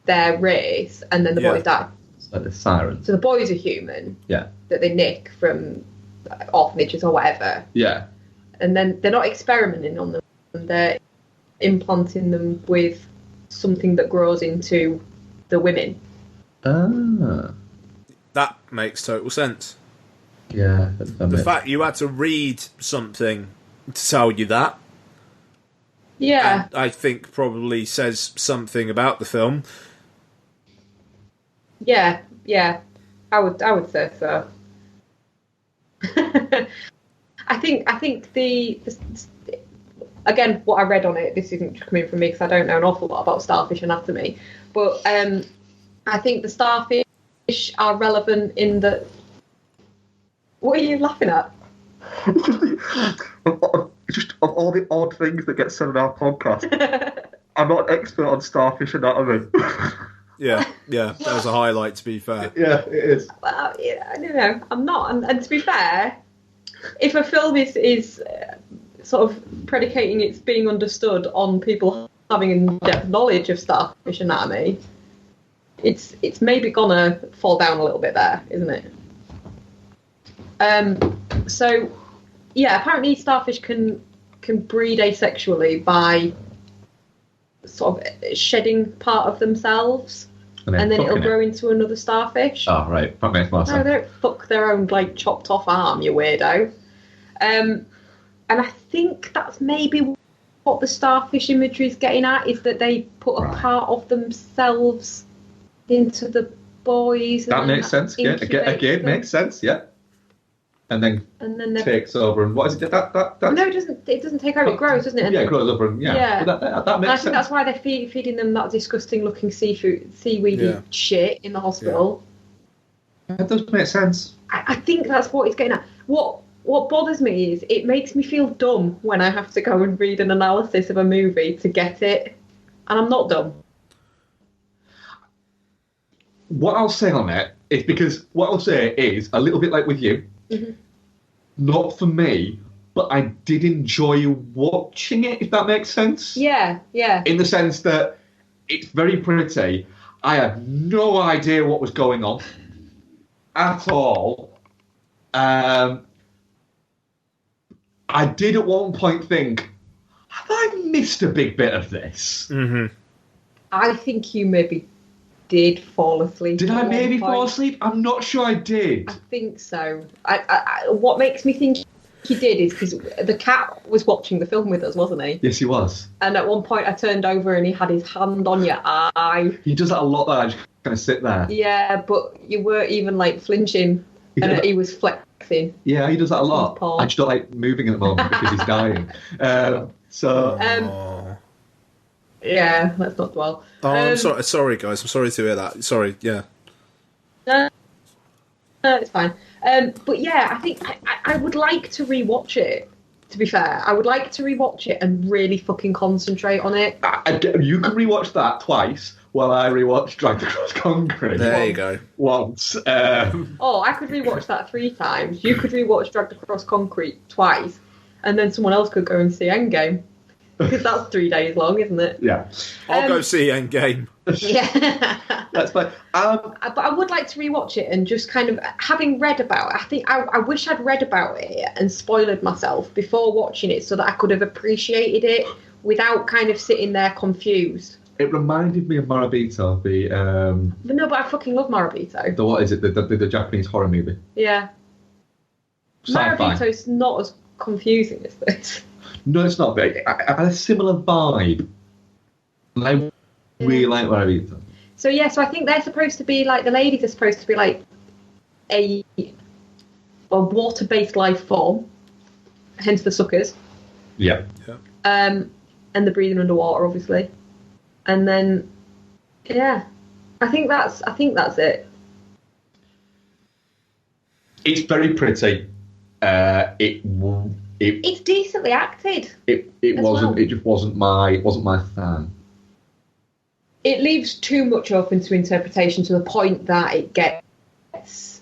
Speaker 3: their race, and then the boys die.
Speaker 2: It's like the sirens.
Speaker 3: So the boys are human.
Speaker 2: Yeah.
Speaker 3: That they nick from orphanages or whatever.
Speaker 2: Yeah.
Speaker 3: And then they're not experimenting on them. They're implanting them with something that grows into the women.
Speaker 2: Ah.
Speaker 1: That makes total sense.
Speaker 2: Yeah.
Speaker 1: The fact you had to read something to tell you that,
Speaker 3: yeah,
Speaker 1: I think probably says something about the film.
Speaker 3: Yeah, I would say so. I think the again, what I read on it, this isn't coming from me because I don't know an awful lot about starfish anatomy, but I think the starfish are relevant in the. What are you laughing at?
Speaker 2: Just of all the odd things that get said in our podcast, I'm not an expert on starfish anatomy.
Speaker 1: Yeah, that was a highlight, to be fair.
Speaker 2: Yeah, it is.
Speaker 3: Well, yeah, I don't know. I'm not. And to be fair, if a film is sort of predicating its being understood on people having in-depth knowledge of starfish anatomy, it's maybe gonna fall down a little bit there, isn't it? So, yeah, apparently starfish can breed asexually by sort of shedding part of themselves, and then it'll grow into another starfish.
Speaker 2: Oh, right. That makes more sense.
Speaker 3: No, they don't fuck their own, like, chopped off arm, you weirdo. And I think that's maybe what the starfish imagery is getting at, is that they put a part of themselves into the boys.
Speaker 2: That makes sense. Yeah, again, makes sense. Yeah. And then takes over, and what is it? That
Speaker 3: no, it doesn't. It doesn't take over. It grows, doesn't it?
Speaker 2: Yeah, it grows over, and yeah. But that makes sense.
Speaker 3: I think that's why they're feeding them that disgusting-looking seaweedy shit in the hospital.
Speaker 2: Yeah. That does make sense.
Speaker 3: I think that's what it's getting at. What bothers me is it makes me feel dumb when I have to go and read an analysis of a movie to get it, and I'm not dumb.
Speaker 2: What I'll say on it is, because what I'll say is a little bit like with you. Mm-hmm. Not for me, but I did enjoy watching it, if that makes sense.
Speaker 3: Yeah.
Speaker 2: In the sense that it's very pretty. I had no idea what was going on at all. I did at one point think, have I missed a big bit of this?
Speaker 1: Mm-hmm.
Speaker 3: I think you maybe did fall asleep.
Speaker 2: Did I maybe fall asleep? I'm not sure I did.
Speaker 3: I think so. I what makes me think he did is because the cat was watching the film with us, wasn't he?
Speaker 2: Yes, he was.
Speaker 3: And at one point I turned over and he had his hand on your eye.
Speaker 2: He does that a lot, though. I just kind of sit there.
Speaker 3: Yeah, but you weren't even, like, flinching. And he was flexing.
Speaker 2: Yeah, he does that a lot. I just don't like moving at the moment because he's dying.
Speaker 3: Yeah, let's not dwell.
Speaker 1: Oh, I'm sorry, guys. I'm sorry to hear that. Sorry, yeah.
Speaker 3: No, it's fine. But yeah, I think I would like to rewatch it. To be fair, I would like to rewatch it and really fucking concentrate on it.
Speaker 2: You can rewatch that twice while I rewatch Dragged Across Concrete.
Speaker 1: There you go.
Speaker 2: Once.
Speaker 3: Oh, I could rewatch that 3 times. You could rewatch Dragged Across Concrete twice, and then someone else could go and see Endgame. Because that's 3 days long, isn't it?
Speaker 2: Yeah.
Speaker 1: I'll go see Endgame.
Speaker 3: Yeah.
Speaker 2: That's fine.
Speaker 3: But I would like to rewatch it and just kind of, having read about it, I think I wish I'd read about it and spoiled myself before watching it so that I could have appreciated it without kind of sitting there confused.
Speaker 2: It reminded me of Morabito,
Speaker 3: But no, but I fucking love Morabito.
Speaker 2: What is it? The Japanese horror movie?
Speaker 3: Yeah.
Speaker 2: Sci-fi.
Speaker 3: Morabito's not as confusing as this.
Speaker 2: No, it's not. But I had a similar vibe. And I really like Morabito.
Speaker 3: So I think they're supposed to be like, the ladies are supposed to be like a water-based life form, hence the suckers.
Speaker 2: Yeah.
Speaker 3: And the breathing underwater, obviously. And then, yeah. I think that's it.
Speaker 2: It's very pretty.
Speaker 3: It's decently acted.
Speaker 2: It wasn't.
Speaker 3: Well.
Speaker 2: It just wasn't my thing.
Speaker 3: It leaves too much open to interpretation to the point that it gets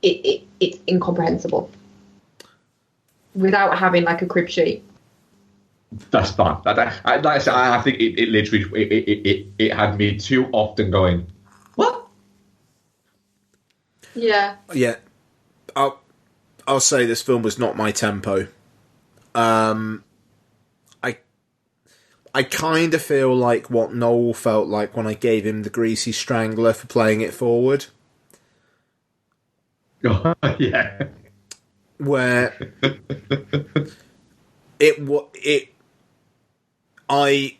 Speaker 3: it's incomprehensible without having like a crib sheet.
Speaker 2: That's fine. I think it literally it had me too often going, what?
Speaker 3: Yeah.
Speaker 1: Yeah. I'll say this film was not my tempo. I kind of feel like what Noel felt like when I gave him the Greasy Strangler for playing it forward.
Speaker 2: Yeah.
Speaker 1: Where I'm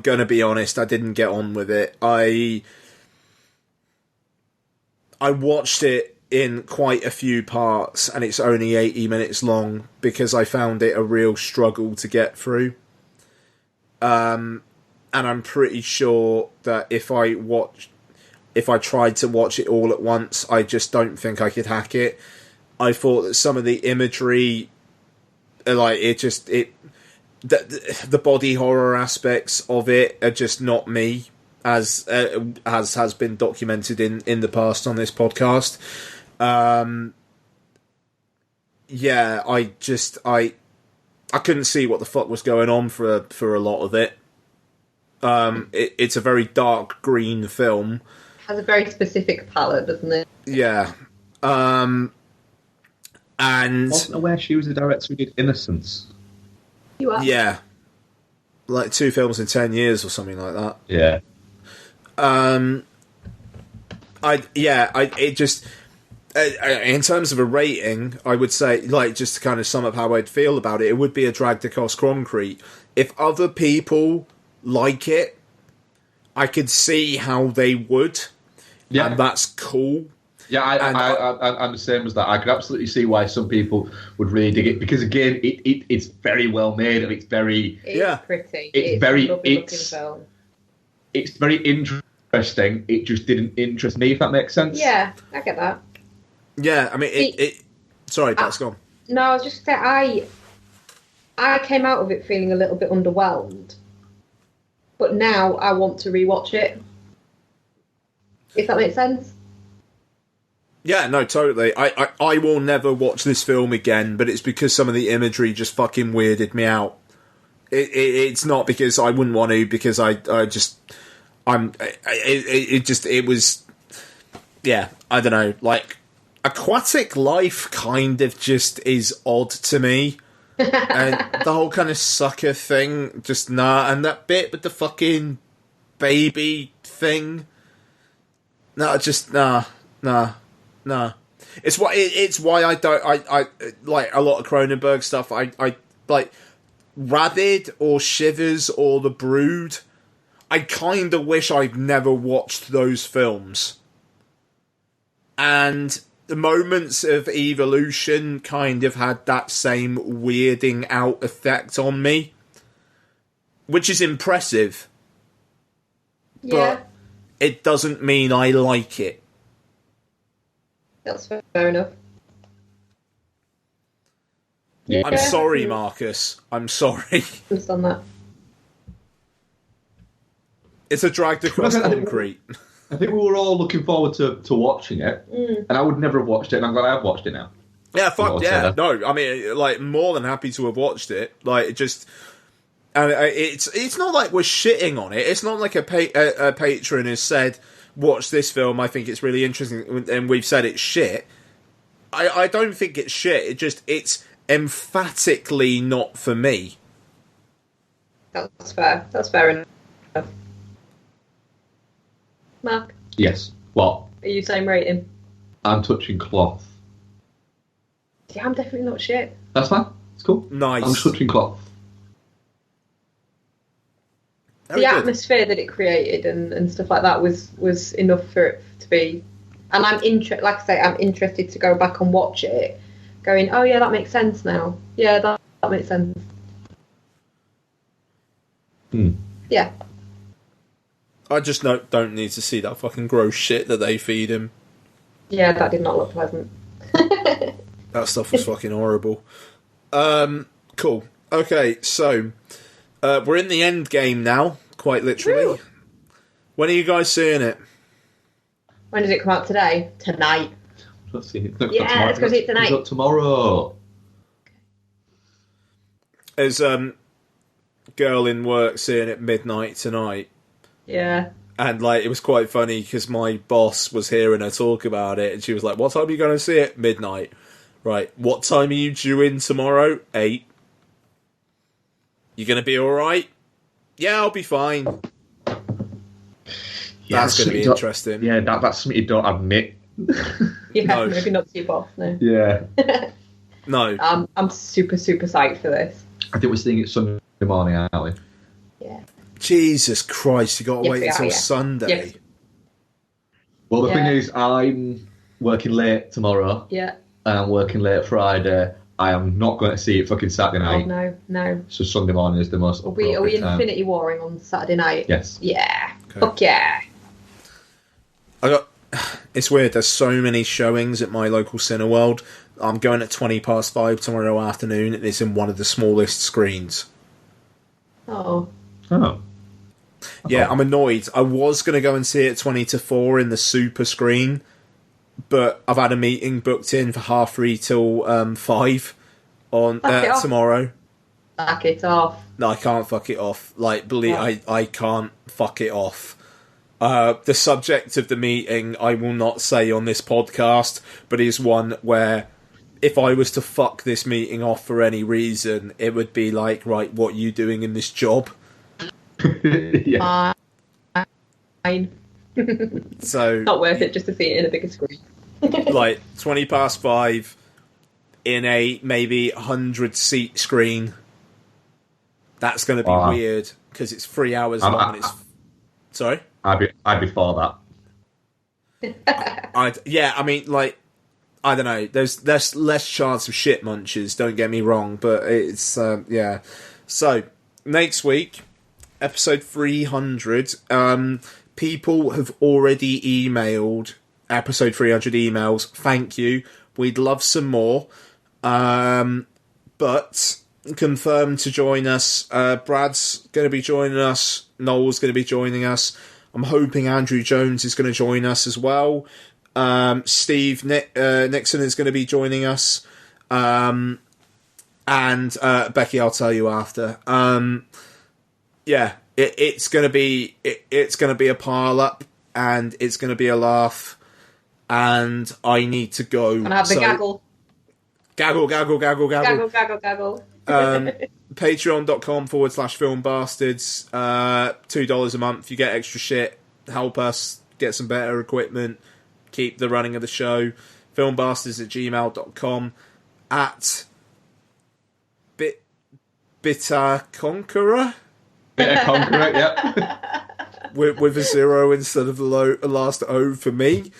Speaker 1: gonna be honest, I didn't get on with it. I watched it in quite a few parts, and it's only 80 minutes long because I found it a real struggle to get through. And I'm pretty sure that if I tried to watch it all at once, I just don't think I could hack it. I thought that some of the imagery, like the body horror aspects of it are just not me, as has been documented in the past on this podcast. Yeah, I couldn't see what the fuck was going on for a lot of it. It's a very dark green film.
Speaker 3: Has a very specific palette, doesn't it?
Speaker 1: Yeah. And
Speaker 2: wasn't aware she was the director who did Innocence.
Speaker 3: You are.
Speaker 1: Yeah. Like 2 films in 10 years or something like that.
Speaker 2: Yeah.
Speaker 1: In terms of a rating, I would say, like, just to kind of sum up how I'd feel about it, it would be a drag to cross concrete. If other people like it, I could see how they would.
Speaker 2: Yeah.
Speaker 1: And that's cool.
Speaker 2: Yeah, I'm the same as that. I could absolutely see why some people would really dig it, because again, it's very well made, and it's very
Speaker 3: pretty.
Speaker 2: It's very interesting. It just didn't interest me, if that makes sense.
Speaker 3: Yeah, I get that.
Speaker 1: Yeah, I mean, sorry, that's gone.
Speaker 3: No, I was just saying, I came out of it feeling a little bit underwhelmed, but now I want to rewatch it. If that makes sense.
Speaker 1: Yeah, no, totally. I will never watch this film again, but it's because some of the imagery just fucking weirded me out. It's not because I wouldn't want to, because it was, yeah, I don't know, like, aquatic life kind of just is odd to me. And the whole kind of sucker thing, just nah. And that bit with the fucking baby thing, no, just nah. It's why I don't, I like a lot of Cronenberg stuff. I like Rabid or Shivers or The Brood. I kind of wish I'd never watched those films. And the Moments of Evolution kind of had that same weirding out effect on me, which is impressive.
Speaker 3: Yeah.
Speaker 1: But it doesn't mean I like it.
Speaker 3: That's fair enough.
Speaker 1: Yeah. I'm sorry, Marcus. I'm sorry.
Speaker 3: Understand that.
Speaker 1: It's a drag to cross concrete.
Speaker 2: I think we were all looking forward to watching it, and I would never have watched it, and I'm glad I've watched it now.
Speaker 1: Yeah, fuck yeah. No, I mean, like, more than happy to have watched it. Like, it just... And it's not like we're shitting on it. It's not like a patron has said, watch this film, I think it's really interesting, and we've said it's shit. I don't think it's shit. It's emphatically not for me.
Speaker 3: That's fair. That's fair enough. Mark?
Speaker 2: Yes. What?
Speaker 3: Are you same rating?
Speaker 2: I'm touching cloth.
Speaker 3: Yeah, I'm definitely not shit.
Speaker 2: That's fine. It's cool.
Speaker 1: Nice.
Speaker 2: I'm touching cloth.
Speaker 1: Very
Speaker 3: the
Speaker 1: good.
Speaker 3: atmosphere that it created and stuff like that was enough for it to be. And I'm like I say, I'm interested to go back and watch it, going, oh yeah, that makes sense now. Yeah, that makes sense. Yeah.
Speaker 1: I just don't need to see that fucking gross shit that they feed him.
Speaker 3: Yeah, that did not look pleasant.
Speaker 1: That stuff was fucking horrible. Cool. Okay, so we're in the end game now, quite literally.
Speaker 3: Woo.
Speaker 1: When are you guys seeing it?
Speaker 3: When does it come out today? Tonight.
Speaker 2: Let's see.
Speaker 3: Yeah, let's go see it tonight.
Speaker 2: It's up tomorrow.
Speaker 1: There's girl in work seeing it midnight tonight.
Speaker 3: Yeah.
Speaker 1: And, like, it was quite funny because my boss was hearing her talk about it and she was like, what time are you going to see it? Midnight. Right. What time are you due in tomorrow? 8. You going to be alright? Yeah, I'll be fine.
Speaker 2: Yeah,
Speaker 1: that's going to be interesting.
Speaker 2: Yeah, that's something you don't admit.
Speaker 3: Yeah,
Speaker 1: No.
Speaker 3: maybe not to your boss, no.
Speaker 2: Yeah.
Speaker 1: No.
Speaker 3: I'm super, super psyched for this.
Speaker 2: I think we're seeing it Sunday morning, aren't we?
Speaker 3: Yeah.
Speaker 1: Jesus Christ, you got to
Speaker 3: Yes,
Speaker 1: wait
Speaker 3: we are,
Speaker 1: until
Speaker 3: yeah.
Speaker 1: Sunday.
Speaker 3: Yes.
Speaker 2: Well, the
Speaker 3: Yeah.
Speaker 2: thing is, I'm working late tomorrow.
Speaker 3: Yeah.
Speaker 2: And I'm working late Friday. I am not going to see it fucking Saturday
Speaker 3: Oh,
Speaker 2: night.
Speaker 3: no.
Speaker 2: So Sunday morning is the most
Speaker 3: Are we
Speaker 2: appropriate time.
Speaker 3: Infinity Warring on Saturday night?
Speaker 2: Yes.
Speaker 3: Yeah.
Speaker 1: Okay.
Speaker 3: Fuck yeah.
Speaker 1: It's weird, there's so many showings at my local Cineworld. I'm going at 5:20 tomorrow afternoon and it's in one of the smallest screens.
Speaker 3: Oh.
Speaker 2: Oh.
Speaker 1: Yeah, I'm annoyed. I was going to go and see it 20 to 4 in the super screen, but I've had a meeting booked in for 3:30 till 5 on
Speaker 3: Fuck it off.
Speaker 1: tomorrow.
Speaker 3: Back it off.
Speaker 1: No, I can't fuck it off. Like, believe
Speaker 3: Yeah.
Speaker 1: I can't fuck it off. The subject of the meeting I will not say on this podcast, but is one where if I was to fuck this meeting off for any reason, it would be like, right, what are you doing in this job?
Speaker 2: Yeah.
Speaker 3: Fine.
Speaker 1: So
Speaker 3: Not worth it just to see it in a bigger screen.
Speaker 1: like 5:20 in a maybe 100-seat screen. That's going to be
Speaker 2: Wow.
Speaker 1: weird because it's 3 hours long. And it's sorry.
Speaker 2: I'd be for that.
Speaker 1: I mean, like, I don't know. There's less chance of shit munches. Don't get me wrong, but it's yeah. So next week, episode 300. People have already emailed episode 300 emails. Thank you. We'd love some more. But confirmed to join us. Brad's going to be joining us. Noel's going to be joining us. I'm hoping Andrew Jones is going to join us as well. Steve Nixon is going to be joining us. And Becky, I'll tell you after. Yeah, it's going to be a pile up, and it's going to be a laugh. And I need to go.
Speaker 3: And have the gaggle.
Speaker 1: Gaggle.
Speaker 3: Gaggle.
Speaker 1: Patreon.com/filmbastards. $2 a month. You get extra shit. Help us get some better equipment. Keep the running of the show. Filmbastards@gmail.com. At Bitter Conqueror.
Speaker 2: Bitter Conqueror, yeah.
Speaker 1: With a 0 instead of the last O for me.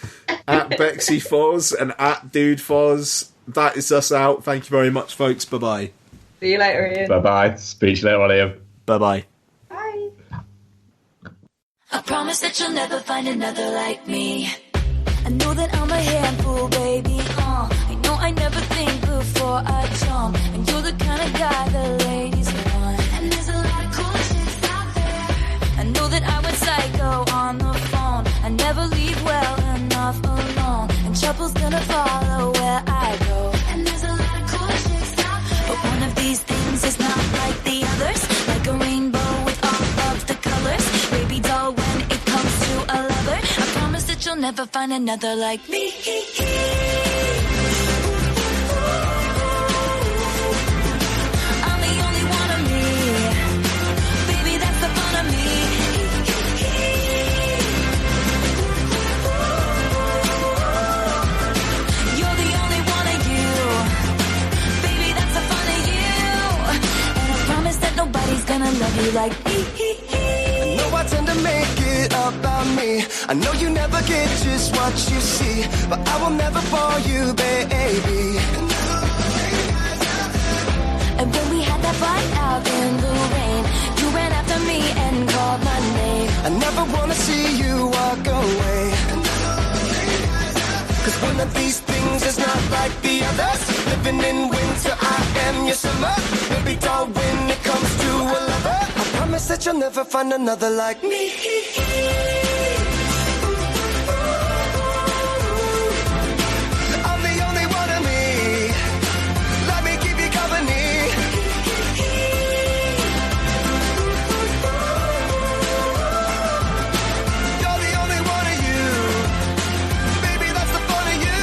Speaker 1: At Bexy Foz and at Dude Foz. That is us out. Thank you very much, folks. Bye-bye.
Speaker 3: See you later, Ian.
Speaker 2: Bye-bye. Speech later on, Liam.
Speaker 1: Bye-bye.
Speaker 3: Bye.
Speaker 9: I promise that you'll never find another like me. I know that I'm a handful, baby. I know I never think before I jump. And you're the kind of guy the ladies want. And there's a lot of cool chicks out there. I know that I went psycho on the phone. I never leave well enough alone. And trouble's gonna follow where I go. And there's a lot of cool chicks out there. But one of these things is not like the others. Like a rainbow with all of the colors. Baby doll, when it comes to a lover, I promise that you'll never find another like me. I'm the only one of me. Baby, that's the fun of me. You're the only one of you. Baby, that's the fun of you. And I promise that nobody's gonna love you like me.
Speaker 10: I know I tend to make it about me. I know you never get just what you see, but I will never bore you, baby.
Speaker 9: And when we had that fight out in the rain, you ran after me and called my name.
Speaker 10: I never wanna see you walk away. Cause one of these things is not like the others. Living in winter, I am your summer. Maybe dull when it comes to a lover. I promise that you'll never find another like me. I'm the only one of me. Let me keep you company. You're the only one of you. Baby, that's the fun of you.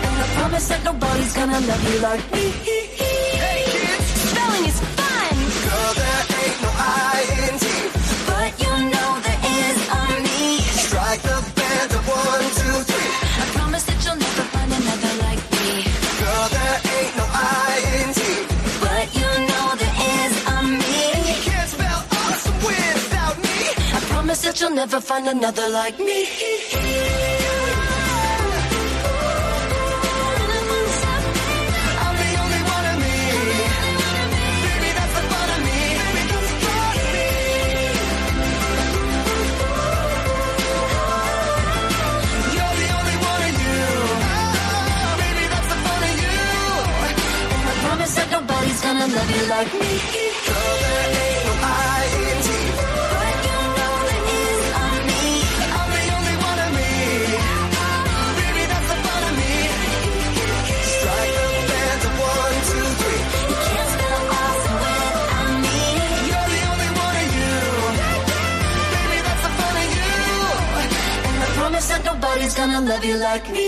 Speaker 9: And I promise that nobody's gonna love you like me.
Speaker 10: Hey kids,
Speaker 9: Spelling is fun,
Speaker 10: girl, there ain't no I-N-T.
Speaker 9: but you know there is on me.
Speaker 10: Strike the band of 1, 2, 3.
Speaker 9: I promise that you'll never find another like me.
Speaker 10: Girl, there ain't no I-N-T.
Speaker 9: But you know there is on me.
Speaker 10: You can't spell awesome without me.
Speaker 9: I promise that you'll never find another like me.
Speaker 10: I'm the only one of me. Baby, that's the fun of me. Baby, that's the fun of me. You're the only one of you. Baby, that's the fun of you.
Speaker 9: And I promise that nobody's gonna love you like me.
Speaker 10: Girl, there ain't no I-N-T.
Speaker 9: But you know there is on me.
Speaker 10: I'm the only one of me. Baby, that's the fun of me. Strike the band of 1, 2, 3.
Speaker 9: You can't spell awesome without me.
Speaker 10: You're the only one of you. Baby, that's the fun of you.
Speaker 9: And I promise that nobody's gonna love you like me.